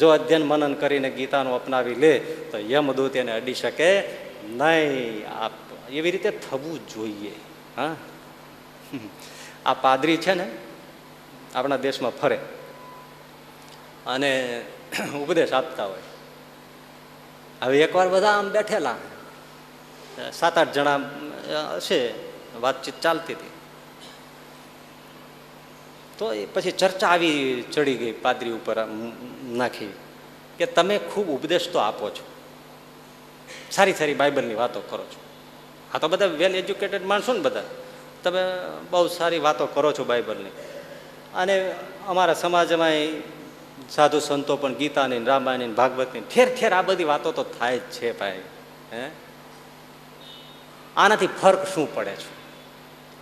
જો અધ્યયન મનન કરીને ગીતાનું અપનાવી લે તો યમદૂત એને અડી શકે નહીં. એવી રીતે થવું જોઈએ. હા, આ પાદરી છે ને આપણા દેશમાં ફરે અને ઉપદેશ આપતા હોય. હવે એકવાર બધા આમ બેઠેલા 7-8 જણા હશે, વાતચીત ચાલતી હતી. તો એ પછી ચર્ચા આવી ચડી ગઈ, પાદરી ઉપર નાખી કે તમે ખૂબ ઉપદેશ તો આપો છો, સારી સારી બાઇબલની વાતો કરો છો. આ તો બધા વેલ એજ્યુકેટેડ માણસો ને બધા, તમે બહુ સારી વાતો કરો છો બાઇબલની. અને અમારા સમાજમાં સાધુ સંતો પણ ગીતાની, રામાયણની, ભાગવતની ઠેર ઠેર આ બધી વાતો તો થાય જ છે ભાઈ. હે, આનાથી ફર્ક શું પડે છે?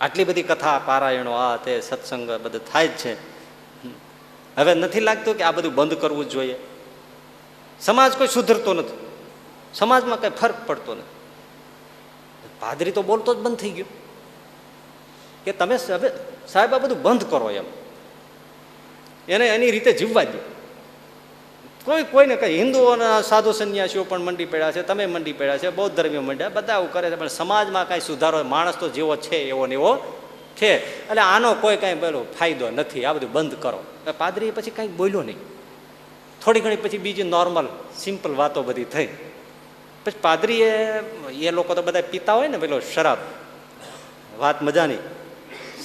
આટલી બધી કથા, પારાયણો, આ તે સત્સંગ બધું થાય જ છે. હવે નથી લાગતું કે આ બધું બંધ કરવું જ જોઈએ? સમાજ કોઈ સુધરતો નથી, સમાજમાં કઈ ફરક પડતો નથી. પાદરી તો બોલતો જ બંધ થઈ ગયો કે તમે હવે સાહેબ આ બધું બંધ કરો, એમ એને એની રીતે જીવવા દો. કોઈને કઈ હિન્દુઓના સાધુ સંન્યાસીઓ પણ મંડી પડ્યા છે, તમે મંડી પડ્યા છે, બૌદ્ધ ધર્મીઓ મંડ્યા, બધા આવું કરે છે, પણ સમાજમાં કાંઈ સુધારો, માણસ તો જેવો છે એવો ને એવો છે. એટલે આનો કોઈ કાંઈ પેલો ફાયદો નથી, આ બધું બંધ કરો. પાદરી પછી કાંઈ બોલ્યો નહીં. થોડી ઘણી પછી બીજી નોર્મલ સિમ્પલ વાતો બધી થઈ. પછી પાદરીએ, એ લોકો તો બધા પીતા હોય ને પેલો શરાબ, વાત મજાની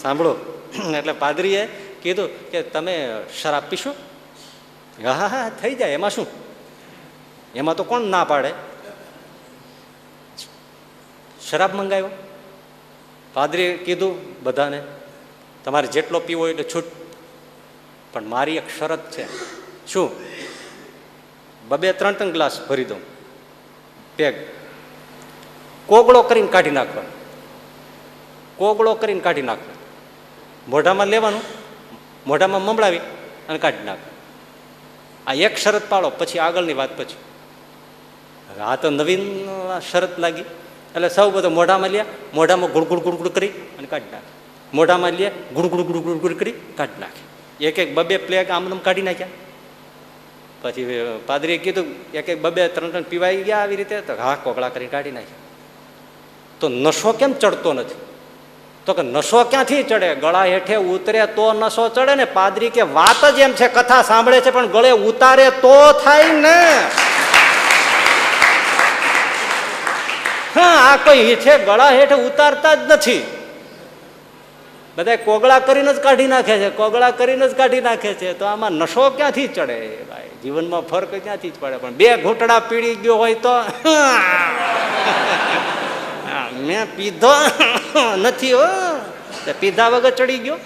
સાંભળો. એટલે પાદરીએ કીધું કે તમે શરાબ પીશો? હા હા થઈ જાય, એમાં શું, એમાં તો કોણ ના પાડે. શરાબ મંગાવ્યો. પાદરીએ કીધું બધાને તમારે જેટલો પીવો એટલે છૂટ, પણ મારી એક શરત છે. શું? 2-3 ગ્લાસ ભરી દઉં, પેગ કોગળો કરીને કાઢી નાખવાનો, કોગળો કરીને કાઢી નાખવાનો, મોઢામાં લેવાનું, મોઢામાં મમળાવી અને કાઢી નાખવાનું. આ એક શરત પાડો, પછી આગળની વાત પછી. હવે આ તો નવીન શરત લાગી એટલે સૌ બધો મોઢામાં લ્યા, મોઢામાં ગુડગુડ ગુડગુડ કરી અને કાઢી નાખે. મોઢામાં લે, ગુડગુડ ગુડગુડ ગુડ કરી કાઢી નાખે. એક એક બબે પ્લેગ આમ કાઢી નાખ્યા. પછી પાદરીએ કીધું એક એક બબે ત્રણ ત્રણ પીવાઈ ગયા આવી રીતે, તો હા કોગળા કરીને કાઢી નાખ્યા. તો નશો કેમ ચડતો નથી? તો કે નશો ક્યાંથી ચડે? ગળા હેઠે ઉતરે તો નશો ચડે ને. પાદરી કે વાત જ એમ છે, કથા સાંભળે છે પણ ગળે ઉતારે તો થાય ને. હા, આ કોઈ છે ગળા હેઠે ઉતારતા જ નથી, બધા કોગળા કરીને જ કાઢી નાખે છે, કોગળા કરીને જ કાઢી નાખે છે. તો આમાં નશો ક્યાંથી ચડે ભાઈ? જીવનમાં ફરક ક્યાંથી જ પડે? પણ બે ઘૂંટડા પીડી ગયો હોય તો મેં પીધો નથી હો, પીધા વગર ચડી ગયો.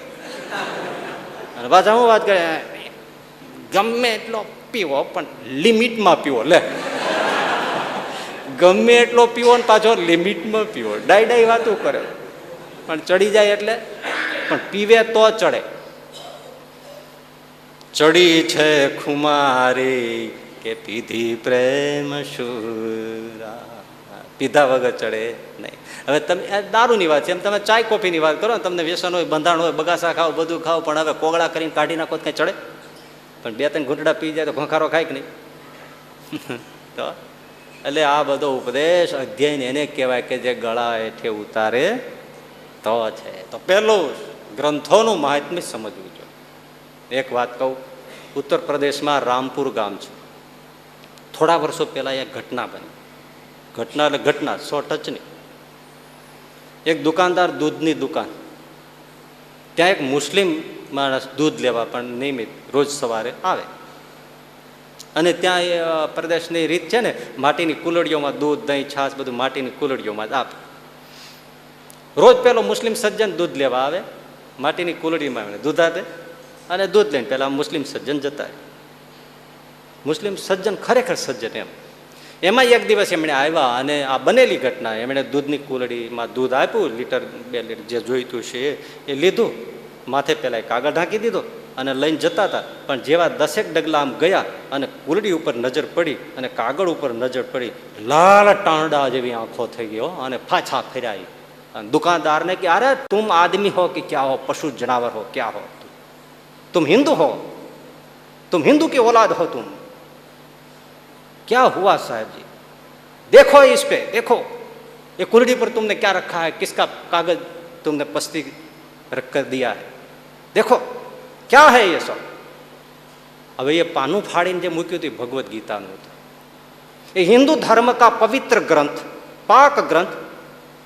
અને પાછા હું વાત કરે, ગમે એટલો પીવો પણ લિમિટમાં પીવો. લે, ગમે એટલો પીવો ને પાછો લિમિટમાં પીવો. ડાઈ ડાઈ વાતું કરે પણ ચડી જાય એટલે. પણ પીવે તો ચડે. ચડી છે ખુમારી કે પીધી પ્રેમ શુરા, પીધા વગર ચડે નહીં. હવે તમે દારૂની વાત છે, એમ તમે ચાય કોફીની વાત કરો ને, તમને વ્યસન હોય, બંધાણ હોય, બગાસા ખાઓ, બધું ખાઓ, પણ હવે કોગળા કરીને કાઢી નાખો તો કંઈ ચડે? પણ બે ત્રણ ઘૂંટડા પી જાય તો ઘોંખારો ખાય કે નહીં? તો એટલે આ બધો ઉપદેશ અધ્યયન એને કહેવાય કે જે ગળા હેઠે ઉતારે તો છે. તો પહેલું ગ્રંથોનું મહાત્મ્ય સમજવું જોઈએ. એક વાત કહું, ઉત્તર પ્રદેશમાં રામપુર ગામ છે. થોડા વર્ષો પહેલા એક ઘટના બની. ઘટના એટલે ઘટના, 100 ટચની. એક દુકાનદાર, દૂધની દુકાન, ત્યાં એક મુસ્લિમ માણસ દૂધ લેવા પણ નિયમિત રોજ સવારે આવે. અને ત્યાં એ પ્રદેશની રીત છે ને, માટીની કુલડીઓમાં દૂધ, દહીં, છાશ બધું માટીની કુલડીઓમાં જ આપે. રોજ પેલો મુસ્લિમ સજ્જન દૂધ લેવા આવે, માટીની કુલડીમાં એમને દૂધ આપે અને દૂધ લઈને પેલા મુસ્લિમ સજ્જન જતા રહે. મુસ્લિમ સજ્જન ખરેખર સજ્જન એમ. એમાં એક દિવસ એમણે આવ્યા અને આ બનેલી ઘટના, એમણે દૂધની કુલડીમાં દૂધ આપ્યું, લીટર 2 લીટર જે જોઈતું છે એ લીધું, માથે પેલા કાગળ ઢાંકી દીધો અને લઈને જતા હતા. પણ જેવા 10 ડગલા આમ ગયા અને કુલડી ઉપર નજર પડી અને કાગળ ઉપર નજર પડી, લાલ ટાંડા જેવી આંખો થઈ ગયો અને પાછા ફેરાઈ. दुकानदार ने कि अरे तुम आदमी हो कि क्या हो, पशु जनावर हो, क्या हो तुम हिंदू हो, तुम हिंदू की औलाद हो, तुम क्या हुआ साहब जी, देखो इस पे, देखो ये कुलड़ी पर तुमने क्या रखा है, किसका कागज तुमने पस्ती रख कर दिया है, देखो क्या है ये सब. હવે એ પાનું ફાડીને જે મૂક્યું હતું ભગવદ્ ગીતાનું હતું. ये हिंदू धर्म का पवित्र ग्रंथ, पाक ग्रंथ,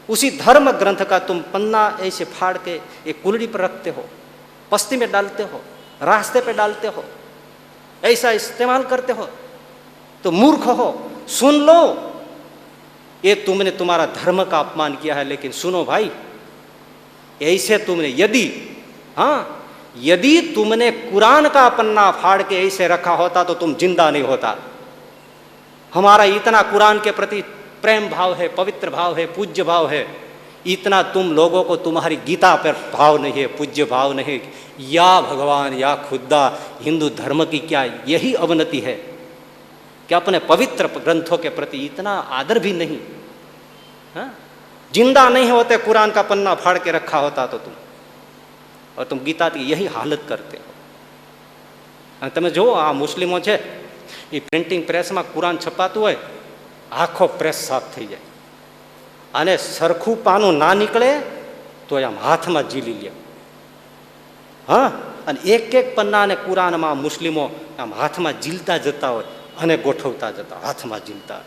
उसी धर्म ग्रंथ का तुम पन्ना ऐसे फाड़ के एक कुलड़ी पर रखते हो, पस्ती में डालते हो, रास्ते पे डालते हो, ऐसा इस्तेमाल करते हो, तो मूर्ख हो, सुन लो, ये तुमने तुम्हारा धर्म का अपमान किया है. लेकिन सुनो भाई, ऐसे तुमने यदि तुमने कुरान का पन्ना फाड़ के ऐसे रखा होता तो तुम जिंदा नहीं होता. हमारा इतना कुरान के प्रति प्रेम भाव है, पवित्र भाव है, पूज्य भाव है, इतना तुम लोगों को तुम्हारी गीता पर भाव नहीं है, पूज्य भाव नहीं. या भगवान या खुदा हिंदू धर्म की क्या यही अवनति है कि अपने पवित्र ग्रंथों के प्रति इतना आदर भी नहीं. हाँ? जिंदा नहीं होते, कुरान का पन्ना फाड़ के रखा होता तो तुम, और तुम गीता की यही हालत करते हो. અને તમે જુઓ આ મુસ્લિમો છે એ પ્રિન્ટિંગ પ્રેસમાં કુરાન છપાતું હોય, આખો પ્રેસ સાફ થઈ જાય, અને સરખું પાનું ના નીકળે તો આમ હાથમાં ઝીલી લે. હા, અને એક એક પન્નાને કુરાનમાં મુસ્લિમો આમ હાથમાં ઝીલતા જતા હોય અને ગોઠવતા જતા, હાથમાં ઝીલતા.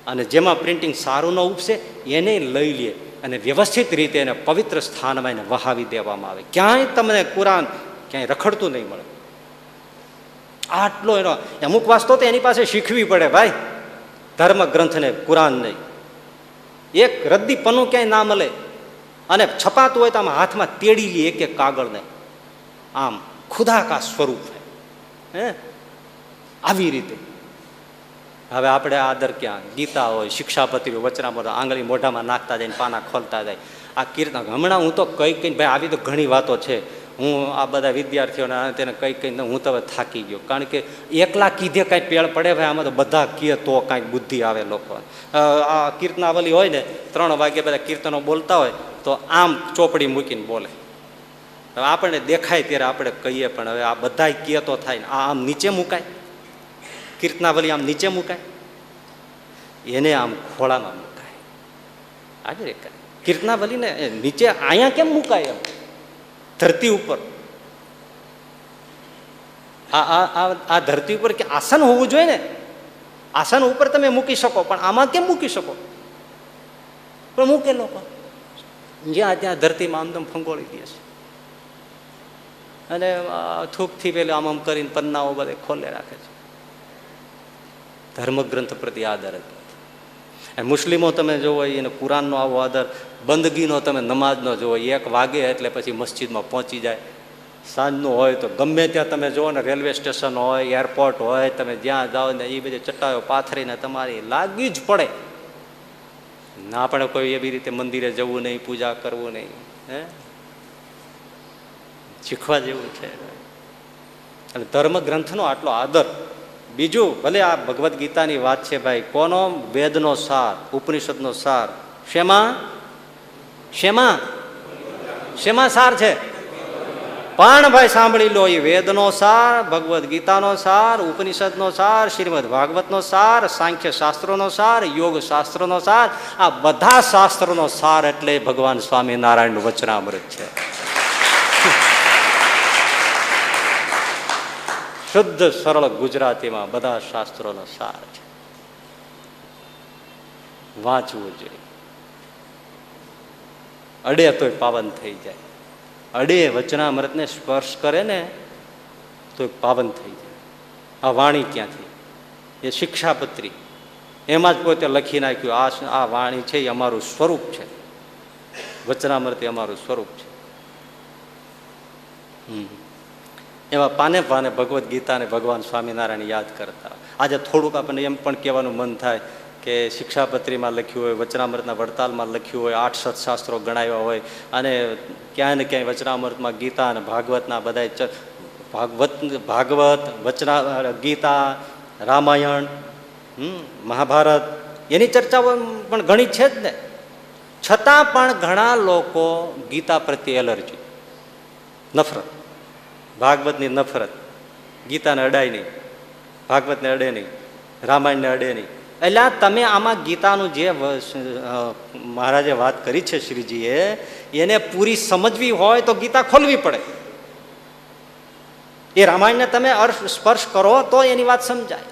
અને જેમાં પ્રિન્ટિંગ સારું ન ઉપસે એને લઈ લે અને વ્યવસ્થિત રીતે એને પવિત્ર સ્થાનમાં એને વહાવી દેવામાં આવે. ક્યાંય તમને કુરાન ક્યાંય રખડતું નહીં મળે. આટલો એનો અમુક વાસ્તો તો એની પાસે શીખવી પડે ભાઈ, ધર્મ ગ્રંથને, કુરાન નહીં. એક રદ્દી પન્નું ક્યાંય ના મળે, અને છપાતું હોય તો આમ હાથમાં તેડી લે એક એક કાગળને, આમ ખુદા કા સ્વરૂપ હે આવી રીતે. હવે આપણે આદર ક્યાં, ગીતા હોય, શિક્ષાપતિ હોય, વચનામૃત આંગળી મોઢામાં નાખતા જાય, પાના ખોલતા જાય. આ કીર્તન હમણાં હું તો કઈ ભાઈ આવી તો ઘણી વાતો છે, હું આ બધા વિદ્યાર્થીઓને તેને કંઈ કહીને હું તો હવે થાકી ગયો, કારણ કે એકલા કીધે કાંઈ પેળ પડે ભાઈ, આમાં તો બધા કહે તો કાંઈક બુદ્ધિ આવે લોકો. આ કીર્તનાવલી હોય ને 3 વાગે બધા કીર્તનો બોલતા હોય તો આમ ચોપડી મૂકીને બોલે. હવે આપણને દેખાય ત્યારે આપણે કહીએ, પણ હવે આ બધા કહે તો થાય ને, આ આમ નીચે મુકાય, કીર્તનાવલી આમ નીચે મુકાય, એને આમ ખોળામાં મુકાય. આજે કીર્તનાવલીને નીચે અહીંયા કેમ મુકાય? એમ ધરતી ઉપર, આ ધરતી ઉપર કે આસન હોવું જોઈએ ને, આસન ઉપર તમે મૂકી શકો, પણ આમાં કેમ મૂકી શકો? પણ મૂકે લોકો જ્યાં ત્યાં ધરતીમાં આમદમ ફંગોળી દે છે, અને થૂકથી પેલું આમ કરીને પન્નાઓ બધે ખોલે રાખે છે. ધર્મગ્રંથ પ્રતિ આદર જ નથી. મુસ્લિમો તમે જોવો એને કુરાનનો આવો આદર, બંદગીનો તમે નમાજનો જોવો, 1 વાગે એટલે પછી મસ્જિદમાં પહોંચી જાય. સાંજનું હોય તો ગમે ત્યાં તમે જુઓ ને, રેલવે સ્ટેશન હોય, એરપોર્ટ હોય, તમે જ્યાં જાઓ ને એ બધી ચટાઈઓ પાથરીને તમારી લાગી જ પડે. ના આપણે કોઈ એવી રીતે મંદિરે જવું નહીં, પૂજા કરવું નહીં. હે, શીખવા જેવું છે. અને ધર્મગ્રંથનો આટલો આદર. બીજું, ભલે આ ભગવદ્ ગીતાની વાત છે ભાઈ, કોનો? વેદનો સાર, ઉપનિષદનો સાર. શેમાં શેમાં શેમાં સાર છે? પણ ભાઈ સાંભળી લો, એ વેદનો સાર, ભગવદ્ ગીતાનો સાર, ઉપનિષદનો સાર, શ્રીમદ ભાગવતનો સાર, સાંખ્ય શાસ્ત્રોનો સાર, યોગ શાસ્ત્રોનો સાર, આ બધા શાસ્ત્રોનો સાર એટલે ભગવાન સ્વામિનારાયણનું વચનામૃત છે. શુદ્ધ સરળ ગુજરાતીમાં બધા શાસ્ત્રોનો સાર છે. વાંચવું જોઈએ. અડે તોય પાવન થઈ જાય. અડે વચનામૃતને સ્પર્શ કરે ને તો પાવન થઈ જાય. આ વાણી ક્યાંથી? એ શિક્ષાપત્રી, એમાં જ પોતે લખી નાખ્યું, આ વાણી છે એ અમારું સ્વરૂપ છે. વચનામૃત એ અમારું સ્વરૂપ છે. એમાં પાને પાને ભગવદ્ ગીતાને ભગવાન સ્વામિનારાયણ યાદ કરતા. આજે થોડુંક આપણને એમ પણ કહેવાનું મન થાય કે શિક્ષાપત્રીમાં લખ્યું હોય, વચનામૃતના વડતાલમાં લખ્યું હોય, 8 સત્શાસ્ત્રો ગણાવ્યા હોય, અને ક્યાંય ને ક્યાંય વચનામૃતમાં ગીતા અને ભાગવતના બધા ભાગવત વચના ગીતા, રામાયણ, મહાભારત એની ચર્ચાઓ પણ ઘણી છે જ ને. છતાં પણ ઘણા લોકો ગીતા પ્રત્યે એલર્જી, નફરત, ભાગવતની નફરત. ગીતાને અડાય નહીં, ભાગવતને અડે નહીં, રામાયણને અડે નહીં. એટલે તમે આમાં ગીતાનું જે મહારાજે વાત કરી છે શ્રીજીએ, એને પૂરી સમજવી હોય તો ગીતા ખોલવી પડે. એ રામાયણને તમે સ્પર્શ કરો તો એની વાત સમજાય.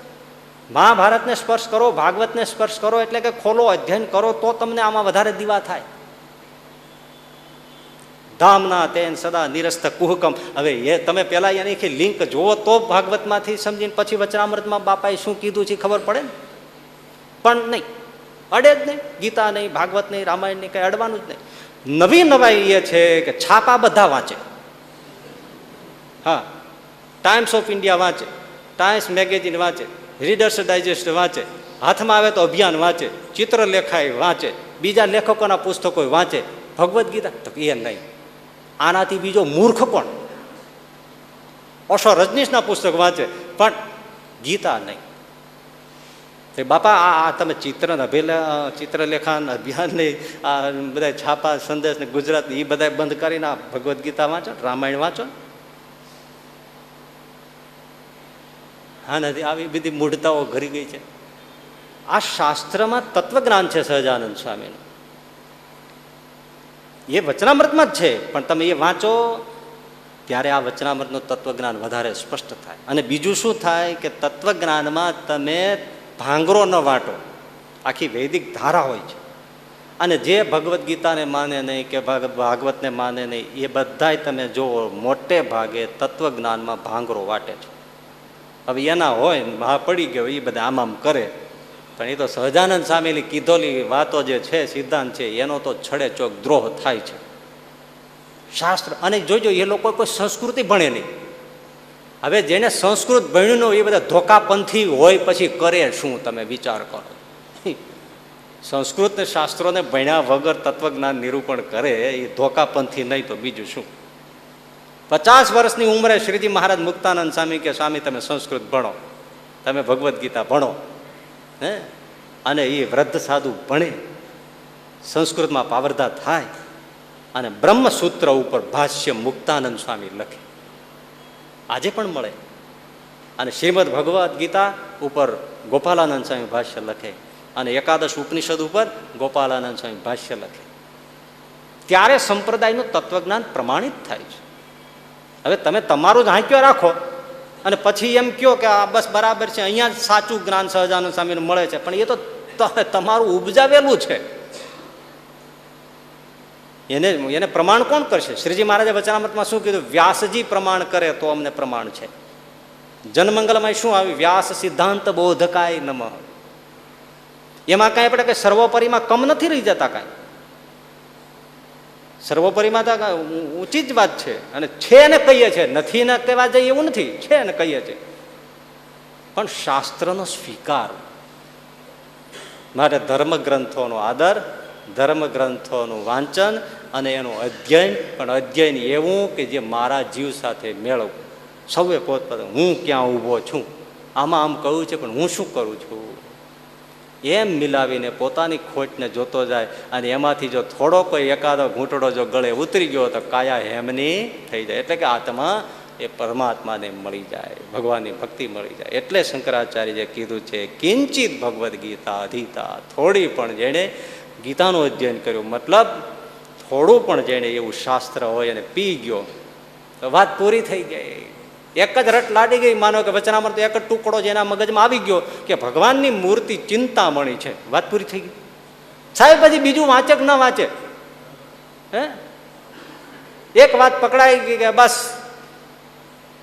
મહાભારતને સ્પર્શ કરો, ભાગવતને સ્પર્શ કરો, એટલે કે ખોલો, અધ્યયન કરો તો તમને આમાં વધારે દીવા થાય. ધામના તેન સદા નિરસ્ત કુહકમ. હવે એ તમે પેલા એની લિંક જુઓ તો ભાગવતમાંથી સમજીને પછી વચનામૃતમાં બાપાએ શું કીધું છે ખબર પડે ને. પણ નહીં, અડે જ નહીં. ગીતા નહીં, ભાગવત નહીં, રામાયણ નહીં, કઈ અડવાનું જ નહીં. નવી નવાઈ એ છે કે છાપા બધા વાંચે. હા, ટાઈમ્સ ઓફ ઇન્ડિયા વાંચે, ટાઈમ્સ મેગેઝિન વાંચે, રીડર્સ ડાયજેસ્ટ વાંચે, હાથમાં આવે તો અભિયાન વાંચે, ચિત્રલેખાય વાંચે, બીજા લેખકોના પુસ્તકો વાંચે. ભગવદ્ ગીતા તો એ નહીં. આનાથી બીજો મૂર્ખ કોણ? ઓશો રજનીશના પુસ્તક વાંચે, પણ ગીતા નહીં. બાપા આ તમે ચિત્રલેખાન અભિયાન ને આ બધા છાપા સંદેશ ને ગુજરાત એ બધા બંધ કરીને આ ભગવદ્ ગીતા વાંચો, રામાયણ વાંચો. હા, નથી આવી બધી મૂઢતાઓ ઘરી ગઈ છે. આ શાસ્ત્રમાં તત્વજ્ઞાન છે સહજાનંદ સ્વામીનું. એ વચનામૃતમાં જ છે, પણ તમે એ વાંચો ત્યારે આ વચનામૃતનું તત્વજ્ઞાન વધારે સ્પષ્ટ થાય. અને બીજું શું થાય કે તત્વજ્ઞાનમાં તમે ભાંગરો ન વાંટો. આખી વૈદિક ધારા હોય છે, અને જે ભગવદ્ ગીતાને માને નહીં કે ભાગવતને માને નહીં, એ બધાય તમે જુઓ મોટે ભાગે તત્વજ્ઞાનમાં ભાંગરો વાટે છે. હવે એના હોય હા પડી ગયો એ બધા આમ કરે, પણ એ તો સહજાનંદ સ્વામીની કીધોલી વાતો જે છે, સિદ્ધાંત છે, એનો તો છડે ચોક દ્રોહ થાય છે. શાસ્ત્ર અને જોજો એ લોકો કોઈ સંસ્કૃતિ ભણે નહીં. હવે જેને સંસ્કૃત ભણ્યું ન હોય એ બધા ધોકાપંથી હોય, પછી કરે શું? તમે વિચાર કરો. સંસ્કૃત ને શાસ્ત્રોને ભણ્યા વગર તત્વજ્ઞાન નિરૂપણ કરે એ ધોકાપંથી નહીં તો બીજું શું? 50 વર્ષની ઉંમરે શ્રીજી મહારાજ મુક્તાનંદ સ્વામી કે સ્વામી તમે સંસ્કૃત ભણો, તમે ભગવદ્ ગીતા ભણો. હે અને એ વૃદ્ધ સાધુ ભણે, સંસ્કૃતમાં પાવરદા થાય અને બ્રહ્મસૂત્ર ઉપર ભાષ્ય મુક્તાનંદ સ્વામી લખે. આજે પણ મળે. અને શ્રીમદ ભગવદ્ ગીતા ઉપર ગોપાલાનંદ સ્વામી ભાષ્ય લખે અને એકાદશ ઉપનિષદ ઉપર ગોપાલાનંદ સ્વામી ભાષ્ય લખે. ત્યારે સંપ્રદાયનું તત્વજ્ઞાન પ્રમાણિત થાય છે. હવે તમે તમારું જ હાંક્યો રાખો અને પછી એમ કહો કે આ બસ બરાબર છે, અહીંયા જ સાચું જ્ઞાન સહજાનંદ સ્વામીને મળે છે, પણ એ તો તમારું ઉપજાવેલું છે. એને પ્રમાણ કોણ કરશે? શ્રીજી મહારાજે વચનામૃતમાં શું કીધું? વ્યાસજી પ્રમાણ કરે તો અમને પ્રમાણ છે. જનમંગલમાં શું આવ્યું? વ્યાસ સિદ્ધાંત બોધકાય નમઃ. એમાં કાંઈ આપણે કઈ સર્વોપરીમાં કમ નથી રહી જતા, કાંઈ સર્વોપરીમાં તો ઊંચી જ વાત છે. અને છે ને કહીએ છે, નથી ને કહેવા જાય એવું નથી, છે ને કહીએ છે. પણ શાસ્ત્રનો સ્વીકાર માટે ધર્મગ્રંથોનો આદર, ધર્મગ્રંથોનું વાંચન અને એનું અધ્યયન, પણ અધ્યયન એવું કે જે મારા જીવ સાથે મેળવવું. સૌએ પોતપોતાનું હું ક્યાં ઊભો છું, આમાં આમ કહ્યું છે પણ હું શું કરું છું, એમ મિલાવીને પોતાની ખોટને જોતો જાય. અને એમાંથી જો થોડો કોઈ એકાદો ઘૂંટડો જો ગળે ઉતરી ગયો તો કાયા હેમની થઈ જાય. એટલે કે આત્મા એ પરમાત્માને મળી જાય, ભગવાનની ભક્તિ મળી જાય. એટલે શંકરાચાર્યએ કીધું છે કિંચિત ભગવદ્ ગીતા અધીતા. થોડી પણ જેણે ગીતાનું અધ્યયન કર્યું, મતલબ થોડું પણ જેણે એવું શાસ્ત્ર હોય અને પી ગયો તો વાત પૂરી થઈ ગઈ. એક જ રટ લાડી ગઈ. માનો કે વચનામૃત એક જ ટુકડો જેના મગજમાં આવી ગયો કે ભગવાનની મૂર્તિ ચિંતામણી છે, વાત પૂરી થઈ ગઈ. સાહેબ પછી બીજું વાંચે કે ન વાંચે? હે એક વાત પકડાઈ ગઈ કે બસ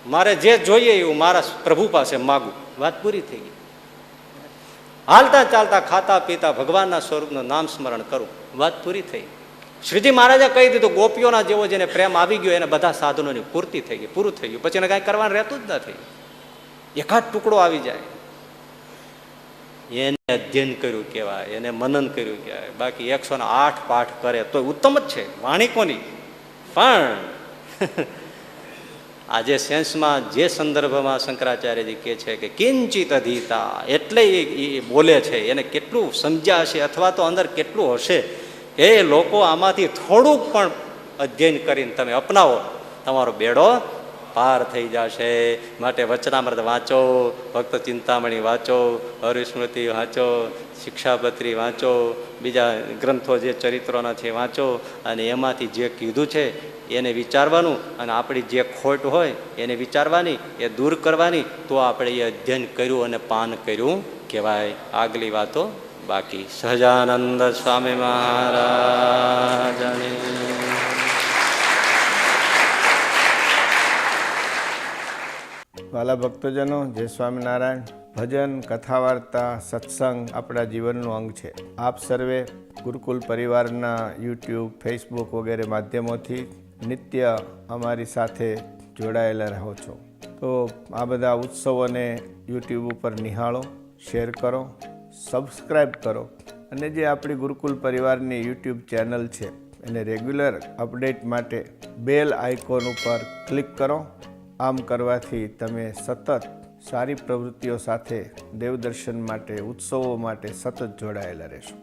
મારે જે જોઈએ એવું મારા પ્રભુ પાસે માગું, વાત પૂરી થઈ ગઈ. હાલતા ચાલતા ખાતા પીતા ભગવાનના સ્વરૂપનું નામ સ્મરણ કરું, વાત પૂરી થઈ. શ્રીજી મહારાજે કહી દીધું ગોપીઓના જેવો જેને પ્રેમ આવી ગયો એને બધા સાધનોની પૂર્તિ થઈ ગઈ, પૂરું થઈ ગયું. પછી એને કાંઈ કરવાનું રહેતું જ નથી. એકાદ ટુકડો આવી જાય એને અધ્યયન કર્યું કહેવાય, એને મનન કર્યું કહેવાય. બાકી 108 પાઠ કરે તો ઉત્તમ જ છે, વાણી કોની. પણ આજે સેન્સમાં જે સંદર્ભમાં શંકરાચાર્યજી કહે છે કે કિંચિત અધીતા, એટલે એ બોલે છે એને કેટલું સમજ્યા હશે અથવા તો અંદર કેટલું હશે. એ લોકો આમાંથી થોડુંક પણ અધ્યયન કરીને તમે અપનાવો, તમારો બેડો પાર થઈ જશે. માટે વચનામૃત વાંચો, ભક્ત ચિંતામણી વાંચો, હરિસ્મૃતિ વાંચો, શિક્ષાપત્રી વાંચો, બીજા ગ્રંથો જે ચરિત્રોના છે વાંચો. અને એમાંથી જે કીધું છે એને વિચારવાનું અને આપણી જે ખોટ હોય એને વિચારવાની, એ દૂર કરવાની. તો આપણે એ અધ્યયન કર્યું અને પાન કર્યું કહેવાય. આગલી વાતો બાકી. સહજાનંદ સ્વામી મહારાજની. વાલા ભક્તજનો, જય સ્વામિનારાયણ. ભજન, કથા વાર્તા, સત્સંગ આપણા જીવનનું અંગ છે. આપ સર્વે ગુરુકુલ પરિવારના યુટ્યુબ, ફેસબુક વગેરે માધ્યમોથી નિત્ય અમારી સાથે જોડાયેલા રહો છો. તો આ બધા ઉત્સવોને યુટ્યુબ ઉપર નિહાળો, શેર કરો, સબસ્ક્રાઈબ કરો. અને જે આપણી ગુરુકુલ પરિવારની યુટ્યુબ ચેનલ છે એને રેગ્યુલર અપડેટ માટે બેલ આઇકોન ઉપર ક્લિક કરો. આમ કરવાથી તમે સતત સારી પ્રવૃત્તિઓ સાથે દેવદર્શન માટે, ઉત્સવો માટે સતત જોડાયેલા રહેશો.